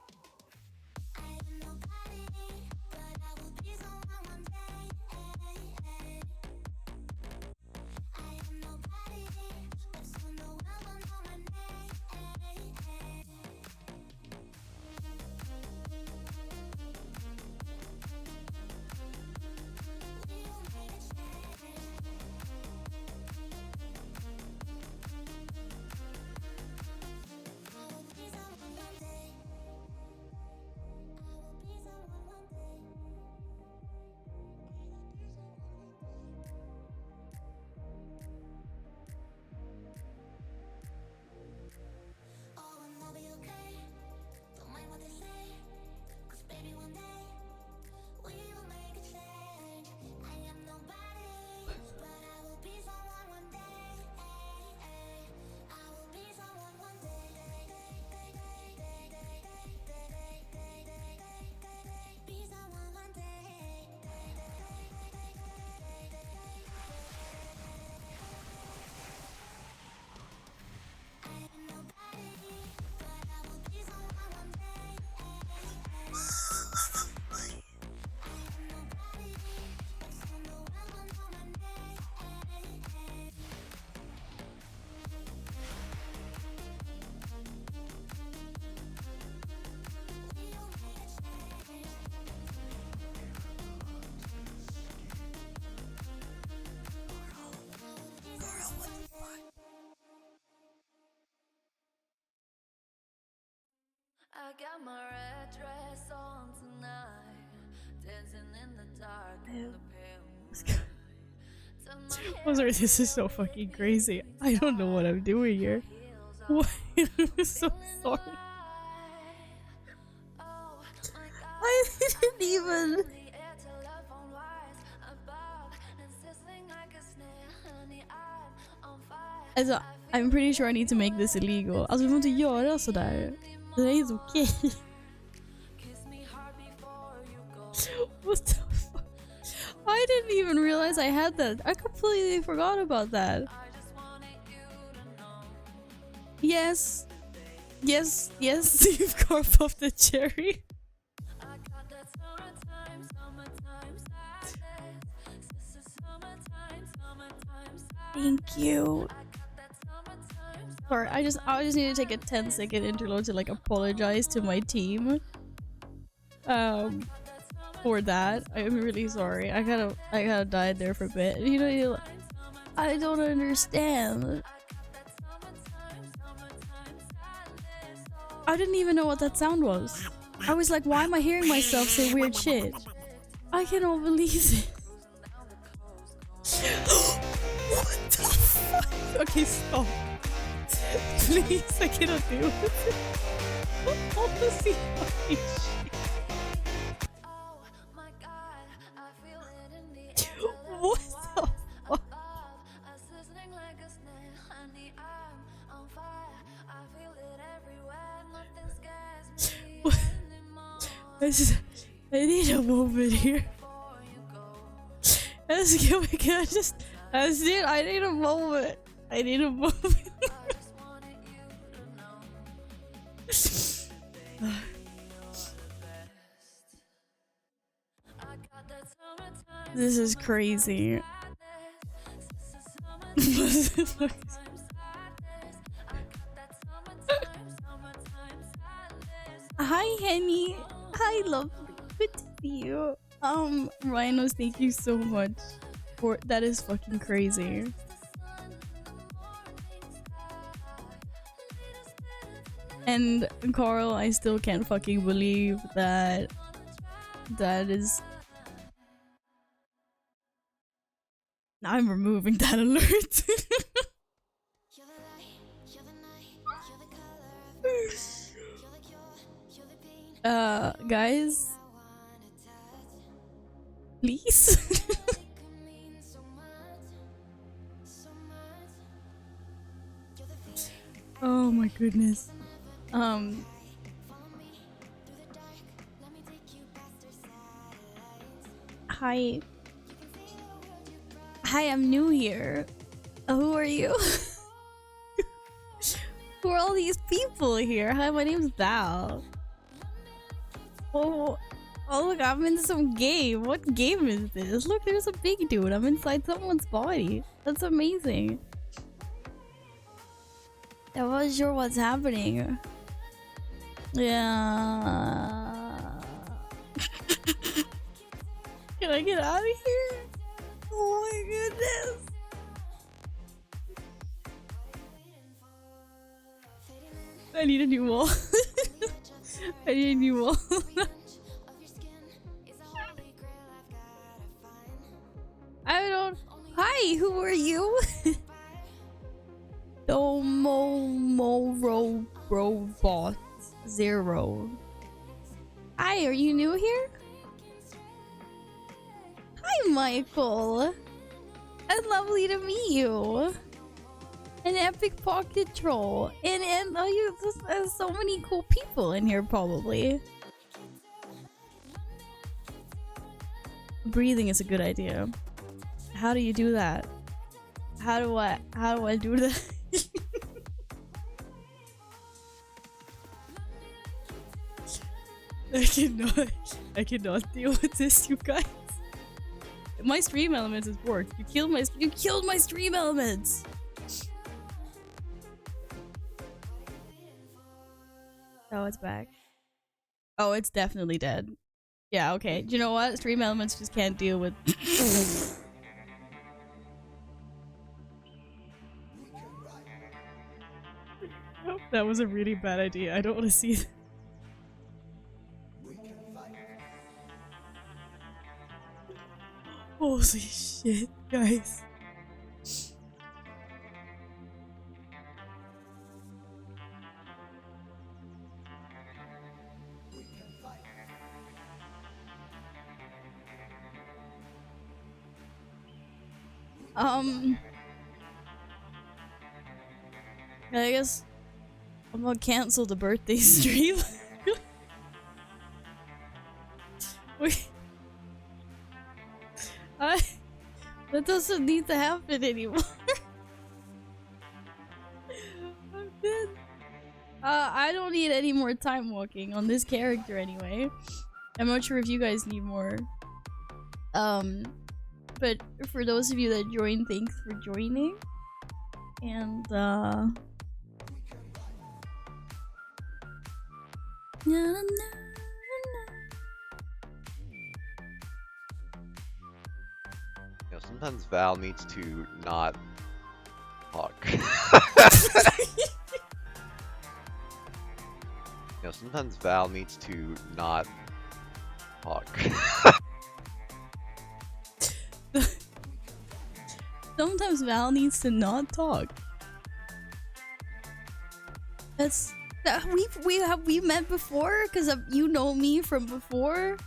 I got my red dress on tonight, dancing in the dark in the pale. I'm sorry, this is so fucking crazy. I don't know what I'm doing here. What? I'm so sorry. I didn't even. Alltså, I'm pretty sure I need to make this illegal. Alltså, vi måste inte göra sådär. Det är inte okej. What the fuck? I didn't even realize I had that. I completely forgot about that. Yes. Yes, yes, you've carved off the cherry. Thank you. Sorry, I just need to take a 10-second interlude to like apologize to my team. For that. I'm really sorry. I kind of died there for a bit. You know, I don't understand. I didn't even know what that sound was. I was like, why am I hearing myself say weird shit? I cannot believe it. What the fuck? Okay, stop. Please, I cannot do it. Honestly, fucking shit. What the fuck? I need a moment here. I need a moment. I need a moment. This is crazy. Hi, Henny. Hi, love. Good to see you. rHinos, thank you so much for that. Is fucking crazy. And Carl, I still can't fucking believe that is. I'm removing that alert. Guys, please. Oh my goodness. Hi. Hi, I'm new here. Who are you? Who are all these people here? Hi, my name's Val. Oh, look, I'm in some game. What game is this? Look, there's a big dude. I'm inside someone's body. That's amazing. I wasn't sure what's happening. Yeah. Can I get out of here? Oh my goodness. I need a new wall. I need a new wall. I don't. Hi, who are you? Domo Robot 0. Hi, are you new here? Hi, Michael. It's lovely to meet you. An epic pocket troll. And oh, there's so many cool people in here, probably. Breathing is a good idea. How do you do that? How do I do that? I cannot deal with this, you guys. My stream elements has worked. You killed my stream elements. Oh, it's back. Oh, it's definitely dead. Yeah, okay. Do you know what? Stream elements just can't deal with. That was a really bad idea. I don't want to see it. Holy shit, guys. I guess I'm gonna cancel the birthday stream. Wait. That doesn't need to happen anymore. I'm dead. I don't need any more time walking on this character anyway. I'm not sure if you guys need more. But for those of you that joined, thanks for joining. And sometimes Val needs to not talk. Sometimes Val needs to not talk. Sometimes Val needs to not talk. That's that we met before because you know me from before,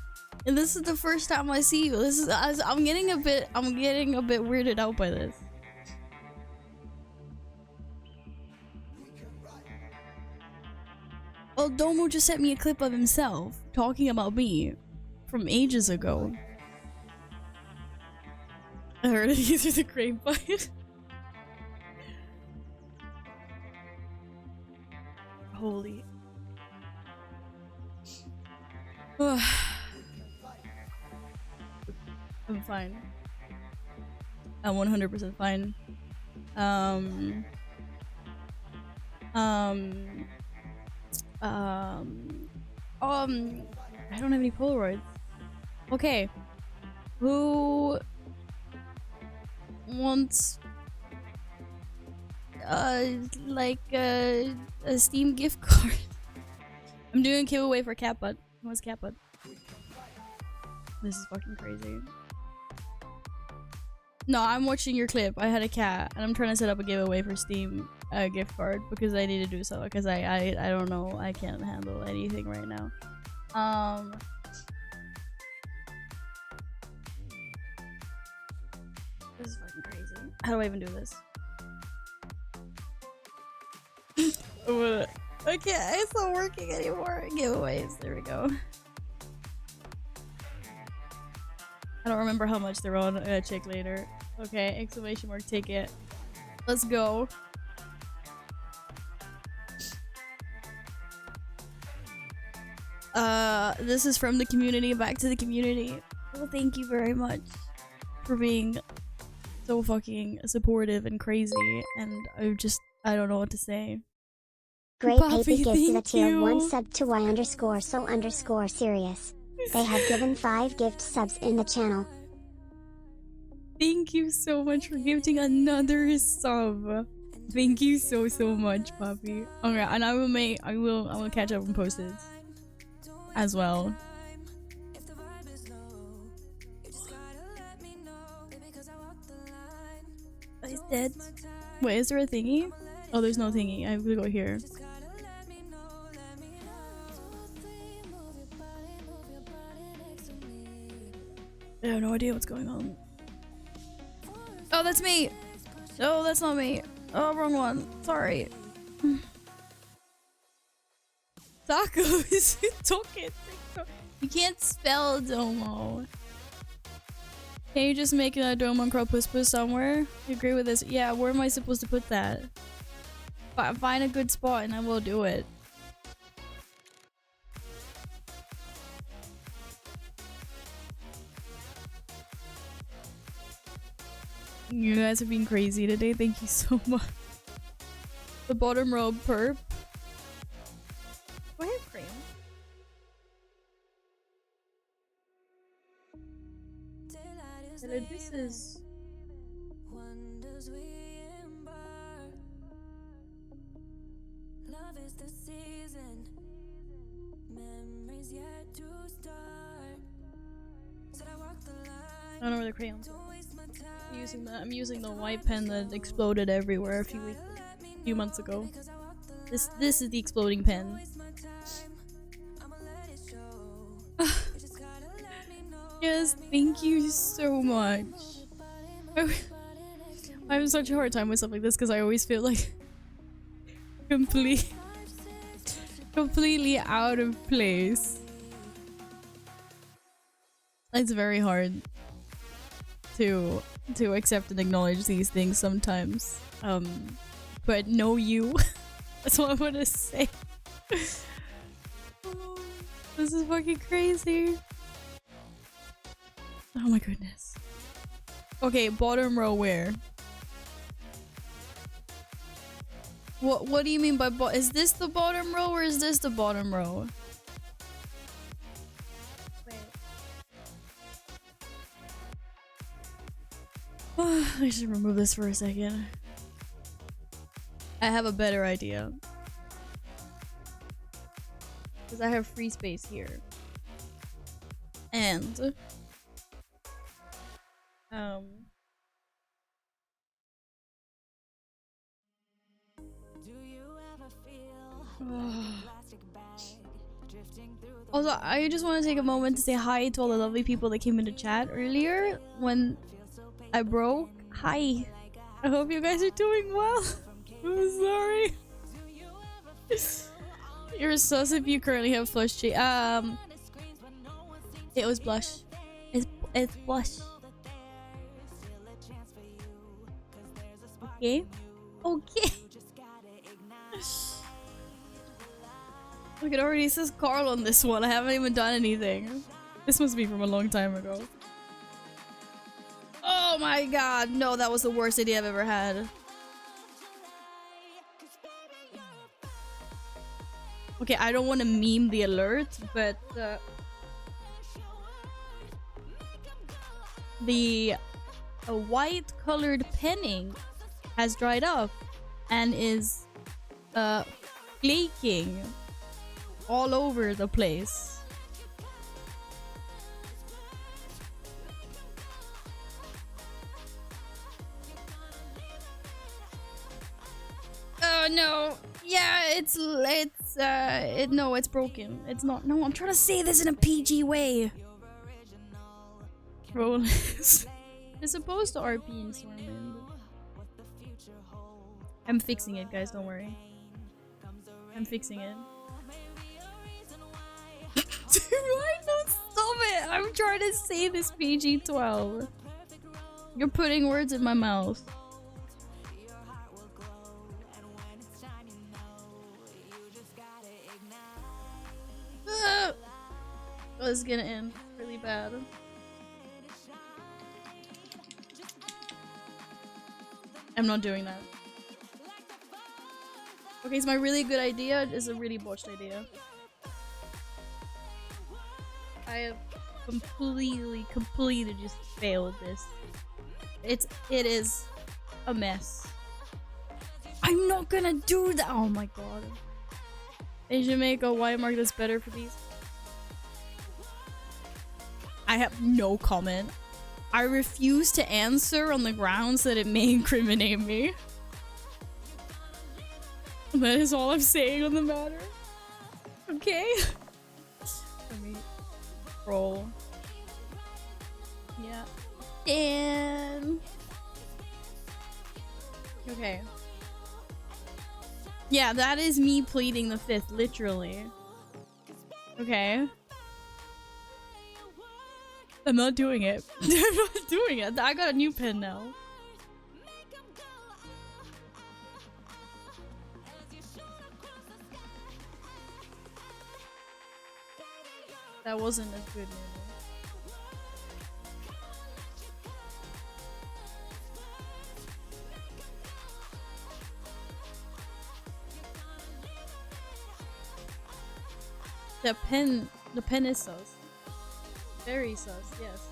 and this is the first time I see you. This is I'm getting a bit weirded out by this. Well, Domo just sent me a clip of himself talking about me from ages ago. I heard it through the grapevine. Holy. I'm fine. I'm 100% fine. I don't have any Polaroids. Okay. Who wants like a Steam gift card? I'm doing a giveaway for Catbutt. Who wants Catbutt? This is fucking crazy. No, I'm watching your clip. I had a cat and I'm trying to set up a giveaway for Steam gift card because I need to do so because I don't know. I can't handle anything right now. This is fucking crazy. How do I even do this? Okay, it's not working anymore. Giveaways. There we go. I don't remember how much they're on. Check later. Okay, exclamation mark ticket. Let's go. This is from the community, back to the community. Well, thank you very much for being so fucking supportive and crazy, and I don't know what to say. Great Poppy, Papi gives a tier you. 1 sub to y_so_serious. They have given 5 gift subs in the channel. Thank you so much for gifting another sub. Thank you so much, Poppy. Okay, and I will catch up and post it as well. Is dead. Wait, is there a thingy? Oh, there's no thingy. I have to go here. I have no idea what's going on. Oh, that's me! No, that's not me. Oh, wrong one. Sorry. Tacos! You can't spell Domo. Can you just make a Domo and Crow Puss Puss somewhere? You agree with this? Yeah, where am I supposed to put that? Find a good spot and I will do it. You guys are being crazy today. Thank you so much. The bottom row perp. Do I have crayon? This is... I don't know where the crayons are. I'm using the white pen that exploded everywhere a few months ago. This is the exploding pen. Yes, thank you so much. I have such a hard time with stuff like this because I always feel like completely out of place. It's very hard to accept and acknowledge these things sometimes. But know you. That's what I want to say. Oh, this is fucking crazy. Oh my goodness. Okay, bottom row where? What do you mean by is this the bottom row or is this the bottom row? I should remove this for a second. I have a better idea. Because I have free space here. And... do you ever feel Also, I just want to take a moment to say hi to all the lovely people that came into chat earlier when I broke. Hi. I hope you guys are doing well. I'm sorry. You're sus if you currently have flush cheek. It was blush. It's blush. Okay. Okay. Look, it already says Carl on this one. I haven't even done anything. This must be from a long time ago. Oh my god. No, that was the worst idea I've ever had. Okay, I don't want to meme the alert, but the white colored penning has dried up and is flaking all over the place. Oh no. Yeah, no, it's broken. It's not. No, I'm trying to say this in a PG way. Roll. It's supposed to RP in Stormwind. I'm fixing it, guys. Don't worry. I'm fixing it. Don't stop it! I'm trying to say this PG-12. You're putting words in my mouth. Oh, this is gonna end really bad. I'm not doing that. Okay, so my really good idea is a really botched idea. I have completely just failed this. It is a mess. I'm not gonna do that. Oh my god. They should make a white mark that's better for these. I have no comment. I refuse to answer on the grounds that it may incriminate me. That is all I'm saying on the matter. Okay? Let me roll. Yeah. And okay. Yeah, that is me pleading the fifth, literally. Okay. I'm not doing it. I'm not doing it. I got a new pen now. That wasn't as good, maybe. The pen is sus. Very sus, yes.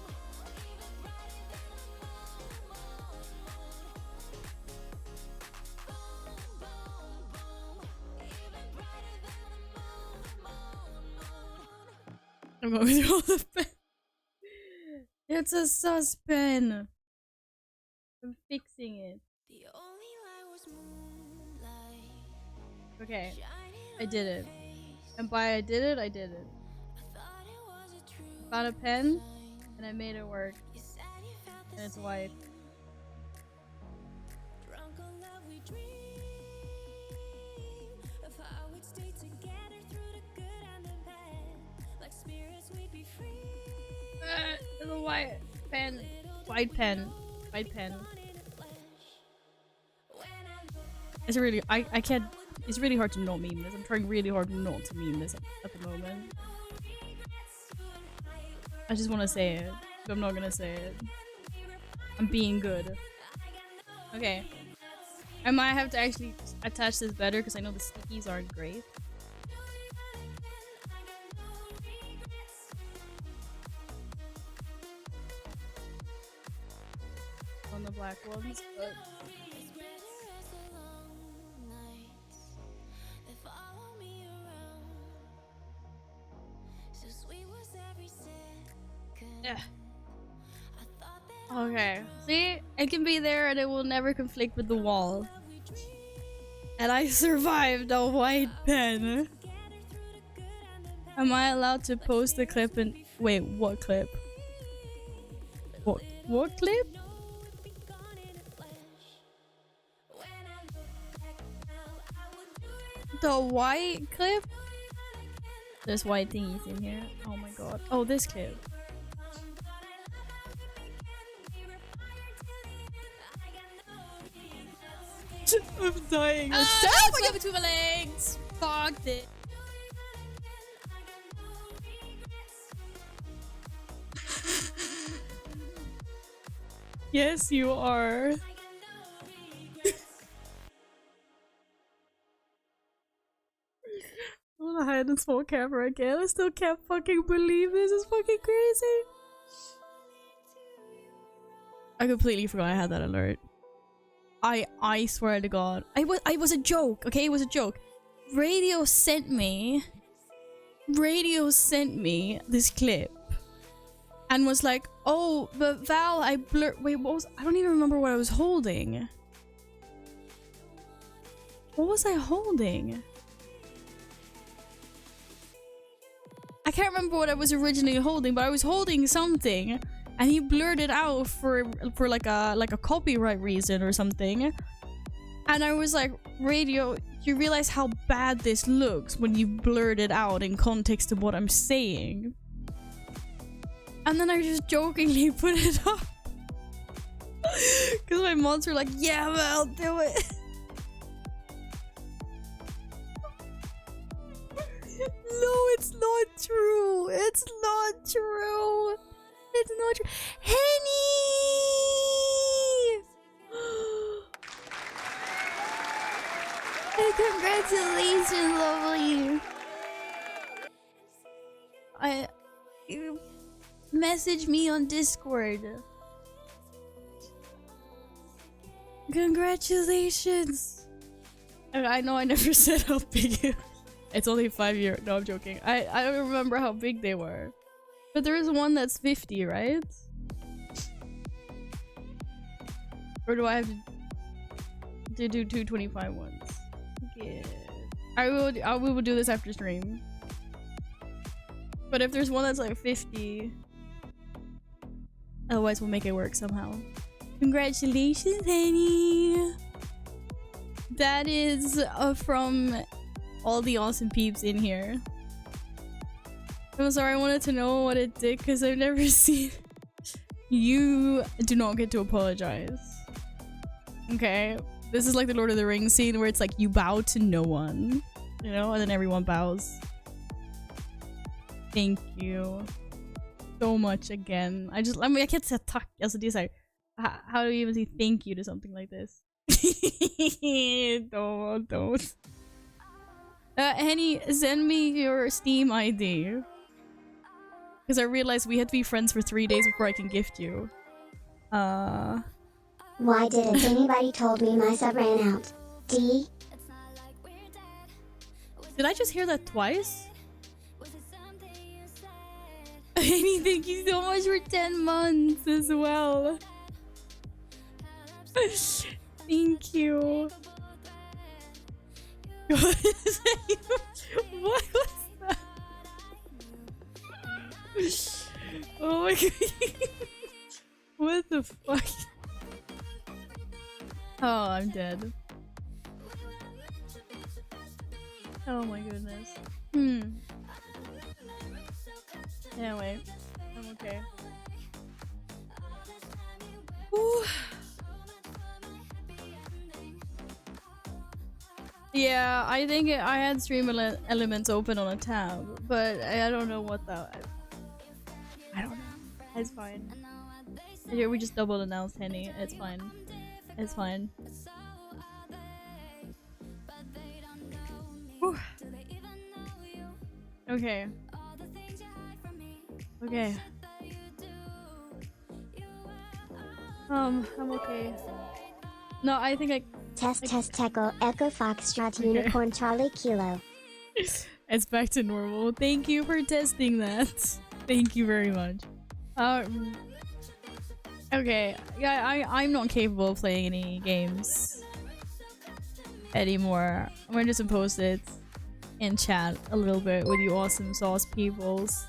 I'm going through all the pen. It's a sus pen. I'm fixing it. Okay, I did it. And by I did it, I did it. Found a pen, and I made it work. And it's white. It's a white pen. White pen. White pen. It's really, I can't, it's really hard to not meme this. I'm trying really hard not to meme this at the moment. I just want to say it, but I'm not gonna say it. I'm being good. Okay. I might have to actually attach this better because I know the stickies aren't great. On the black ones, but... Yeah. Okay. See? It can be there and it will never conflict with the wall. And I survived a white pen. Am I allowed to post the clip and wait, what clip? What clip? The white clip? There's white thingies in here. Oh my god. Oh, this clip. I'm dying. Stop! I got between my legs. Fuck this. Yes, you are. I wanna hide in small camera again. I still can't fucking believe this. It's fucking crazy. I completely forgot I had that alert. I swear to God. I was a joke, okay? It was a joke. Radio sent me this clip and was like, oh, but Val, I blurred. Wait, what was? I don't even remember what I was holding. What was I holding? I can't remember what I was originally holding, but I was holding something. And he blurred it out for like a copyright reason or something. And I was like, radio, you realize how bad this looks when you blurred it out in context of what I'm saying. And then I just jokingly put it up. Because my mods were like, yeah, Val, do it. No, it's not true. It's not true. It's not true. Henny! Hey, congratulations, lovely. You message me on Discord. Congratulations. I know I never said how big it was. It's only 5 years. No, I'm joking. I don't remember how big they were. But there is one that's 50, right? Or do I have to do 225 ones? Yeah. I will do this after stream. But if there's one that's like 50, otherwise we'll make it work somehow. Congratulations, honey! That is from all the awesome peeps in here. I'm sorry, I wanted to know what it did because I've never seen. You do not get to apologize. Okay? This is like the Lord of the Rings scene where it's like you bow to no one, you know, and then everyone bows. Thank you so much again. I can't say tack. Alltså det är så här, how do you even say thank you to something like this? Don't. Henny, send me your Steam ID. Because I realized we had to be friends for 3 days before I can gift you. Why didn't anybody told me my sub ran out? D? Did I just hear that twice? Henny, thank you so much for 10 months as well. Thank you. What was that? Oh my god. What the fuck? Oh, I'm dead. Oh my goodness. Anyway, I'm okay. Ooh. Yeah, I think I had stream elements open on a tab, but I don't know what that. I don't know. It's fine. Here we just double announced Henny. It's fine. It's fine. Whew. Okay. Okay. I'm okay. No, I think I. Test Techo Echo Foxtrot Unicorn Charlie Kilo. It's back to normal. Thank you for testing that. Thank you very much. Okay. Yeah, I'm not capable of playing any games anymore. I'm gonna just post it. and chat a little bit with you awesome sauce peoples.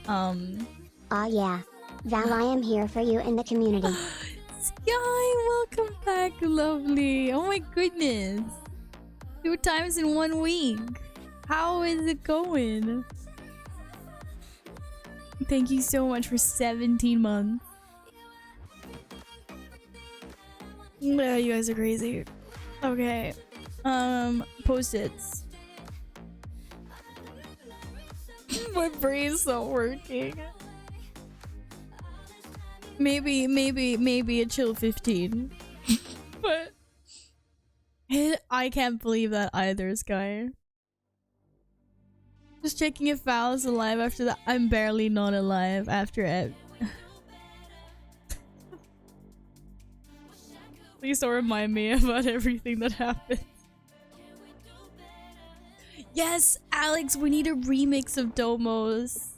Aw yeah. Val, I am here for you in the community. Sky, welcome back, lovely. Oh my goodness. 2 times in 1 week. How is it going? Thank you so much for 17 months. Yeah, you guys are crazy. Okay. Post-its. My brain's not working. Maybe a chill 15. But I can't believe that either, Sky. Just checking if Val is alive after that. I'm barely not alive after it. Please don't remind me about everything that happened. Yes, Alex, we need a remix of Domo's.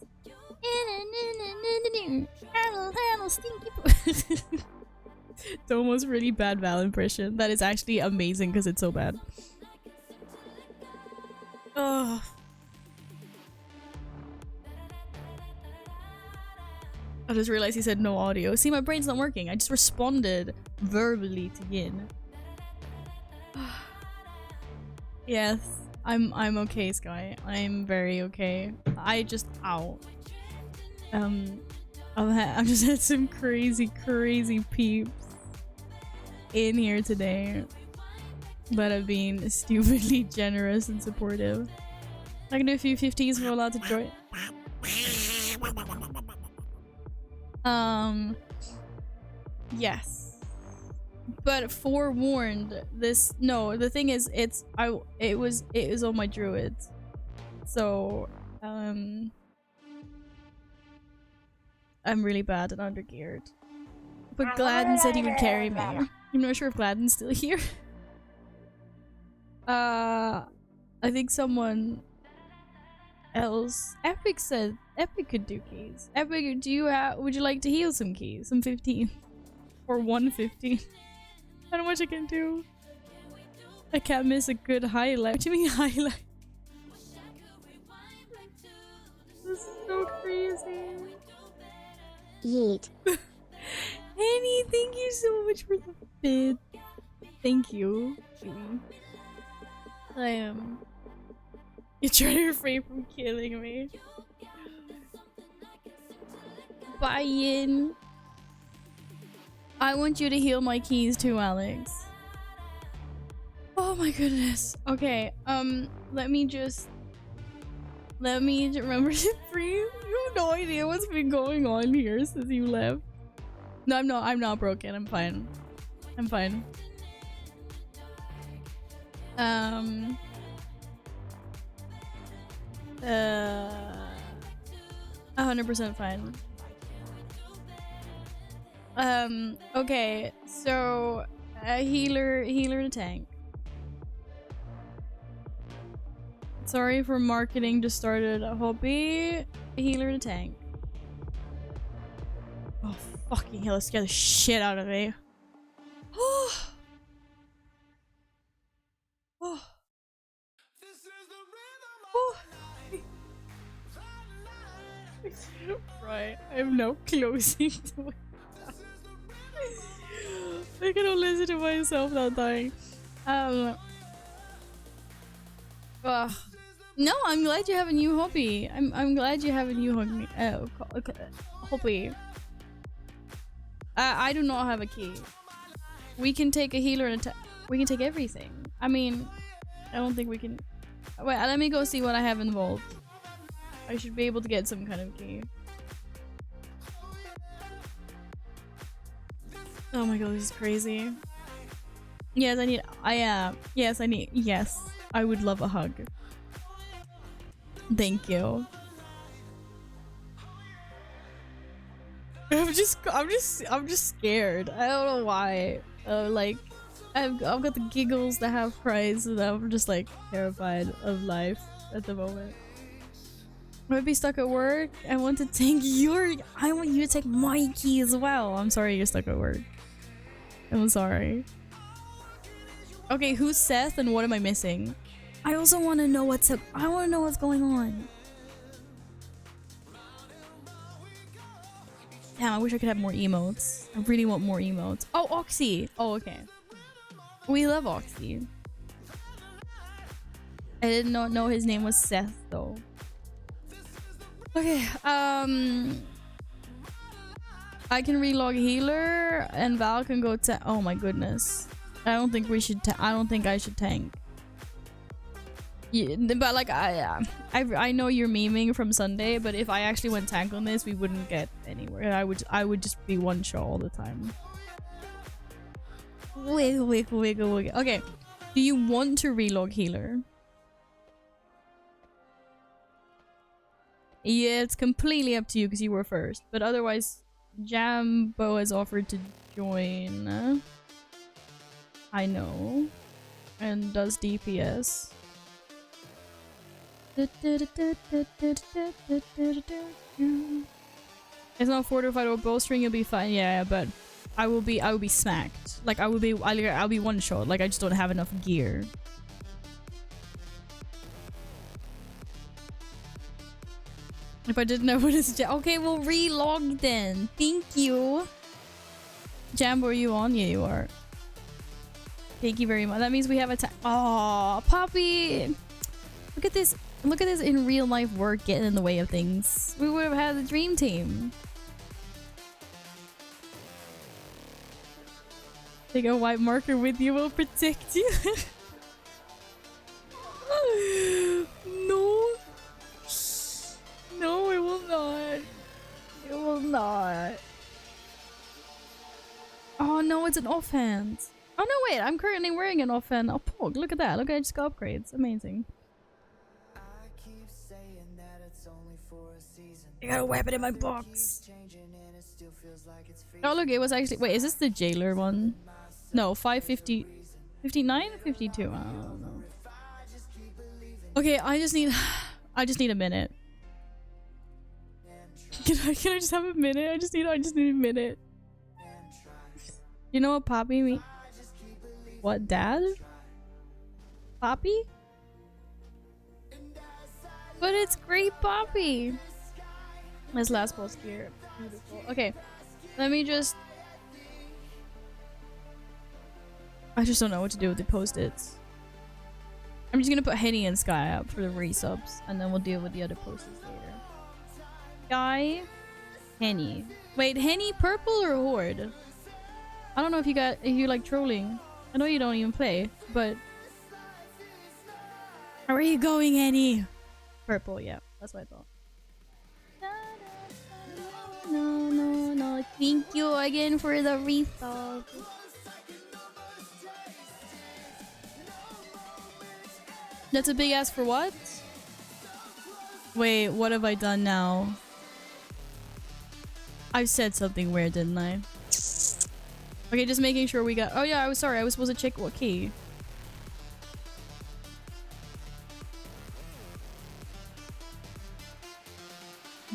Domo's really bad Val impression. That is actually amazing because it's so bad. Ugh. I just realized he said no audio. See, my brain's not working. I just responded verbally to Yin. Yes, I'm okay, Sky. I'm very okay. I just I've just had some crazy peeps in here today, but I've been stupidly generous and supportive. I can do a few 50s if we're allowed to join. Yes, but forewarned. The thing is, it was on my druids, so I'm really bad and undergeared. But Gladden said he would carry me. I'm not sure if Gladden's still here. I think someone else. Epic said Epic could do keys. Epic, would you like to heal some keys? Some 15 or 115? I don't know what I can do. I can't miss a good highlight. What do you mean highlight? This is so crazy. Yeet. Annie, thank you so much for the bid. Thank you. I am. You're trying to refrain from killing me. Buy-in. I want you to heal my keys too, Alex. Oh my goodness. Okay, let me remember to breathe. You have no idea what's been going on here since you left. No, I'm not broken. I'm fine. 100% fine. Okay, so a healer to tank. Sorry for marketing, just started a hobby. A healer to tank. Oh fucking hell, it scared the shit out of me. Oh. Oh. Oh. Right, I have no closing to it. I cannot listen to myself without dying. No, I'm glad you have a new hobby. I'm glad you have a new hobby. I do not have a key. We can take a healer and we can take everything. I mean, I don't think we can. Wait, let me go see what I have involved. I should be able to get some kind of key. Oh my god, this is crazy. Yes, yes, I would love a hug. Thank you. I'm just scared. I don't know why. Like, I've got the giggles, the half cries, and I'm just like terrified of life at the moment. I might be stuck at work. I want to take I want you to take my key as well. I'm sorry you're stuck at work. I'm sorry. Okay, who's Seth and what am I missing? I also want to know what's up. I want to know what's going on. Damn, I wish I could have more emotes. I really want more emotes. Oh, Oxy. Oh, okay. We love Oxy. I didn't know his name was Seth though. Okay, I can relog healer and Val can go to. Oh my goodness. I don't think we should. I don't think I should tank. Yeah, but like I know you're memeing from Sunday, but if I actually went tank on this, we wouldn't get anywhere. I would just be one shot all the time. Wiggle, wiggle, wiggle, wiggle. Okay, do you want to relog healer? Yeah, it's completely up to you because you were first. But otherwise, Jambo has offered to join. I know. And does DPS. It's not fortified or bowstring, you'll be fine. Yeah, but I will be smacked. Like I'll be one shot. Like I just don't have enough gear. If I didn't know what it's okay, we'll relog then. Thank you. Jambo, are you on? Yeah, you are. Thank you very much. That means we have a time. Oh, Poppy! Look at this. Look at this in real life work getting in the way of things. We would have had the dream team. Take a white marker with you, will protect you. No. No, it will not. It will not. Oh no, it's an offhand. Oh no, wait, I'm currently wearing an offhand. Oh, Pog, look at that. Look, I just got upgrades. Amazing. I got a weapon in my box. Oh look, it was actually. Wait, is this the jailer one? No, 550. 59 or 52? I don't know. Okay, I just need a minute. Can I just have a minute? I just need a minute. You know what Poppy mean? What, Dad? Poppy? But it's great Poppy. This last post here. Beautiful. Okay. Let me just... I just don't know what to do with the post-its. I'm just gonna put Henny and Sky up for the resubs, and then we'll deal with the other post-its later. Sky, Henny. Wait, Henny purple or horde? I don't know if you like trolling. I know you don't even play, but where are you going, Henny? Purple, yeah, that's what I thought. No. Thank you again for the resub. That's a big ask for what? Wait, what have I done now? I said something weird, didn't I? Okay, just making sure we got... Oh yeah, I was sorry. I was supposed to check what key.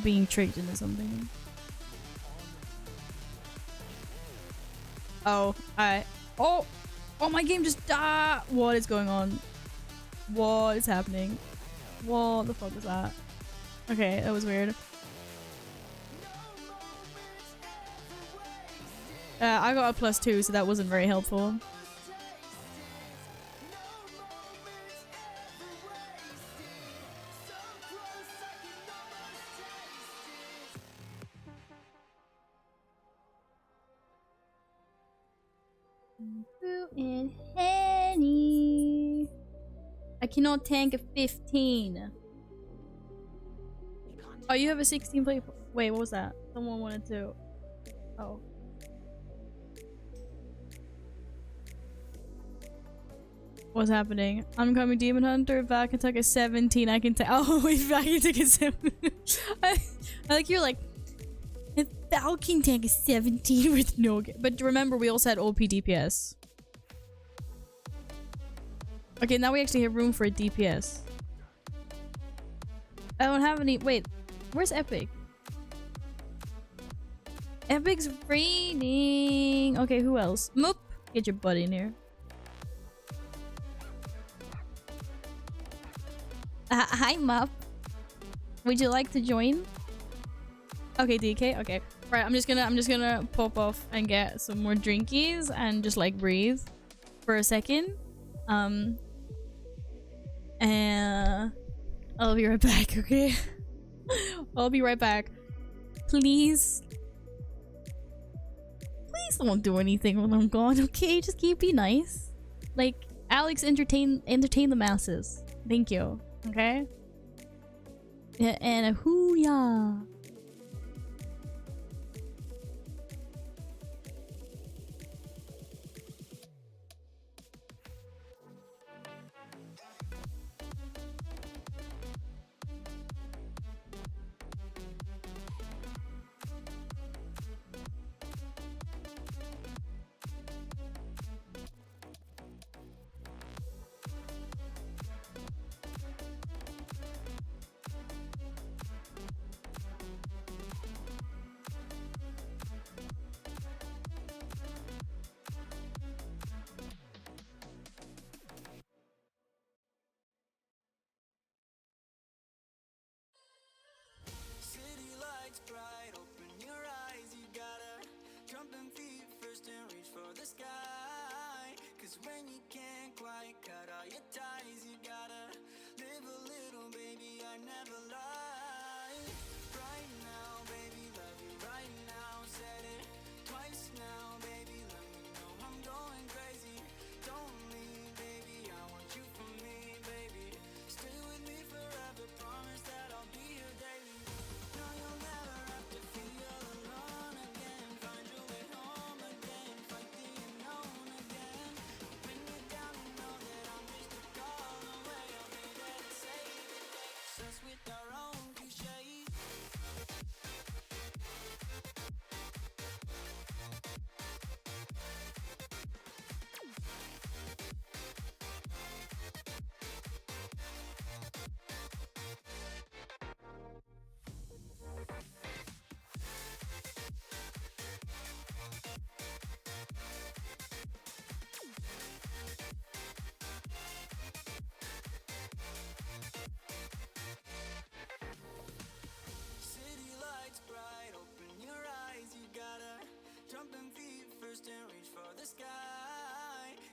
Being tricked into something. Oh, Oh, my game just died. What is going on? What is happening? What the fuck was that? Okay, that was weird. I got a +2, so that wasn't very helpful. And Henny. I cannot tank a 15. Oh, you have a 16 play. Wait, what was that? Someone wanted to. Oh. What's happening? I'm coming Demon Hunter. If I can take a 17, I can take. Oh, if I can take a 7. I like you're like. If Val can tank a 17 with no. But remember, we also had OP DPS. Okay, now we actually have room for a DPS. I don't have any. Wait, where's Epic? Epic's raining. Okay, who else? Moop, get your butt in here. Hi, Mup. Would you like to join? Okay, DK. Okay. Right. I'm just gonna pop off and get some more drinkies and just like breathe for a second. And I'll be right back. Okay. I'll be right back. Please. Please don't do anything when I'm gone. Okay. Just be nice. Like Alex, entertain the masses. Thank you. Okay. Yeah, and a hoo-yah.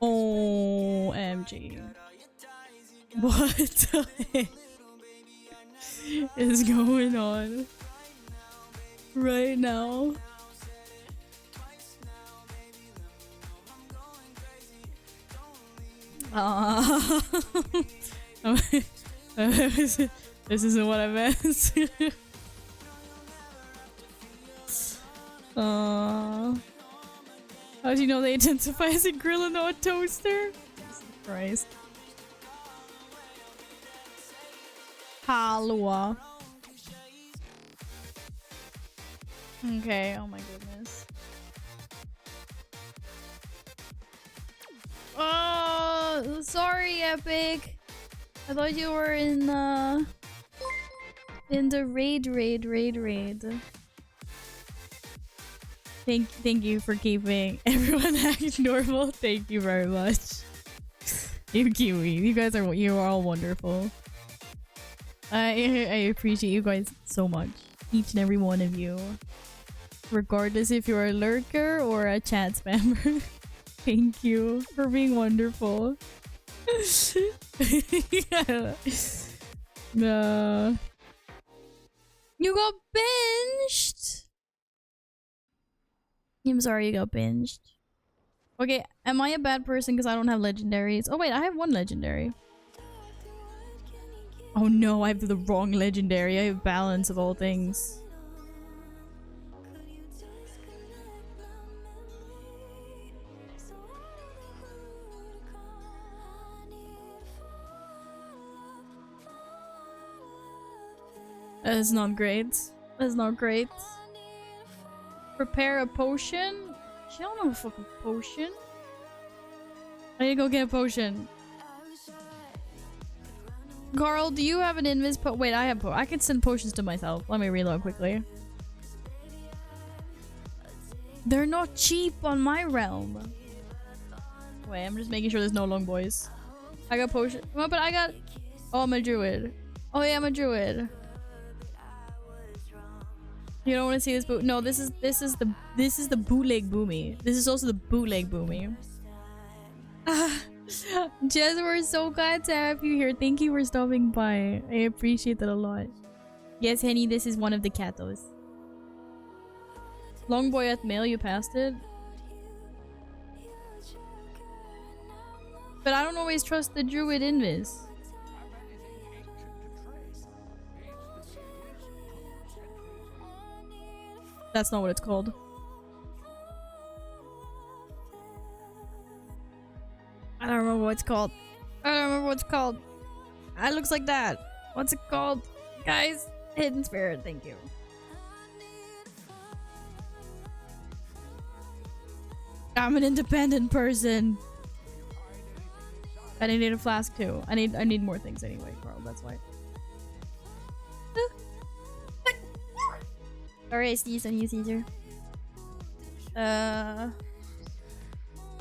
OMG. What the heck is going on right now? This isn't what I meant. How do you know they identify as a grill and not a toaster? Jesus Christ. Halwa. Okay, oh my goodness. Oh, sorry, Epic. I thought you were in the raid. Thank you for keeping everyone acting normal. Thank you very much. You Kiwi, you are all wonderful. I appreciate you guys so much. Each and every one of you. Regardless if you're a lurker or a chat spammer. Thank you for being wonderful. No. You got binged! I'm sorry you got binged. Okay, am I a bad person because I don't have legendaries? Oh wait, I have one legendary. Oh no, I have the wrong legendary. I have balance of all things. That's not great. That's not great. Prepare a potion? She don't know a fucking potion. I need to go get a potion. Carl, do you have an invis po- Wait, I have I can send potions to myself. Let me reload quickly. They're not cheap on my realm. Wait, I'm just making sure there's no long boys. I got potion. Oh, but I got... Oh, I'm a druid. Oh yeah, I'm a druid. You don't want to see this boot? No, this is the bootleg boomy. This is also the bootleg boomy. Jez, we're so glad to have you here. Thank you for stopping by. I appreciate that a lot. Yes, Henny, this is one of the catos. Long boy at mail, you passed it. But I don't always trust the druid invis. That's not what it's called. I don't remember what it's called. I don't remember what it's called. It looks like that. What's it called? Guys, hidden spirit, thank you. I'm an independent person. And I need a flask too. I need more things anyway, Carl, that's why. Sorry, I sneezed on you, Caesar. I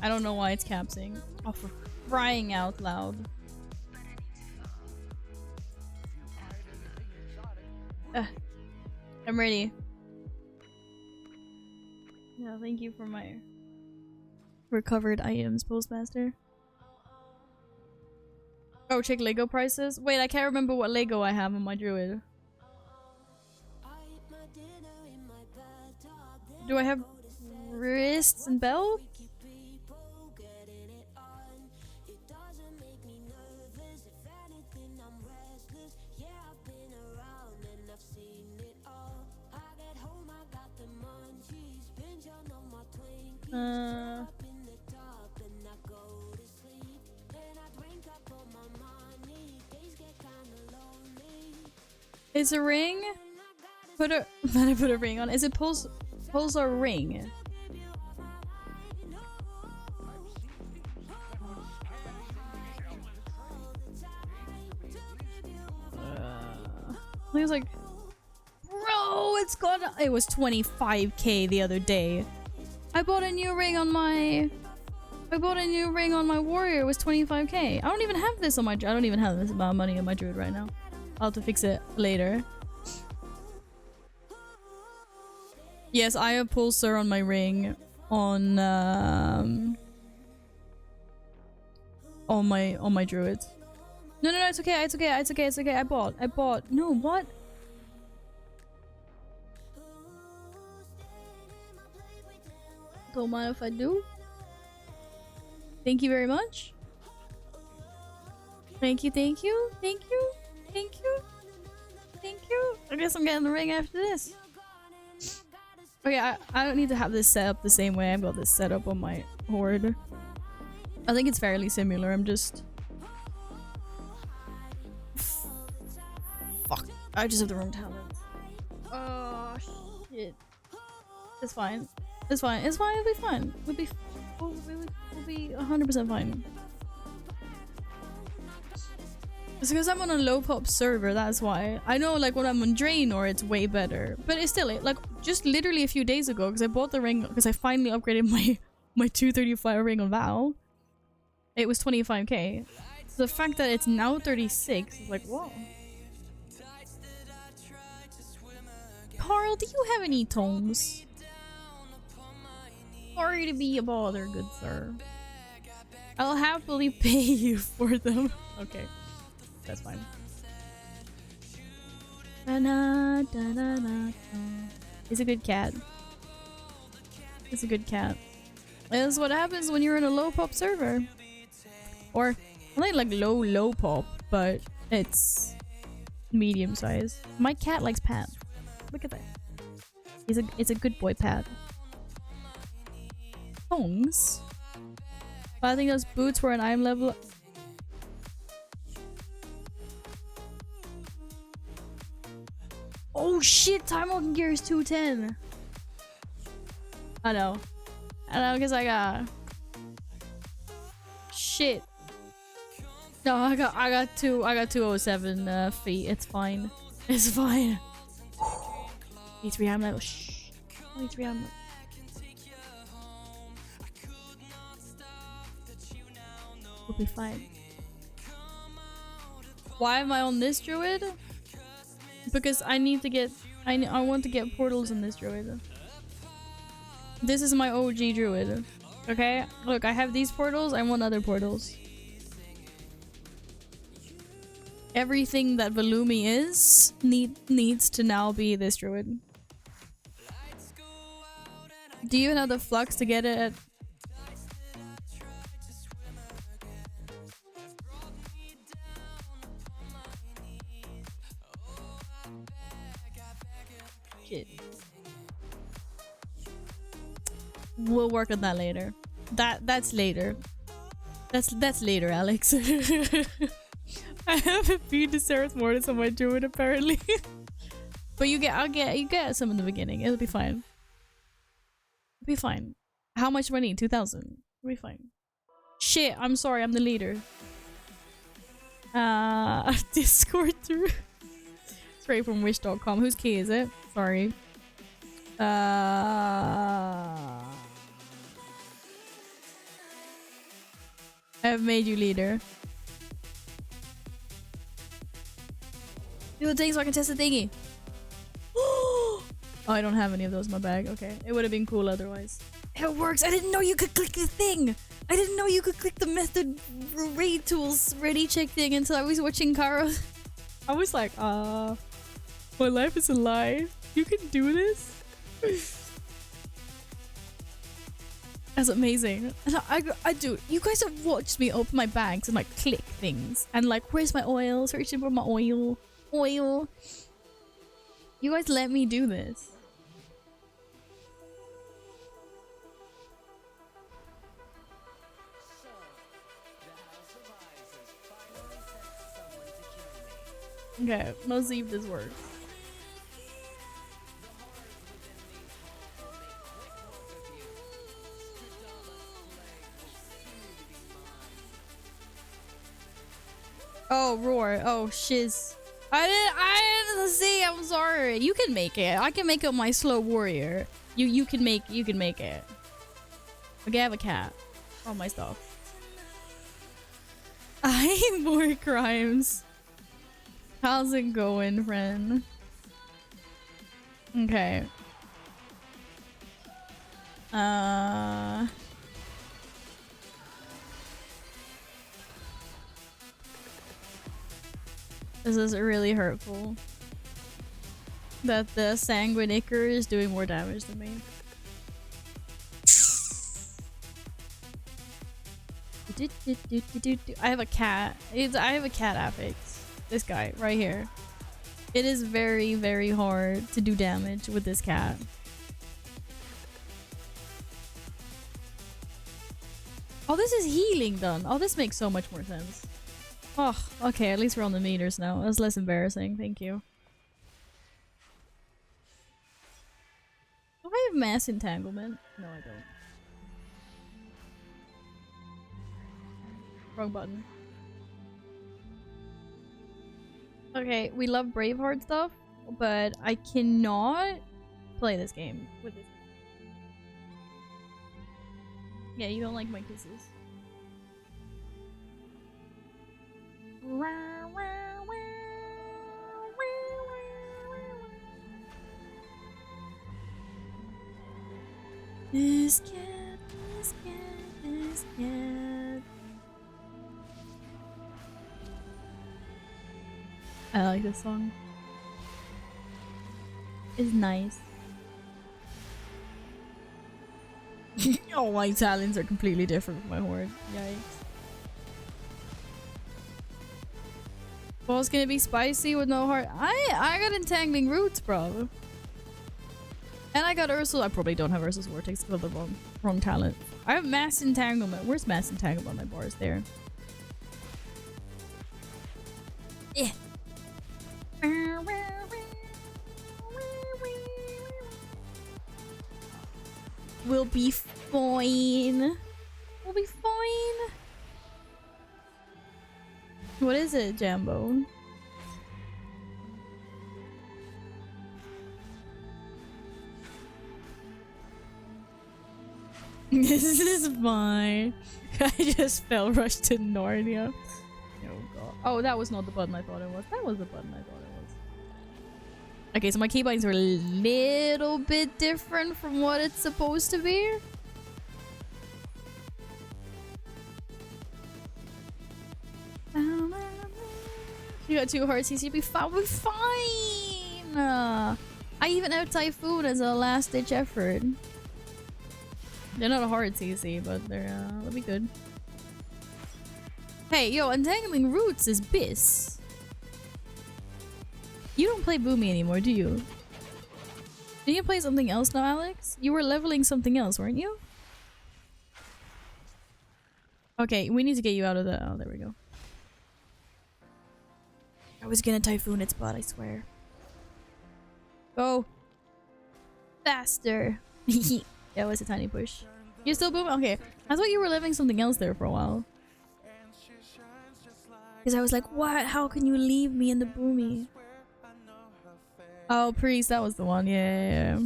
don't know why it's capsing. Oh, for crying out loud. I'm ready. Yeah, thank you for my recovered items, Postmaster. Oh, check Lego prices? Wait, I can't remember what Lego I have on my druid. Do I have wrists and belt? Is a ring? Put a ring on. Is it pulsar ring? He was like, bro, it's gone. It was 25k the other day. I bought a new ring on my warrior. It was 25k. I don't even have this on my. I don't even have this amount of money on my druid right now. I'll have to fix it later. Yes, I have pulsar on my ring on my druids. No, it's okay. It's okay. I bought. No, what? Don't mind if I do. Thank you very much. Thank you. I guess I'm getting the ring after this. Okay, I don't need to have this set up the same way I've got this set up on my horde. I think it's fairly similar. I'm just... Fuck. I just have the wrong talent. Oh, shit. It's fine. It'll be fine. We'll be 100% fine. It's because I'm on a low pop server, that's why. I know, like, when I'm on Draenor, it's way better. But it's still, like, just literally a few days ago, because I bought the ring, because I finally upgraded my 235 ring on Val. It was 25k. So the fact that it's now 36 is like, whoa. Carl, do you have any tomes? Sorry to be a bother, good sir. I'll happily pay you for them. Okay. That's fine. It's a good cat. It's a good cat. That's what happens when you're in a low pop server. Or, not like low pop, but it's medium size. My cat likes Pat. Look at that. It's a good boy Pat. Tongs? But I think those boots were an item level. Oh shit, Timewalking gear is 210. I know, because I got... Shit. No, I got 207 feet. It's fine. It's fine. Only 3 item level. Shh. Only 3 item level. We'll be fine. Why am I on this druid? Because I need to get... I want to get portals in this druid. This is my OG druid. Okay? Look, I have these portals. I want other portals. Everything that Valumi is needs to now be this druid. Do you even have the flux to get it at... Shit. We'll work on that later. That's later. That's later, Alex. I haven't feed the Seraph Mortis on my druid apparently. But you get some in the beginning. It'll be fine. It'll be fine. How much do I need? 2,000. It'll be fine. Shit, I'm sorry, I'm the leader. Discord through. Straight from wish.com. Whose key is it? Sorry. I've made you leader. Do the thing so I can test the thingy. Oh, I don't have any of those in my bag. Okay. It would have been cool otherwise. It works. I didn't know you could click the thing. I didn't know you could click the method raid tools ready check thing until I was watching Kara. I was like, my life is a lie. You can do this? That's amazing. And I do. You guys have watched me open my bags and like click things. And like, where's my oil? Searching for my oil. Oil. You guys let me do this. Okay, let's see if this works. Oh, roar. Oh, shiz. I didn't see. I'm sorry. You can make it. I can make it my slow warrior. You can make it. Okay, I have a cat. All my stuff. I hate more crimes. How's it going, friend? Okay. This is really hurtful. That the Sanguinicker is doing more damage than me. I have a cat. I have a cat affix. This guy right here. It is very, very hard to do damage with this cat. Oh, this is healing done. Oh, this makes so much more sense. Oh, okay, at least we're on the meters now. That's less embarrassing, thank you. Do I have mass entanglement? No, I don't. Wrong button. Okay, we love Braveheart stuff, but I cannot play this game with this. Yeah, you don't like my kisses. This cat, this cat, this cat. I like this song. It's nice. Oh, my talons are completely different from my horde. Yikes. Ball's gonna be spicy with no heart. I got entangling roots, bro. And I got Ursul. I probably don't have Ursul's Vortex because of the wrong talent. I have mass entanglement. Where's mass entanglement on my bars? There. Yeah. We'll be fine. We'll be fine. What is it, Jambo? This is fine. I just fell rushed to Narnia. Oh god. Oh, that was not the button I thought it was. That was the button I thought it was. Okay, so my keybinds are a little bit different from what it's supposed to be. You got 2 hearts, CC, be fine. We're fine. I even have Typhoon as a last-ditch effort. They're not a hard CC, but they'll be good. Hey, yo, Untangling Roots is Biss. You don't play Boomy anymore, do you? Do you play something else now, Alex? You were leveling something else, weren't you? Okay, we need to get you out of the... Oh, there we go. I was gonna Typhoon its butt, I swear. Go! Faster! That was a tiny push. You're still booming? Okay. I thought you were leveling something else there for a while. Because I was like, what? How can you leave me in the Boomy? Oh, Priest, that was the one. Yeah.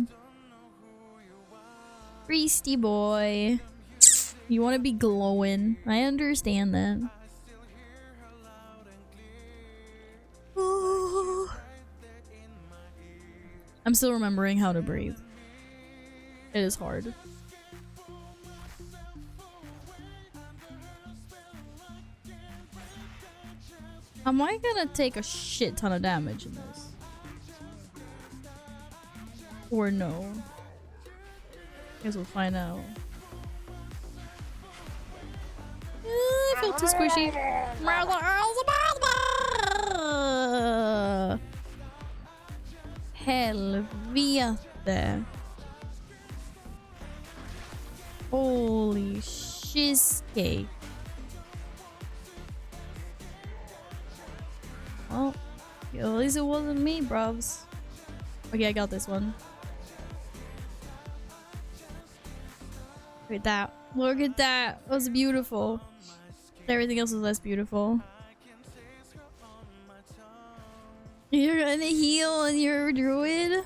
Priesty boy. You want to be glowing. I understand that. I'm still remembering how to breathe. It is hard. Am I gonna take a shit ton of damage in this? Or no? Guess we'll find out. I feel too squishy. Helvete. Holy cheesecake. Well, at least it wasn't me, bruvs. Okay, I got this one. Look at that. Look at that. That was beautiful. Everything else was less beautiful. You're gonna heal and you're a druid?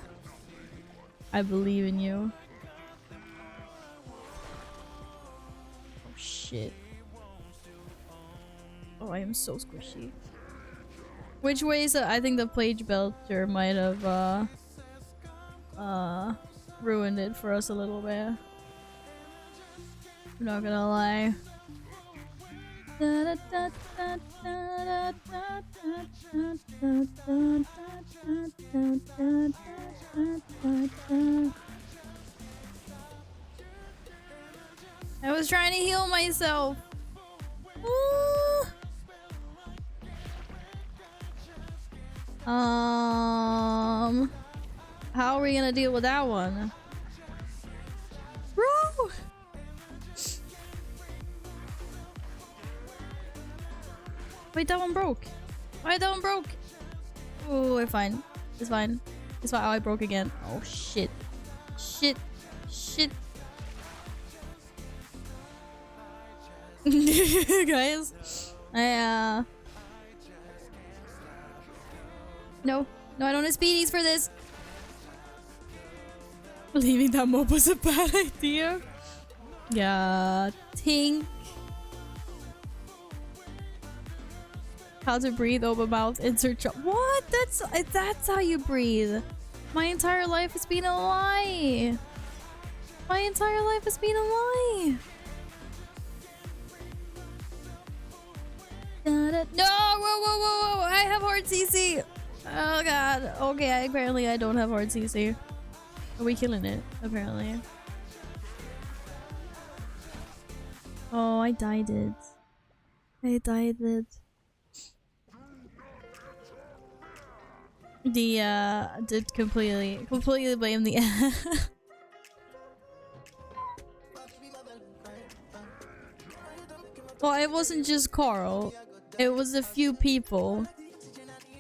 I believe in you. Oh shit. Oh, I am so squishy. Which ways I think the Plague Belcher might have ruined it for us a little bit. I'm not gonna lie. I was trying to heal myself. How are we gonna deal with that one? Bro! Wait, that one broke. Why that one broke? Oh, we're fine. It's fine. It's fine. Oh, I broke again. Oh, shit. Shit. Shit. Guys. No. No, I don't have speedies for this. Leaving that mob was a bad idea. Yeah. Tink. How to breathe, open mouth, insert job. What? That's how you breathe. My entire life has been a lie. My entire life has been a lie. No! Whoa! I have hard CC. Oh god. Okay, apparently I don't have hard CC. Are we killing it? Apparently. Oh, I died it. I died it. Did completely blame the Well, it wasn't just Carl. It was a few people.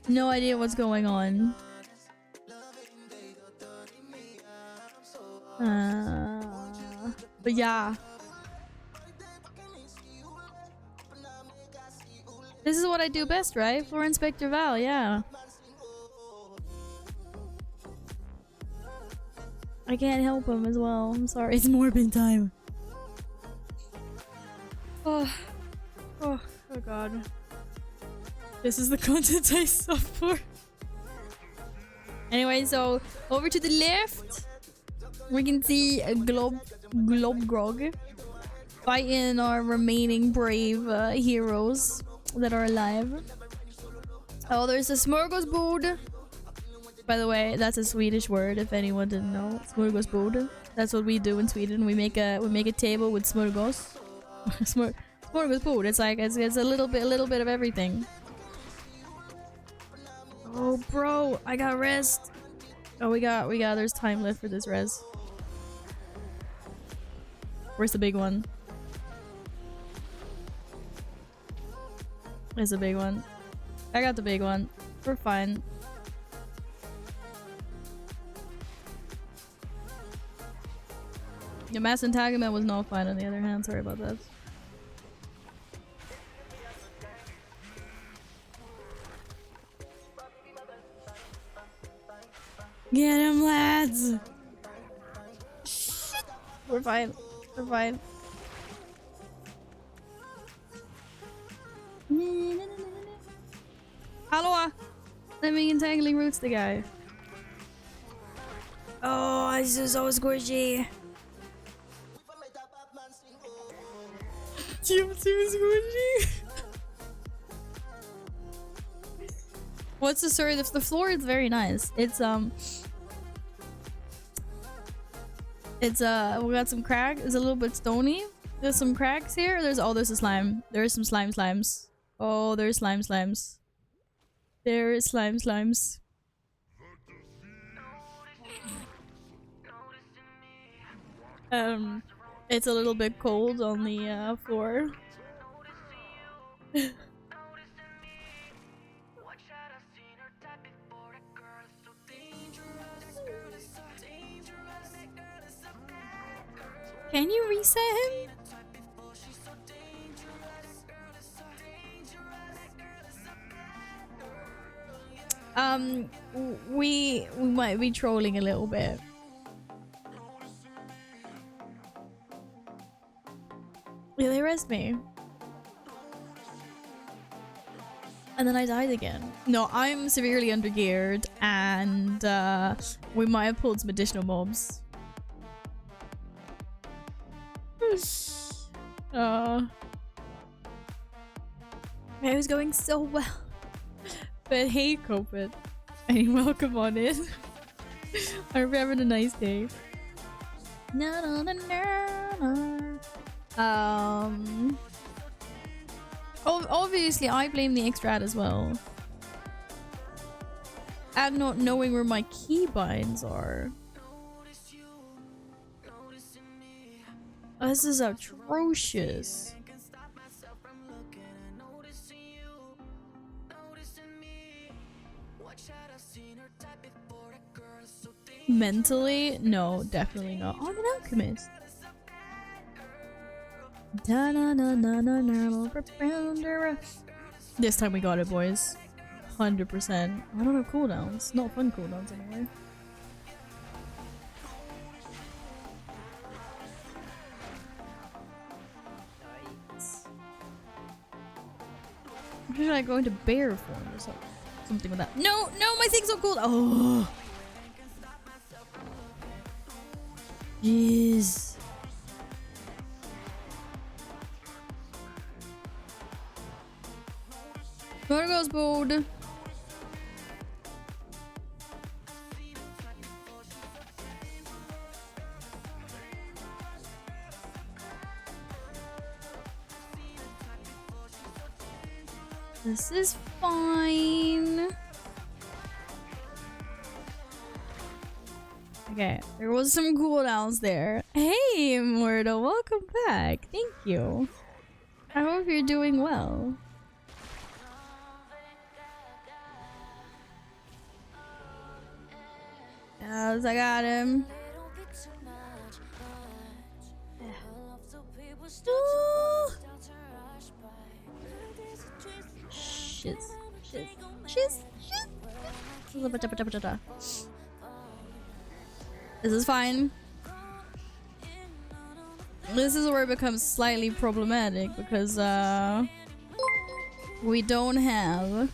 No idea what's going on. But yeah. This is what I do best, right? For Inspector Val, yeah. I can't help him as well. I'm sorry. It's Morbin time. Oh god. This is the content I sub for. Anyway, so over to the left, we can see a Glob Grog fighting our remaining brave heroes that are alive. Oh, there's a smorgasbord. By the way, that's a Swedish word. If anyone didn't know, smorgasbord. That's what we do in Sweden. We make a table with smorgas. Smorgasbord. It's like it's a little bit of everything. Oh, bro, I got rest. Oh, we got. There's time left for this res. Where's the big one? There's a big one. I got the big one. We're fine. The mass entanglement was not fine on the other hand. Sorry about that. Get him, lads! Shit. We're fine. We're fine. Hello! Let me entangling roots the guy. Oh, this is so squishy. Too squishy. What's the story? The floor is very nice. It's we got some crack. It's a little bit stony. There's some cracks here. There's a slime. There's some slimes. Oh, there's slimes. There is slimes. It's a little bit cold on the floor. Can you reset him? We might be trolling a little bit. Yeah, they arrest me. And then I died again. No, I'm severely undergeared and we might have pulled some additional mobs. It was going so well. But hey, Copit. Hey, welcome on in. I hope you're having a nice day. Obviously, I blame the extra ad as well. And not knowing where my keybinds are. Oh, this is atrocious. Mentally? No, definitely not. I'm an alchemist. This time we got it, boys. 100%. I don't have cooldowns. Not fun cooldowns anyway. Should I go into bear form or something with that? No, my thing's so cool. Oh, jeez. There goes board. This is fine. Okay, there was some cooldowns there. Hey, Mortal, welcome back. Thank you. I hope you're doing well. Yes, I got him. This is fine. This is where it becomes slightly problematic because we don't have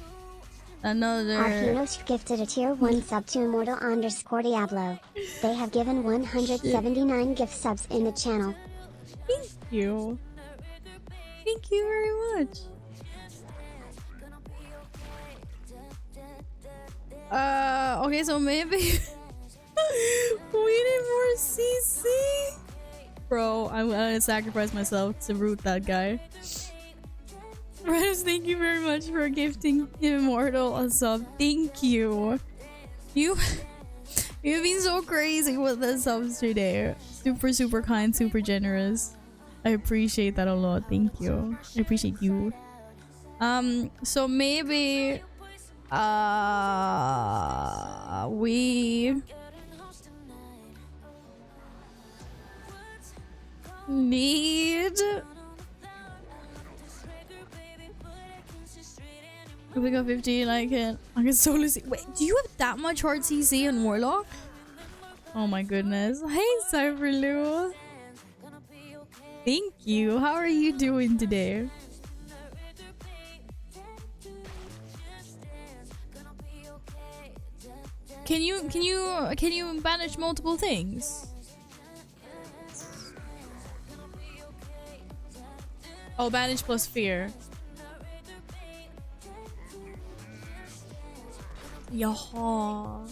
another. rHino gifted a tier 1 sub to Immortal _ Diablo. They have given 179 gift subs in the channel. Thank you. Thank you very much. Okay, so maybe we need more CC. Bro, I'm gonna sacrifice myself to root that guy. Rez, thank you very much for gifting Immortal a sub. Thank you. You've been so crazy with the subs today. Super, super kind, super generous. I appreciate that a lot. Thank you. I appreciate you. So maybe we need. If we got 15, I can solo see. Wait, do you have that much hard CC in Warlock? Oh my goodness. Hey, Cyberloo. Thank you. How are you doing today? Can you banish multiple things? Oh, banish plus fear. Yaha.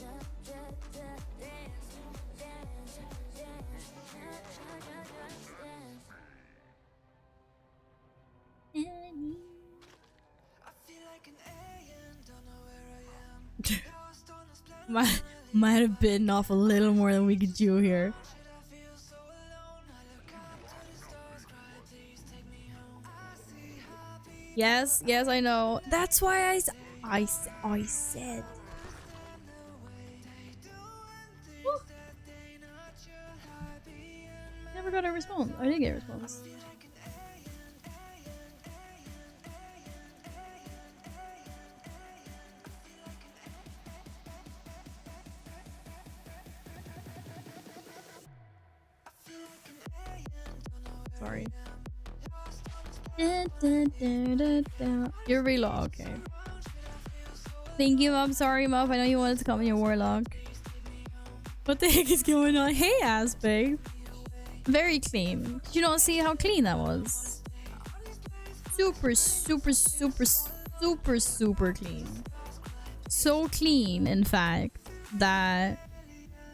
Might have bitten off a little more than we could chew here. Yes, I know. That's why I said. Woo. Never got a response. I didn't get a response. Sorry. You're reload, okay. Thank you, I'm sorry, Muff. I know you wanted to come in your Warlock. What the heck is going on? Hey, Aspect. Very clean. Did you not see how clean that was? Super, super, super, super, super clean. So clean, in fact, that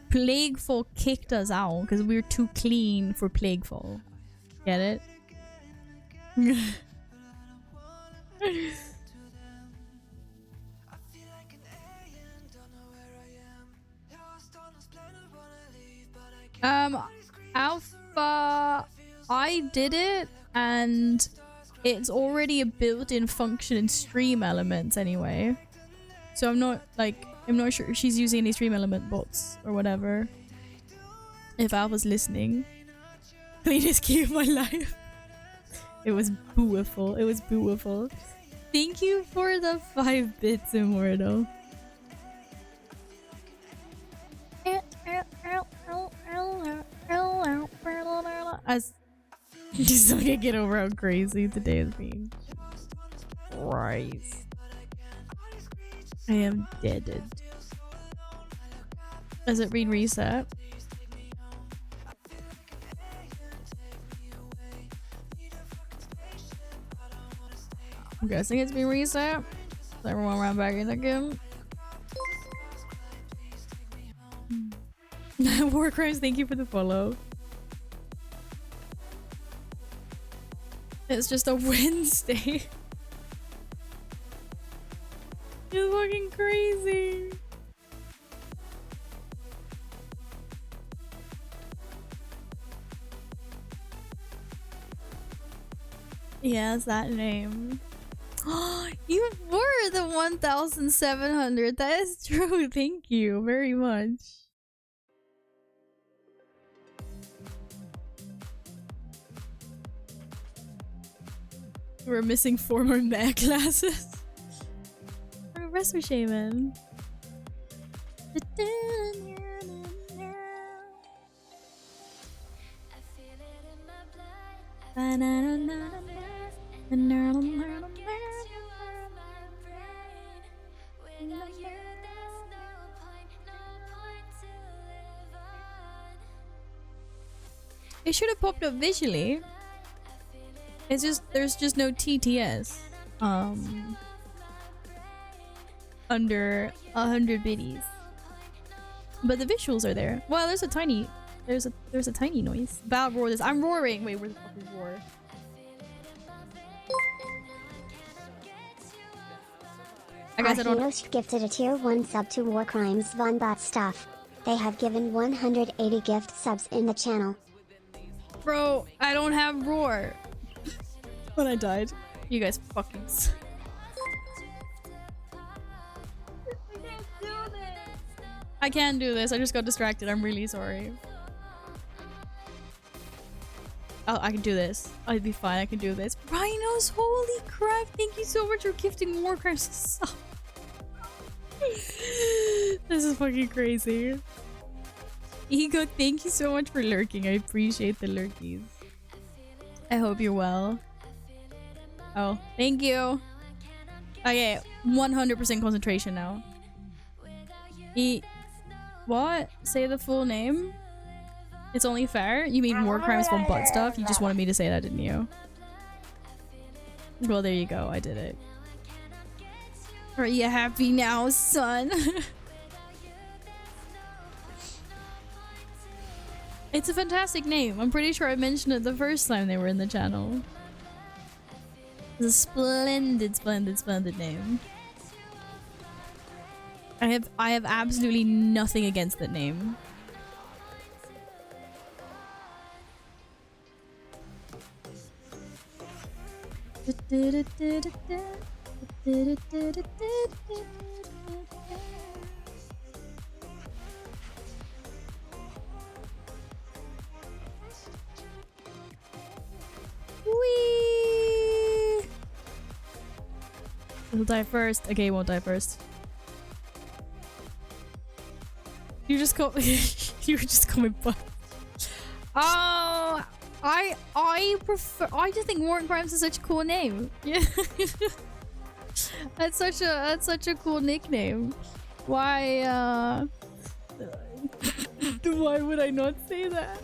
Plaguefall kicked us out because we were too clean for Plaguefall. Get it? Alpha, I did it and it's already a built-in function in stream elements anyway. So I'm not sure if she's using any stream element bots or whatever. If Alpha's listening. Cleanest key of my life. It was beautiful. It was beautiful. Thank you for the 5 bits, Immortal. As just so I can get over how crazy today has been. Christ. I am deaded. Does it read reset? I'm guessing it's been reset. So everyone ran back in again. Warcraft, thank you for the follow. It's just a Wednesday. You're fucking crazy. Yeah, it's that name. You were the 1,700. That is true. Thank you very much. We're missing 4 more mech classes. We're a Resto Shaman. It should have popped up visually. It's just there's just no TTS. Under 100 biddies. But the visuals are there. Well, there's a tiny noise. Val roar this. I'm roaring. Wait, where's the fucking roar? I guess I don't. rHino gifted a tier 1 sub to War Crimes Von Bot Stuff. They have given 180 gift subs in the channel. Bro, I don't have roar. When I died. You guys fucking I can't do this. I just got distracted. I'm really sorry. Oh, I can do this. I'd be fine. I can do this. rHinos, holy crap. Thank you so much for gifting Warcraft stuff. This is fucking crazy. Ego, thank you so much for lurking. I appreciate the lurkies. I hope you're well. Oh, thank you. Okay, 100% concentration now. What? Say the full name? It's only fair? You mean War Crimes from Butt Stuff? You just wanted me to say that, didn't you? Well, there you go. I did it. Are you happy now, son? It's a fantastic name. I'm pretty sure I mentioned it the first time they were in the channel. It's a splendid, splendid, splendid name. I have absolutely nothing against that name. Whee! He'll die first. Okay, he won't die first. You just call you were just calling butt. Oh, I prefer. I just think War Crimes is such a cool name. Yeah, that's such a cool nickname. Why why would I not say that?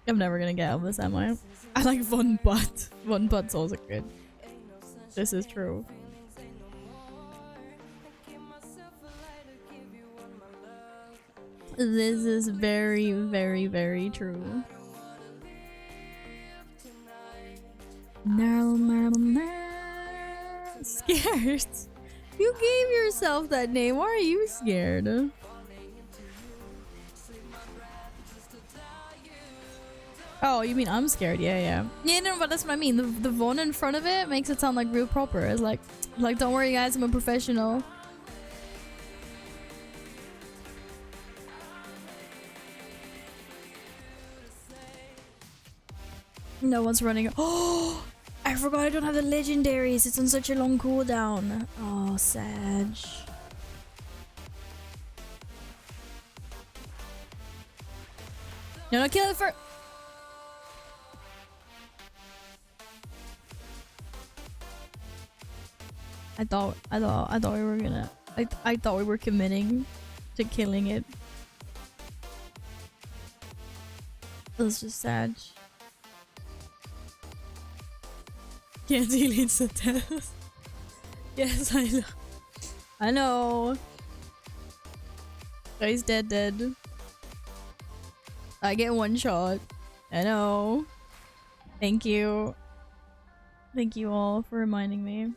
I'm never gonna get out of this, am I? I like Von Butt. Von Butt's also good. This is true. This is very, very, very true. Scared? You gave yourself that name. Why are you scared? Oh, you mean I'm scared? Yeah. Yeah, no, but that's what I mean. The Von in front of it makes it sound like real proper. It's like don't worry guys, I'm a professional. No one's running. Oh, I forgot I don't have the legendaries. It's on such a long cooldown. Oh, Sag. No, kill it first. I thought we were gonna. I thought we were committing to killing it. That's just sad. Can't deal instant death. Yes, I know. I know. Guy's dead. I get one shot. I know. Thank you. Thank you all for reminding me.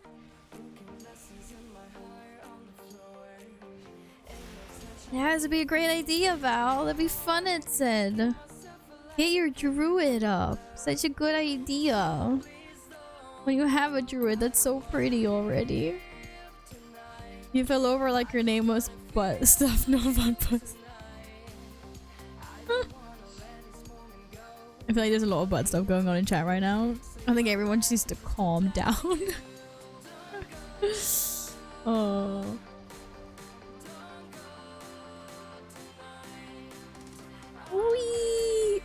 Yeah, this would be a great idea, Val. That'd be fun, it said. Get your druid up. Such a good idea. When you have a druid, that's so pretty already. You fell over like your name was butt stuff. No, butt puss. I feel like there's a lot of butt stuff going on in chat right now. I think everyone just needs to calm down. Oh. Whee!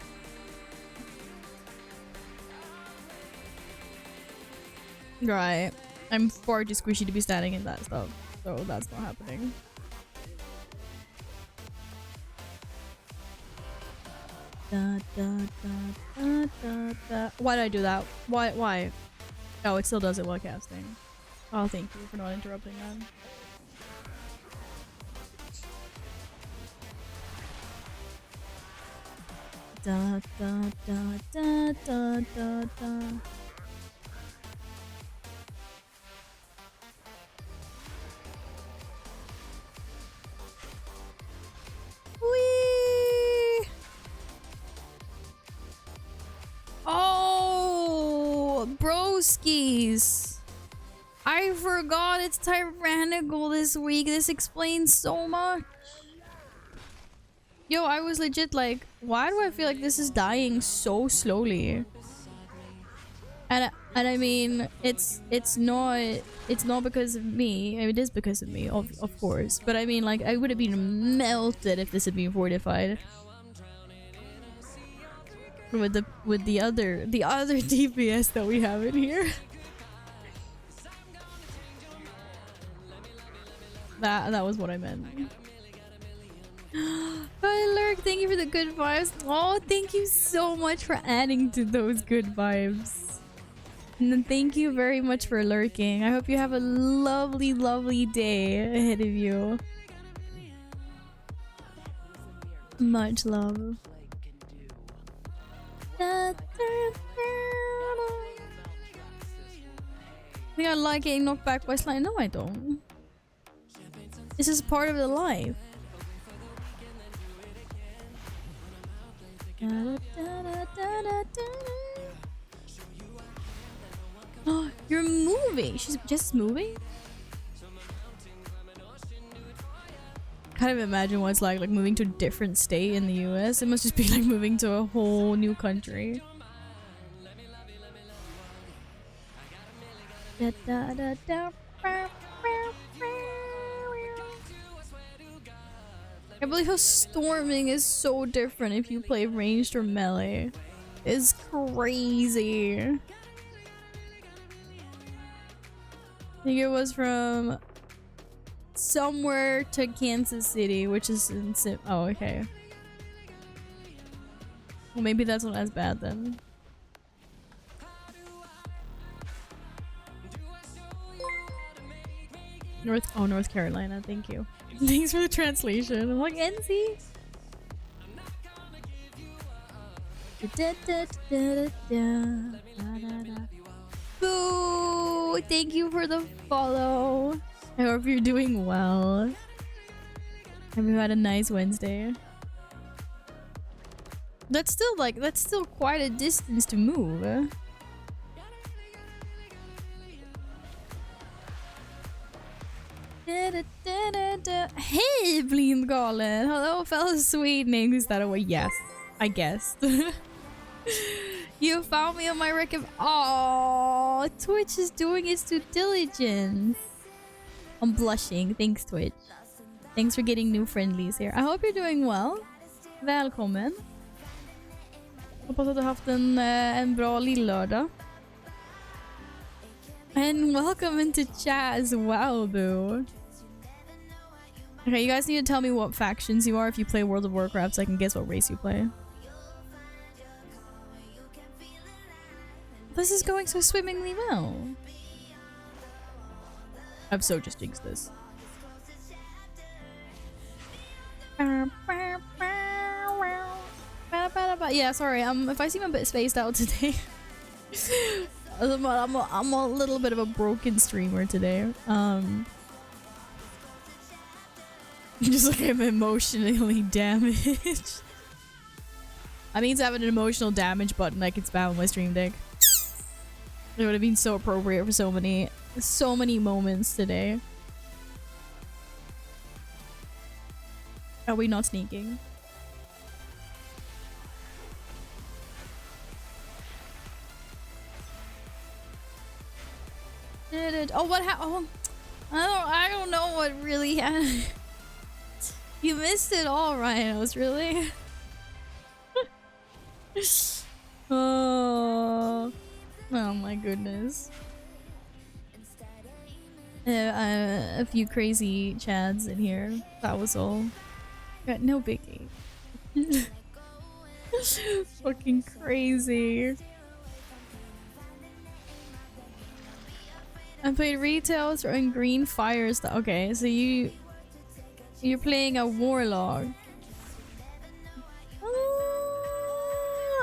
Right. I'm far too squishy to be standing in that stuff, so that's not happening. Da, da, da, da, da, da. Why did I do that? Why? Oh, it still does it while casting. Oh, thank you for not interrupting that. Da da da da da da da. Whee! Oh, broskies! I forgot it's tyrannical this week. This explains so much. Yo, I was legit like, why do I feel like this is dying so slowly? And I mean, it's not because of me. I mean, it is because of me, of course. But I mean, like, I would have been melted if this had been fortified. With the other DPS that we have in here. That was what I meant. Hi Lurk, thank you for the good vibes. Oh, thank you so much for adding to those good vibes. And then thank you very much for lurking. I hope you have a lovely, lovely day ahead of you. Much love. I think I like getting knocked back by slime. No, I don't. This is part of the life. Oh, you're moving. She's just moving. Kind of imagine what it's like moving to a different state in the US. It must just be like moving to a whole new country. Da, da, da, da. I believe how storming is so different if you play ranged or melee. It's crazy. I think it was from somewhere to Kansas City, which is in oh, okay. Well, maybe that's not as bad then. North Carolina, thank you. Thanks for the translation. I'm like, NC? Boo! Thank you for the follow. I hope you're doing well. Have you had a nice Wednesday? That's still quite a distance to move. Hey, Blindgalen! Hello, fellow Swedenings that away. Yes, I guessed. You found me on my record. Oh, Twitch is doing its due diligence. I'm blushing. Thanks, Twitch. Thanks for getting new friendlies here. I hope you're doing well. Välkommen. Hoppas att du har haft en bra lillördag. And welcome into chat as well, boo. Okay, you guys need to tell me what factions you are if you play World of Warcraft so I can guess what race you play. This is going so swimmingly well. I've so just jinxed this. Yeah, sorry. If I seem a bit spaced out today, I'm a little bit of a broken streamer today. Just like I'm emotionally damaged. I need to have an emotional damage button I can spam on my stream deck. It would have been so appropriate for so many moments today. Are we not sneaking? Did it? Oh, what happened? Oh, I don't know what really happened. You missed it all, rhinos, really? Oh my goodness. a few crazy chads in here. That was all. Yeah, no biggie. Fucking crazy. I played retails and green fires. Okay, so you're playing a warlock.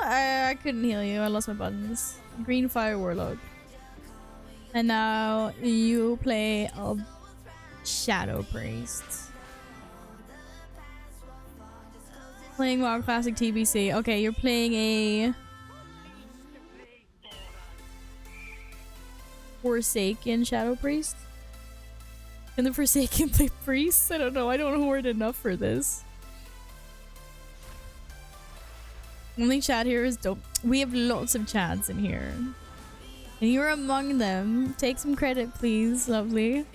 I couldn't heal you. I lost my buttons. Green fire warlock. And now you play a shadow priest. Playing WoW Classic TBC. Okay, you're playing a Forsaken Shadow Priest. Can the Forsaken play priests? I don't know. I don't hoard enough for this. Only chat here is dope. We have lots of chats in here. And you're among them. Take some credit, please. Lovely.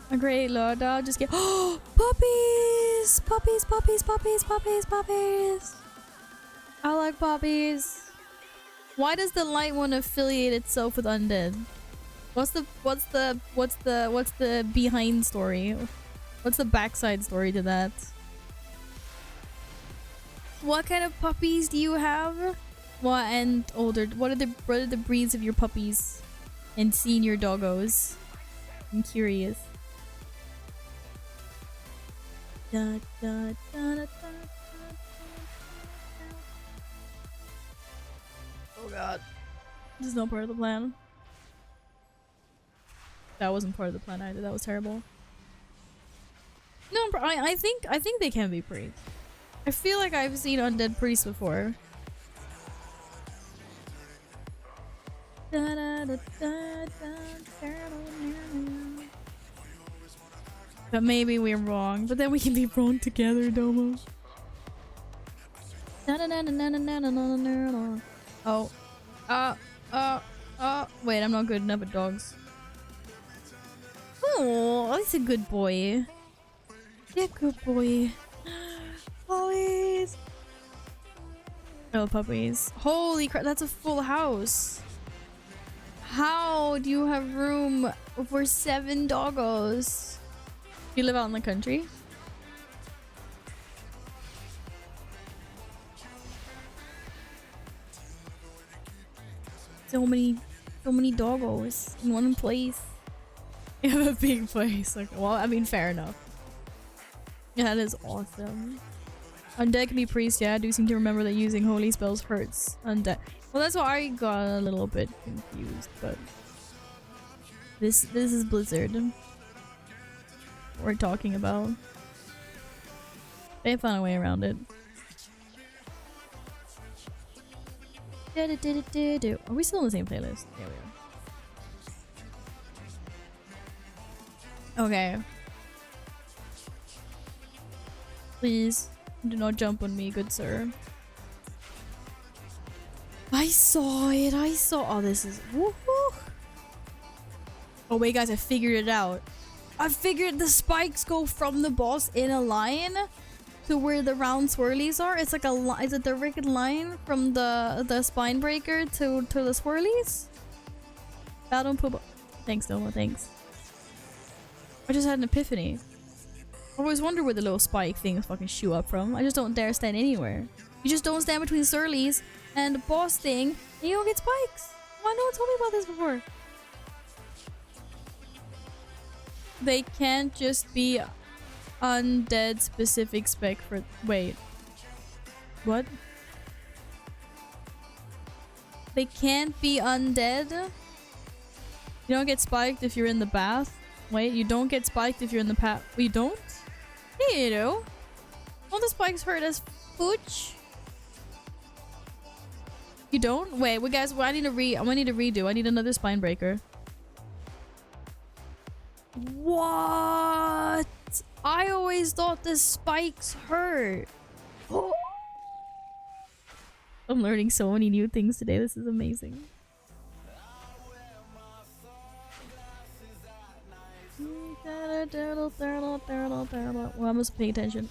A great lord. I'll just get. Oh, puppies! Puppies, puppies, puppies, puppies, puppies. I like puppies. Why does the light one affiliate itself with undead? What's the behind story? What's the backside story to that? What kind of puppies do you have? What and older? What are the breeds of your puppies and senior doggos? I'm curious. Da, da, da, da, da. Oh god, this is not part of the plan. That wasn't part of the plan either. That was terrible. No, I think they can be priests. I feel like I've seen undead priests before. But maybe we're wrong. But then we can be wrong together, Domo. Oh. Wait, I'm not good enough at dogs. Oh, that's a good boy. Yeah, good boy. Puppies. Oh, puppies. Holy crap, that's a full house. How do you have room for 7 doggos? You live out in the country? So many doggos in one place. You have a big place. Okay, well, I mean, fair enough. Yeah, that is awesome. Undead can be priests, yeah. I do seem to remember that using holy spells hurts undead. Well, that's why I got a little bit confused, but this is Blizzard we're talking about. They found a way around it. Are we still on the same playlist? Yeah, we are. Okay. Please do not jump on me, good sir. I saw it. Oh, this is. Woohoo! Oh wait, guys, I figured it out. I figured the spikes go from the boss in a line to where the round swirlies are. It's like a line. Is it the rigged line from the spine breaker to the swirlies? Battle poop. Thanks, Domo. Thanks. I just had an epiphany. I always wonder where the little spike things fucking shoot up from. I just don't dare stand anywhere. You just don't stand between swirlies and the boss thing, and you don't get spikes. Why no one told me about this before? They can't just be undead specific spec for. Wait. What? They can't be undead? You don't get spiked if you're in the bath? Wait, you don't get spiked if you're in the path. You don't? Yeah, you do. All the spikes hurt as pooch. You don't? Wait, guys, I need to redo. I need another spine breaker. What? I always thought the spikes hurt. Oh. I'm learning so many new things today. This is amazing. Well, I must pay attention.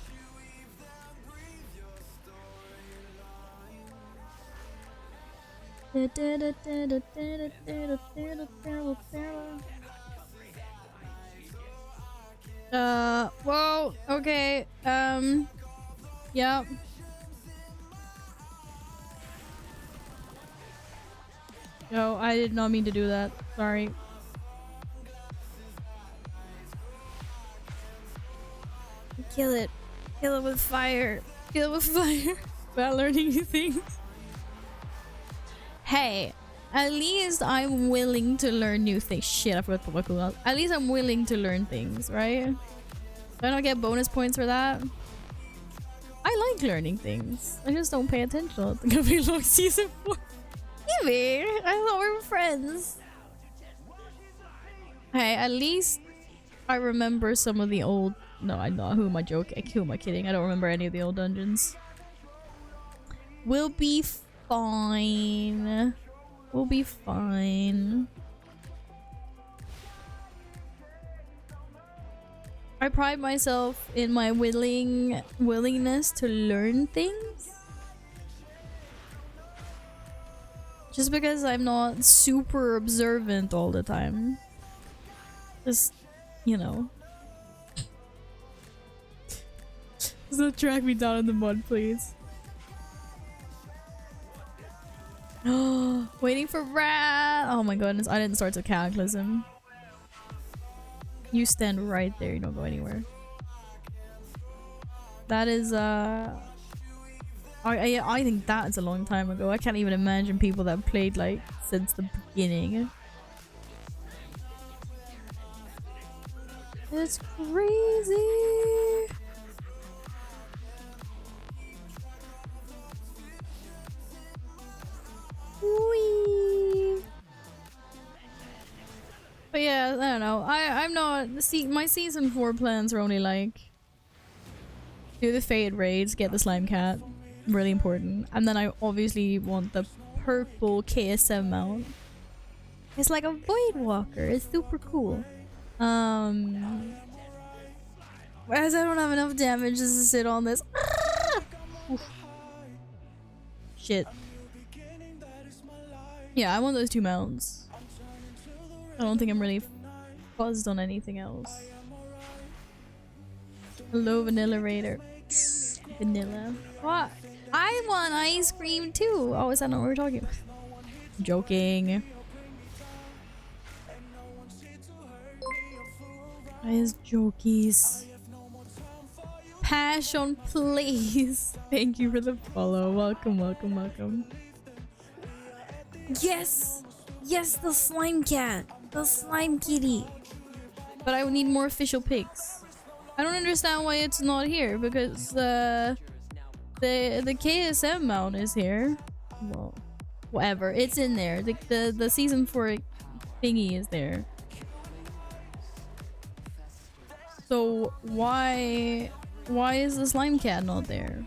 Whoa, okay, yep. No, I did not mean to do that. Sorry. Kill it. Kill it with fire. Kill it with fire. Without learning new things. Hey, at least I'm willing to learn new things. Shit, I forgot to put my cooldown. At least I'm willing to learn things, right? Do I not get bonus points for that? I like learning things. I just don't pay attention. I think I'll be long season 4. Maybe. I thought we were friends. Hey, at least I remember some of the old... No, I know. Who am I joking? Who am I kidding? I don't remember any of the old dungeons. We'll be fine. We'll be fine. I pride myself in my willingness to learn things. Just because I'm not super observant all the time. Just, you know. Just don't drag me down in the mud, please. Waiting for Rat! Oh my goodness, I didn't start to Cataclysm. You stand right there, you don't go anywhere. That is, I think that's a long time ago. I can't even imagine people that played, like, since the beginning. It's crazy! Whee! But yeah, I don't know. I'm not... See, my season 4 plans are only like... Do the Fade raids, get the Slime Cat. Really important. And then I obviously want the purple KSM mount. It's like a Void Walker. It's super cool. Whereas I don't have enough damage just to sit on this. Oof. Shit. Yeah, I want those 2 mounts. I don't think I'm really buzzed on anything else. Hello, Vanilla Raider. Vanilla. What? I want ice cream too! Oh, is that not what we're talking about? Joking. Guys, jokies. Passion, please. Thank you for the follow. Welcome, welcome, welcome. Yes! Yes, the slime cat! The slime kitty! But I would need more official pigs. I don't understand why it's not here, because the KSM mount is here. Well, whatever. It's in there. The season 4 thingy is there. So why is the slime cat not there?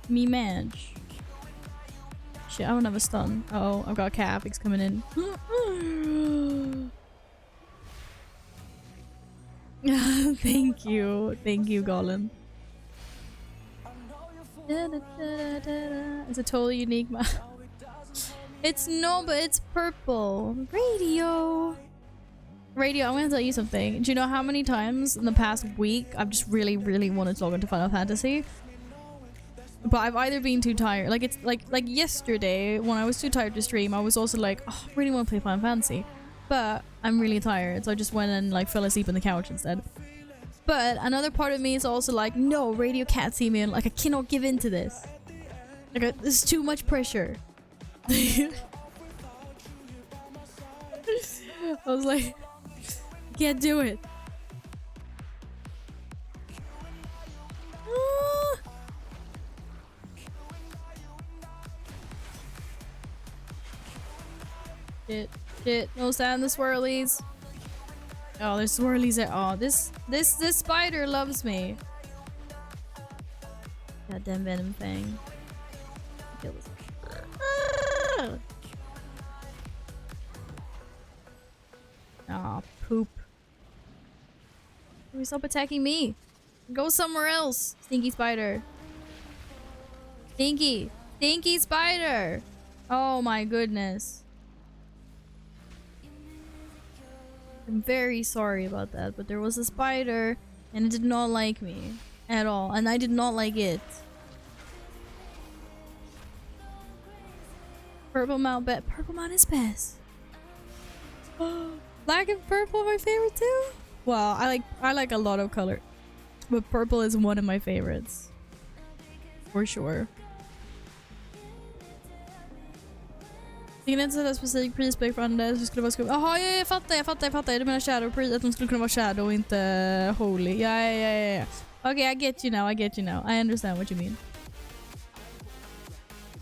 Me Madge. Shit, I don't have a stun. Uh oh, I've got Catholics coming in. Thank you, Gollum. It's a totally unique map. It's no, but it's purple. Radio, I'm gonna tell you something. Do you know how many times in the past week I've just really wanted to log into Final Fantasy? But I've either been too tired. Like it's like yesterday when I was too tired to stream, I was also like, oh, I really want to play Final Fantasy. But I'm really tired, so I just went and like fell asleep on the couch instead. But another part of me is also like, no, Radio can't see me, and like I cannot give in to this. Like there's too much pressure. I was like, can't do it. Shit, no stand the swirlies. Oh, there's swirlies there. Oh, this spider loves me. Goddamn venom thing. Kill this. Aw, poop. Stop attacking me. Go somewhere else, stinky spider. Stinky spider. Oh my goodness. I'm very sorry about that, but there was a spider and it did not like me at all, and I did not like it. Purple mount bet. Purple mount is best. Black and purple are my favorite too. Well, I like a lot of color, but purple is one of my favorites for sure. Ingen inte sätta specifik prisspec för andra så skulle vara skumt. Jaha, jag fattar. Du menar shadow pris, att de skulle kunna vara shadow och inte holy. Ja. Okay, I get you now. I understand what you mean.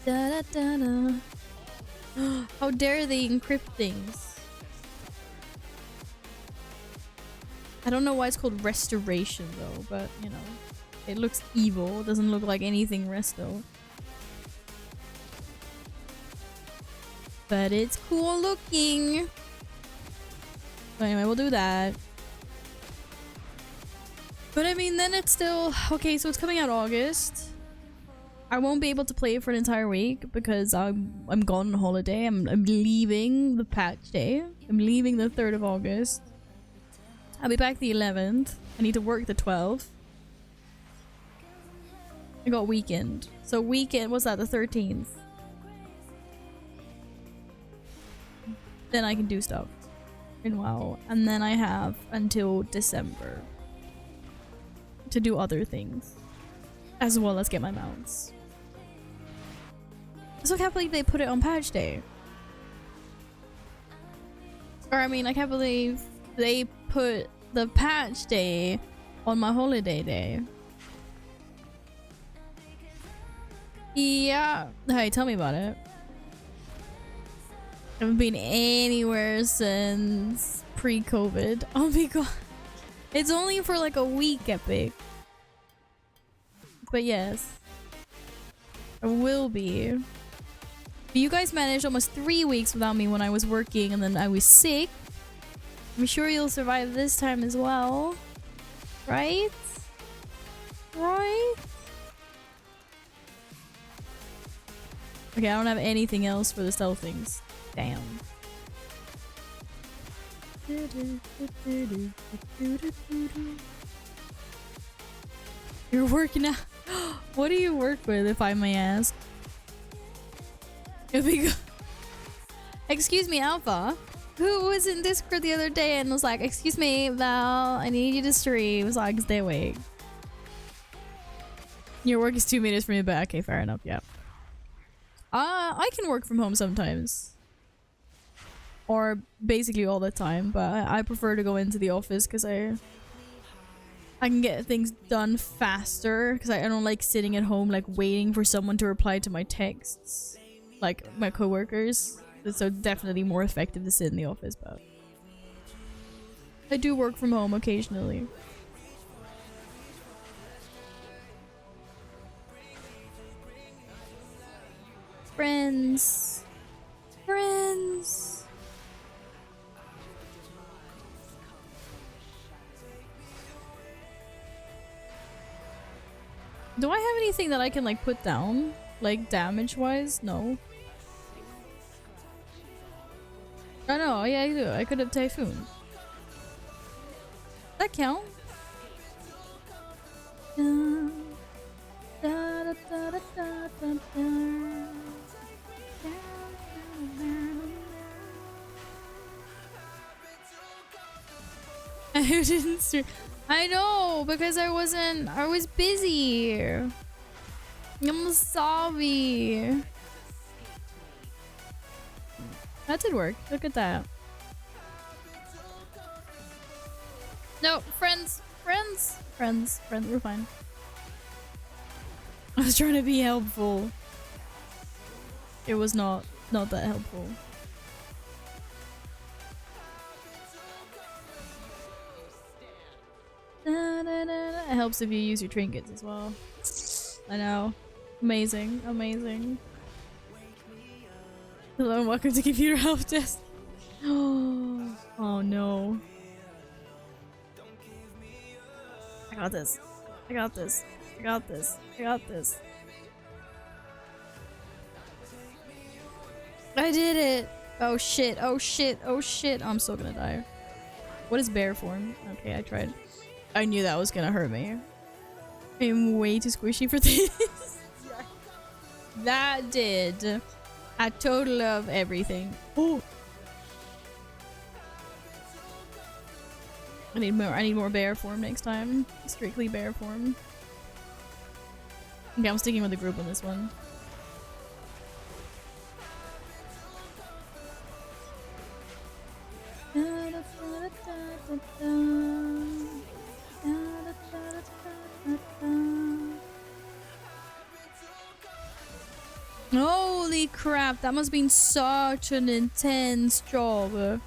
Da. How dare they encrypt things? I don't know why it's called restoration though, but you know, it looks evil. It doesn't look like anything resto. But it's cool looking. So anyway, we'll do that. But I mean, then it's still... Okay, so it's coming out August. I won't be able to play it for an entire week because I'm gone on holiday. I'm leaving the patch day. I'm leaving the 3rd of August. I'll be back the 11th. I need to work the 12th. I got weekend. So weekend, what's that? The 13th. Then I can do stuff in WoW, and then I have until December to do other things, as well as get my mounts. So I can't believe they put it on patch day. Or I mean, I can't believe they put the patch day on my holiday day. Yeah. Hey, tell me about it. I haven't been anywhere since pre-COVID. Oh my god. It's only for like a week, Epic. But yes. I will be. But you guys managed almost 3 weeks without me when I was working and then I was sick. I'm sure you'll survive this time as well. Right? Right? Okay, I don't have anything else for the stealth things. Damn. You're working out. What do you work with, if I may ask? If we go excuse me, Alpha. Who was in Discord the other day and was like, excuse me, Val, I need you to stream so I can stay awake. Your work is 2 meters from your back. Okay, fair enough, yeah. I can work from home sometimes. Or basically all the time, but I prefer to go into the office because I can get things done faster because I don't like sitting at home like waiting for someone to reply to my texts, like my coworkers. So definitely more effective to sit in the office, but I do work from home occasionally. Friends. Do I have anything that I can like put down? Like damage wise? No. Oh no, yeah I do. I could have Typhoon. That count? I didn't stream. I know, because I was busy. I'm sorry. That did work. Look at that. No, friends. We're fine. I was trying to be helpful. It was not that helpful. It helps if you use your trinkets as well. I know. Amazing. Hello and welcome to Computer Health Test. Oh no. I got this. I did it! Oh shit. I'm still gonna die. What is bear form? Okay, I tried. I knew that was gonna hurt me. I'm way too squishy for this. That did a total of everything. Oh. I need more bear form next time. Strictly bear form. Okay, I'm sticking with the group on this one. Holy crap, that must have been such an intense job.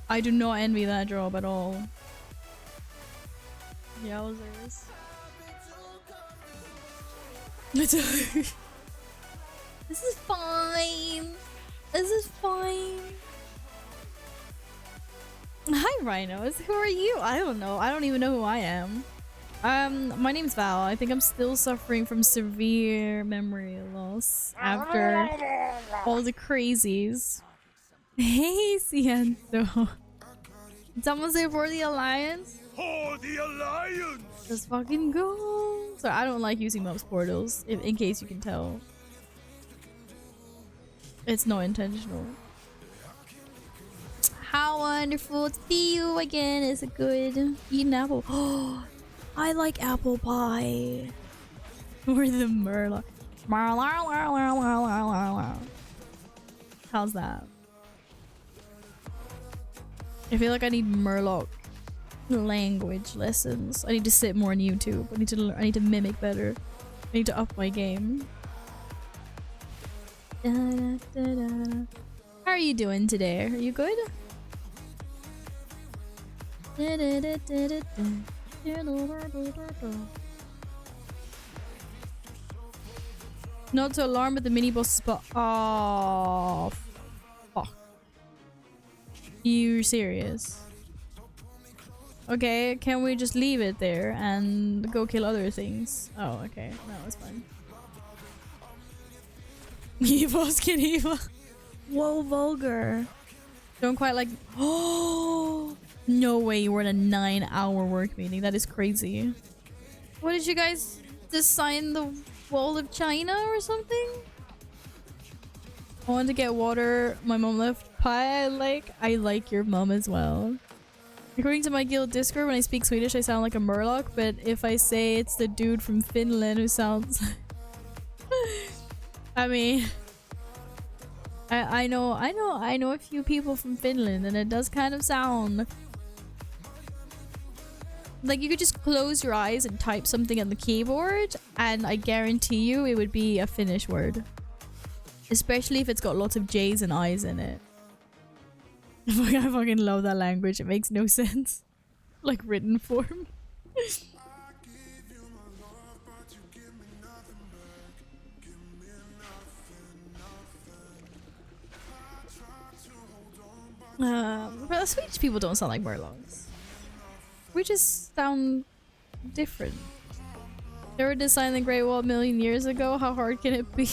I do not envy that job at all. Yowzers. This is fine. This is fine. Hi, rhinos. Who are you? I don't know. I don't even know who I am. My name's Val. I think I'm still suffering from severe memory loss after all the crazies. Hey, Ciento. Someone say for the Alliance? For the Alliance! Let's fucking go. So I don't like using most portals, in case you can tell. It's not intentional. How wonderful to see you again. Is it good? Eat an apple. Oh, I like apple pie. Or the Murloc. How's that? I feel like I need Murloc language lessons. I need to sit more on YouTube. I need to mimic better. I need to up my game. Da, da, da, da. How are you doing today? Are you good? Da, da, da, da, da, da. Not to alarm, but the mini boss spot. Oh, fuck. You serious? Okay, can we just leave it there and go kill other things? Oh, okay. That was fine. Evil skin evil. Whoa, vulgar. Don't quite like. Oh, no way you were in a 9-hour work meeting. That is crazy. What did you guys design the wall of China or something? I wanted to get water. My mom left pie. I like your mom as well. According to my guild Discord, when I speak Swedish, I sound like a Murloc, but if I say it's the dude from Finland who sounds... I mean... I know a few people from Finland, and it does kind of sound... Like, you could just close your eyes and type something on the keyboard, and I guarantee you it would be a Finnish word. Especially if it's got lots of J's and I's in it. I fucking love that language. It makes no sense. Like written form. But Swedish people don't sound like Murlocs. We just sound different. They were designed the Great Wall a million years ago. How hard can it be?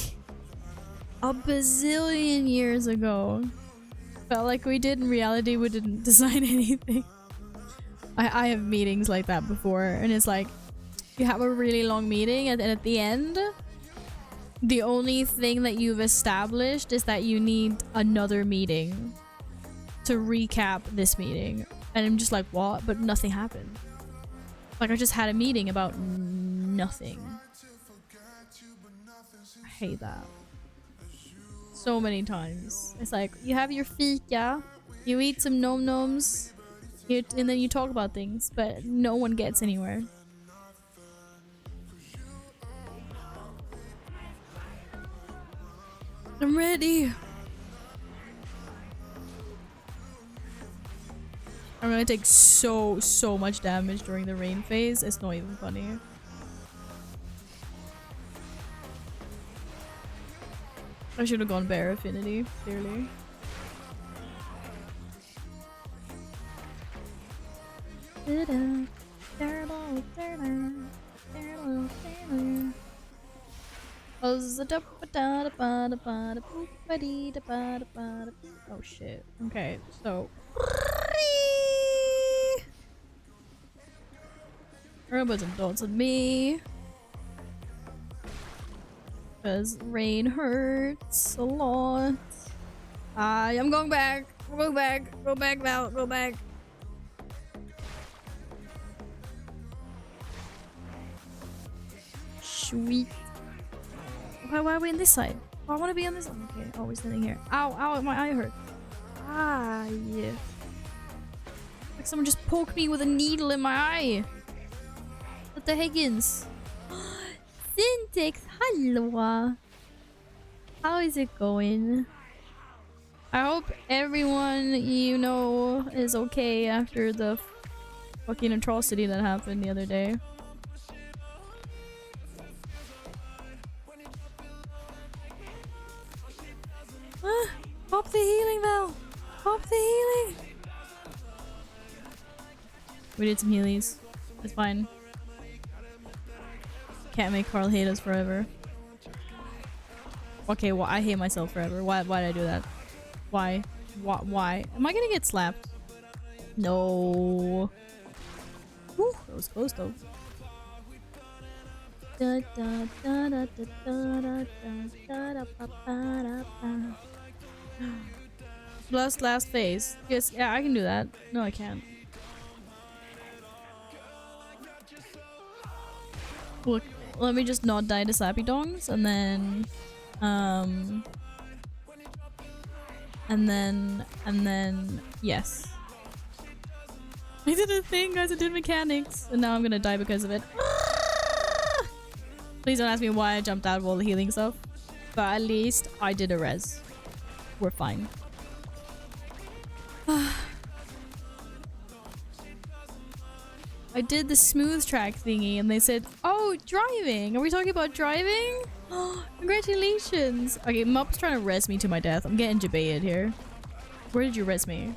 A bazillion years ago. Felt like we did. In reality, we didn't design anything. I have meetings like that before, and it's like you have a really long meeting, and then at the end, the only thing that you've established is that you need another meeting to recap this meeting. And I'm just like, what? But nothing happened. Like, I just had a meeting about nothing. I hate that. So many times. It's like, you have your fika, you eat some nom-noms, and then you talk about things, but no one gets anywhere. I'm ready. I'm gonna take so much damage during the rain phase. It's not even funny. I should have gone bear affinity, clearly. Oh shit. Okay, so robots and dots on me. Cause rain hurts a lot. I'm going back. Go back. Go back, Val. Go back. Sweet. Why are we on this side? Oh, I want to be on this one. Okay, oh, we're standing here. Ow, ow, my eye hurt. Ah, yeah. Like someone just poked me with a needle in my eye. What the Higgins? Syntax, hello. How is it going? I hope everyone you know is okay after the fucking atrocity that happened the other day. Pop the healing, Val! Pop the healing! We did some healies. It's fine. Can't make Carl hate us forever. Okay, well, I hate myself forever. Why did I do that? Why? Why? Am I gonna get slapped? No. Whew, that was close though. Da, da, da, da, da, da, da, da, da, ba, ba, da, ba. Last phase. Yes, yeah, I can do that. No, I can't. Look, let me just not die to slappy dongs, and then yes. I did a thing, guys. I did mechanics, and now I'm gonna die because of it. Please don't ask me why I jumped out of all the healing stuff, but at least I did a res. We're fine. I did the smooth track thingy and they said, oh, driving! Are we talking about driving? Oh, congratulations! Okay, Mup's trying to res me to my death. I'm getting jebaited here. Where did you res me?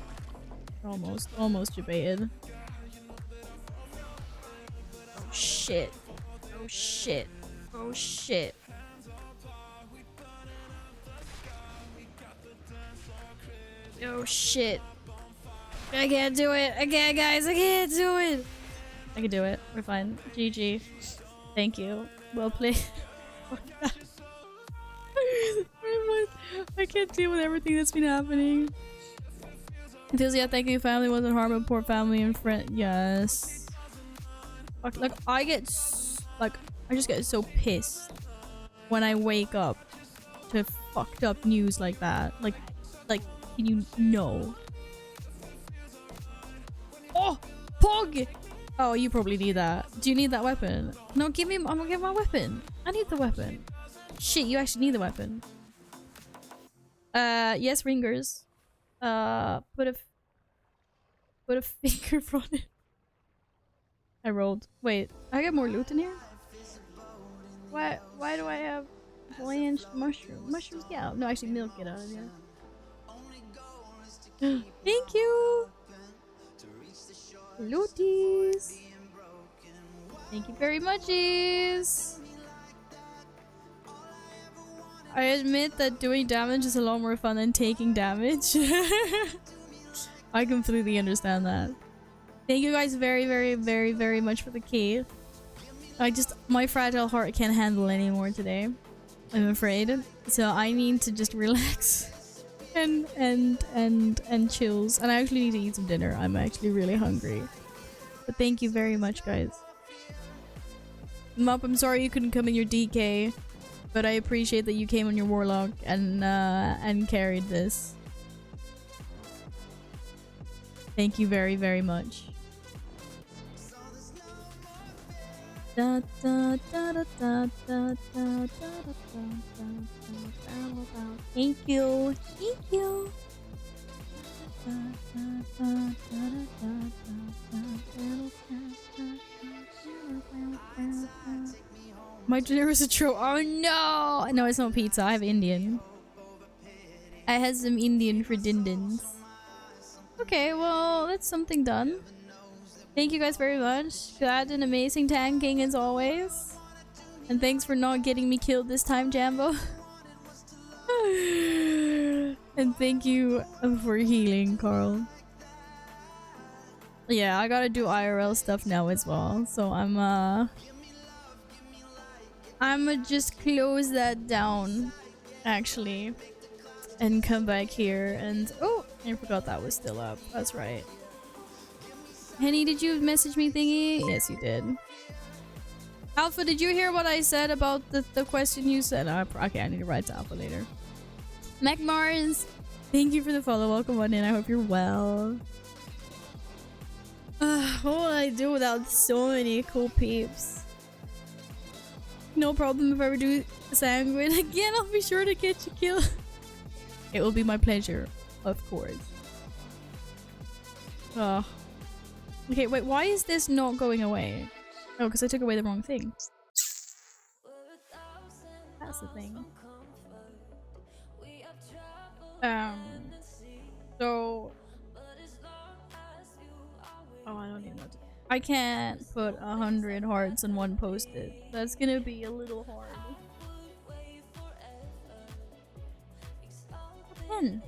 Almost jebaited. Oh shit. Oh shit. Oh shit. Oh shit. I can't do it. I can't, guys. I can't do it. I can do it. We're fine. GG. Thank you. Well played. I can't deal with everything that's been happening. Enthusiast, thank you. Family wasn't harmed, but poor family and friend. Yes. Like, I just get so pissed when I wake up to fucked up news like that. Like, can you know? Oh! Pog! Oh, you probably need that. Do you need that weapon? No, give me. I'm gonna give my weapon. I need the weapon. Shit, you actually need the weapon. Yes, ringers. Put a finger on it. I rolled. Wait, I got more loot in here? Why do I have blanched mushroom? Mushrooms, yeah. No, actually, milk, get out of here. Thank you! Looties! Thank you very muchies! I admit that doing damage is a lot more fun than taking damage. I completely understand that. Thank you guys very, very, very, very much for the key. My fragile heart can't handle anymore today, I'm afraid. So I need to just relax and chills. And I actually need to eat some dinner. I'm actually really hungry. But thank you very much, guys. Mup, I'm sorry you couldn't come in your DK, but I appreciate that you came on your warlock and carried this. Thank you very, very much. Thank you. Thank you. My dinner is a troll. Oh no! No, it's not pizza. I have Indian. I had some Indian for dindins. Okay, well, that's something done. Thank you guys very much. Glad and amazing tanking as always. And thanks for not getting me killed this time, Jambo. And thank you for healing, Carl. Yeah, I gotta do IRL stuff now as well. So I'ma just close that down, actually. And come back here and... Oh! I forgot that was still up. That's right. Henny, did you message me thingy? Yes, you did. Alpha, did you hear what I said about the question you said? Okay, I need to write to Alpha later. Mac Mars, thank you for the follow. Welcome on in. I hope you're well. What would I do without so many cool peeps? No problem if I ever do Sanguine again. I'll be sure to get you killed. It will be my pleasure, of course. Okay, wait, why is this not going away? Oh, because I took away the wrong thing. That's the thing. So... Oh, I don't even know. I can't put 100 hearts in one post-it. That's gonna be a little hard. 10.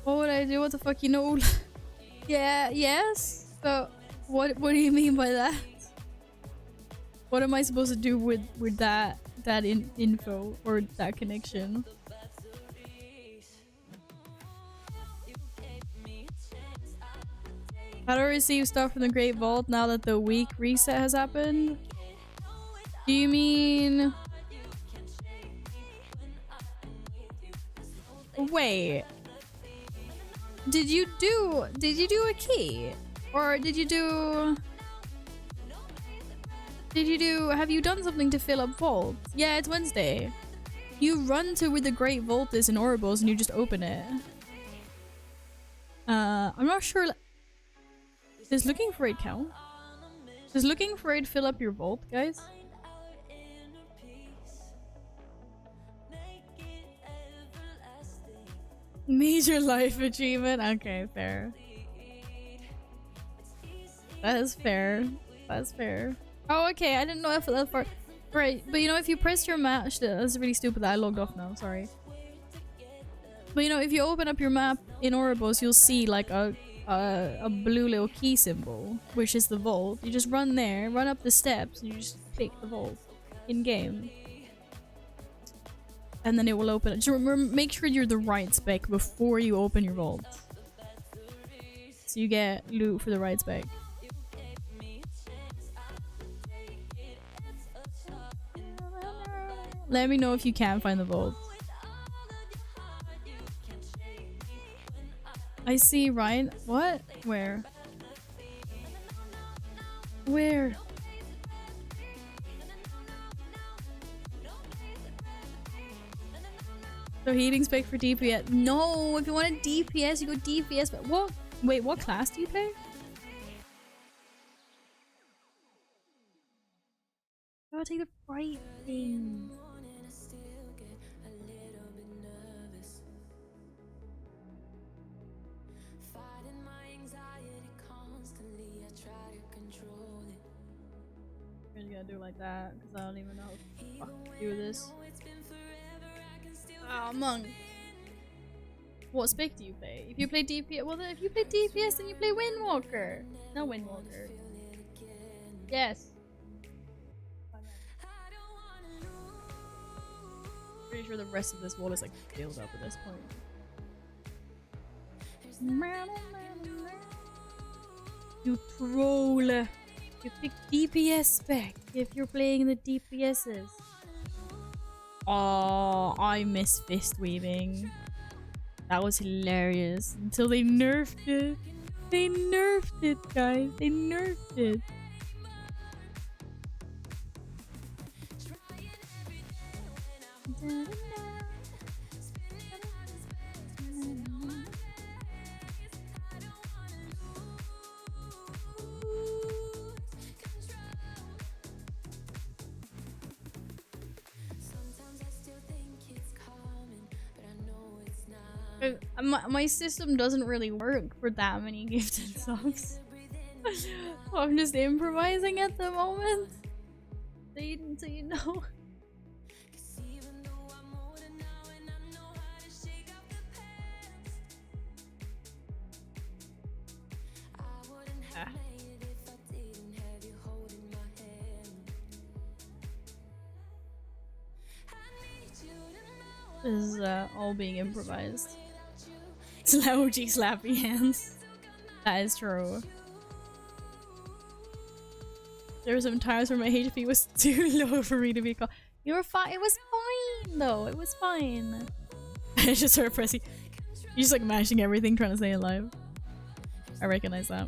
What would I do? What the fuck, you know? Yeah, yes? So, what do you mean by that? What am I supposed to do with that info or that connection? How do I receive stuff from the Great Vault now that the week reset has happened? Do you mean... Wait. Did you do a key? Or did you do... Have you done something to fill up vault? Yeah, it's Wednesday. You run to where the Great Vault is in Oribos and you just open it. I'm not sure. Does looking for it count? Does looking for it fill up your vault, guys? Major life achievement? Okay, fair. That is fair. That's fair. Oh, okay. I didn't know if that part. Right, but you know, if you press your map, that's really stupid that I logged off now. Sorry. But you know, if you open up your map in Oribos, you'll see like a blue little key symbol, which is the vault. You just run there, run up the steps, and you just click the vault in game, and then it will open. Just remember, make sure you're the right spec before you open your vault, so you get loot for the right spec. Let me know if you can find the vault. I see Ryan. What? Where? Where? So healing spec for DPS. No, if you want a DPS, you go DPS. But what? Wait, what class do you play? I gotta take the right thing. I'm just gonna do it like that because I don't even know how to do this. Ah, Monk. What spec do you play? If you play DPS, well then if you play DPS then you play Windwalker. No Windwalker. Yes. Pretty sure the rest of this wall is like filled up at this point. You troll! You pick DPS spec if you're playing the DPSs. Oh, I miss fist weaving. That was hilarious until they nerfed it. They nerfed it, guys. They nerfed it. My system doesn't really work for that many gifted subs. So I'm just improvising at the moment. So you know. Ah. This is all being improvised. Slouchy slappy hands. That is true. There were some times where my HP was too low for me to be called. You were fine. It was fine though. It was fine. I just started pressing. You're just like mashing everything, trying to stay alive. I recognize that.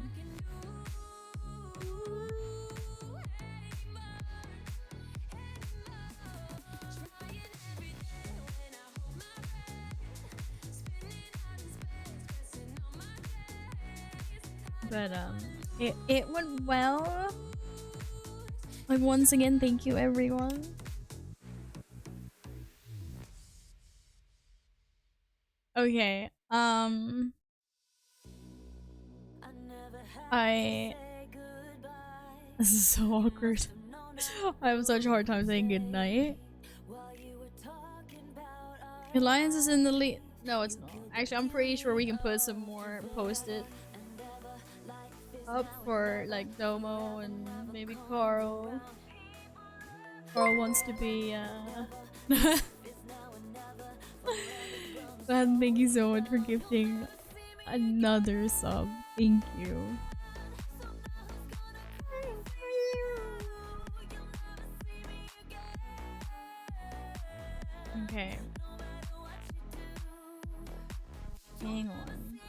But it went well. Like once again, thank you everyone. Okay, this is so awkward. I have such a hard time saying goodnight. Alliance is in the lead. No, it's not. Actually, I'm pretty sure we can put some more post-it up for like Domo and maybe Carl. Carl wants to be Man, thank you so much for gifting another sub. Thank you. Okay. Hang on.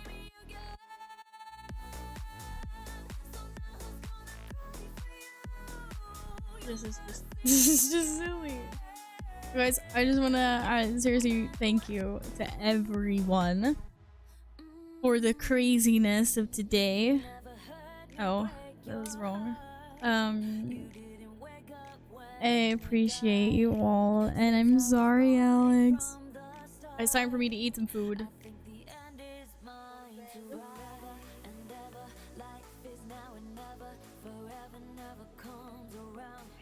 This is just silly. Guys, I just wanna seriously thank you to everyone for the craziness of today. Oh, that was wrong. I appreciate you all, and I'm sorry, Alex. It's time for me to eat some food.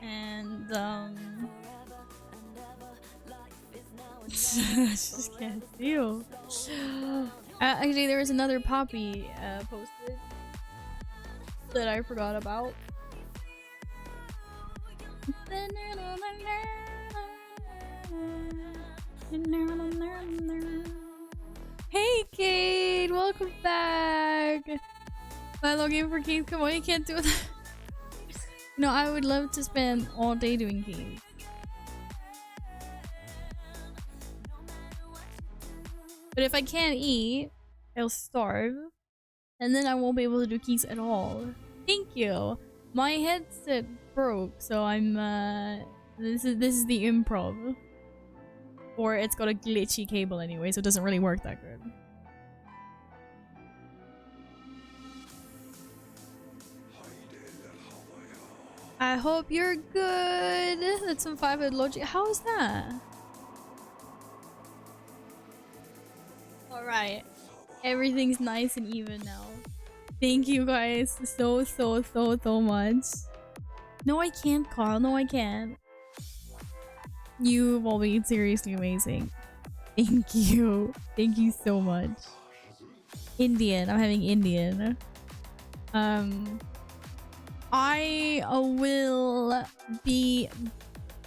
And I just can't deal. Actually, there was another poppy posted that I forgot about. Hey Kate, welcome back. Am I logging for keys? Come on, you can't do that. No, I would love to spend all day doing keys. But if I can't eat, I'll starve. And then I won't be able to do keys at all. Thank you. My headset broke, so I'm this is the improv. Or it's got a glitchy cable anyway, so it doesn't really work that good. I hope you're good. That's some 5-head logic. How is that? Alright. Everything's nice and even now. Thank you guys so much. No, I can't, Carl. No, I can't. You will be seriously amazing. Thank you. Thank you so much. Indian. I'm having Indian. I will be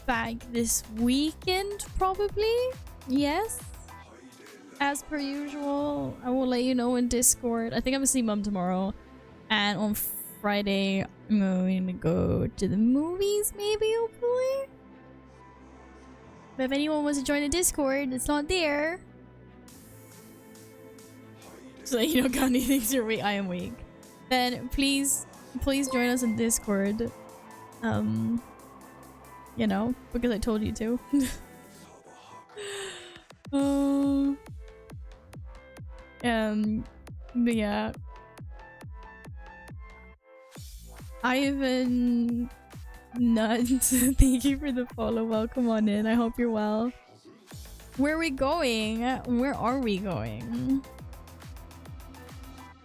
back this weekend, probably. Yes. As per usual, I will let you know in Discord. I think I'm gonna see Mum tomorrow. And on Friday, I'm going to go to the movies, maybe, hopefully. But if anyone wants to join the Discord, it's not there. So you know, Gandhi thinks you're weak. I am weak. Then please join us in Discord. You know, because I told you to. But yeah. Ivan Nuts, thank you for the follow. Welcome on in. I hope you're well. Where are we going? Where are we going?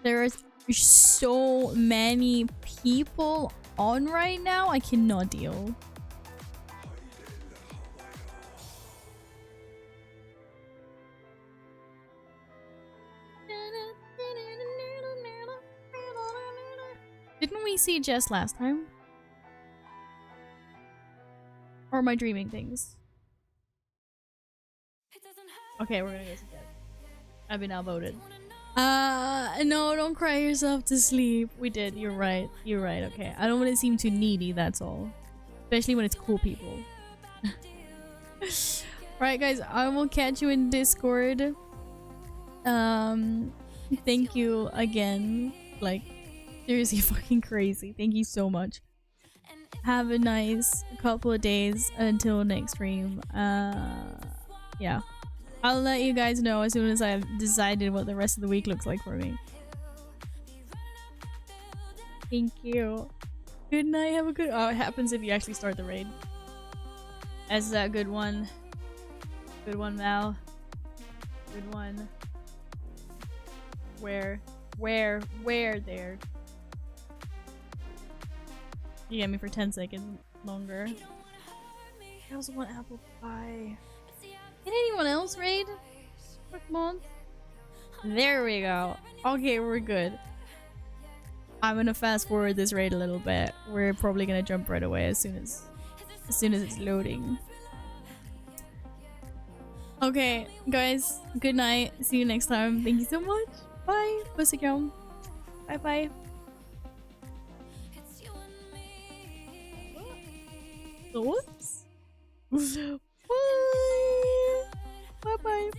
There's so many people on right now. I cannot deal. Didn't we see Jess last time? Or am I dreaming things? Okay, we're gonna go see Jess. I've been outvoted. No, don't cry yourself to sleep. We did, you're right. You're right, okay. I don't want to seem too needy, that's all. Especially when it's cool people. Alright guys, I will catch you in Discord. Thank you again. Like, seriously fucking crazy. Thank you so much. Have a nice couple of days until next stream. Yeah. I'll let you guys know as soon as I've decided what the rest of the week looks like for me. Thank you. Good night. Have a good— oh, it happens if you actually start the raid. That's a good one. Good one, Mal. Good one. Where there? You get me for 10 seconds longer. I also want apple pie. Can anyone else raid? Come on. There we go. Okay, we're good. I'm gonna fast forward this raid a little bit. We're probably gonna jump right away as soon as it's loading. Okay, guys. Good night. See you next time. Thank you so much. Bye. Pussycat. Bye bye. Whoops. Bye. Bye bye.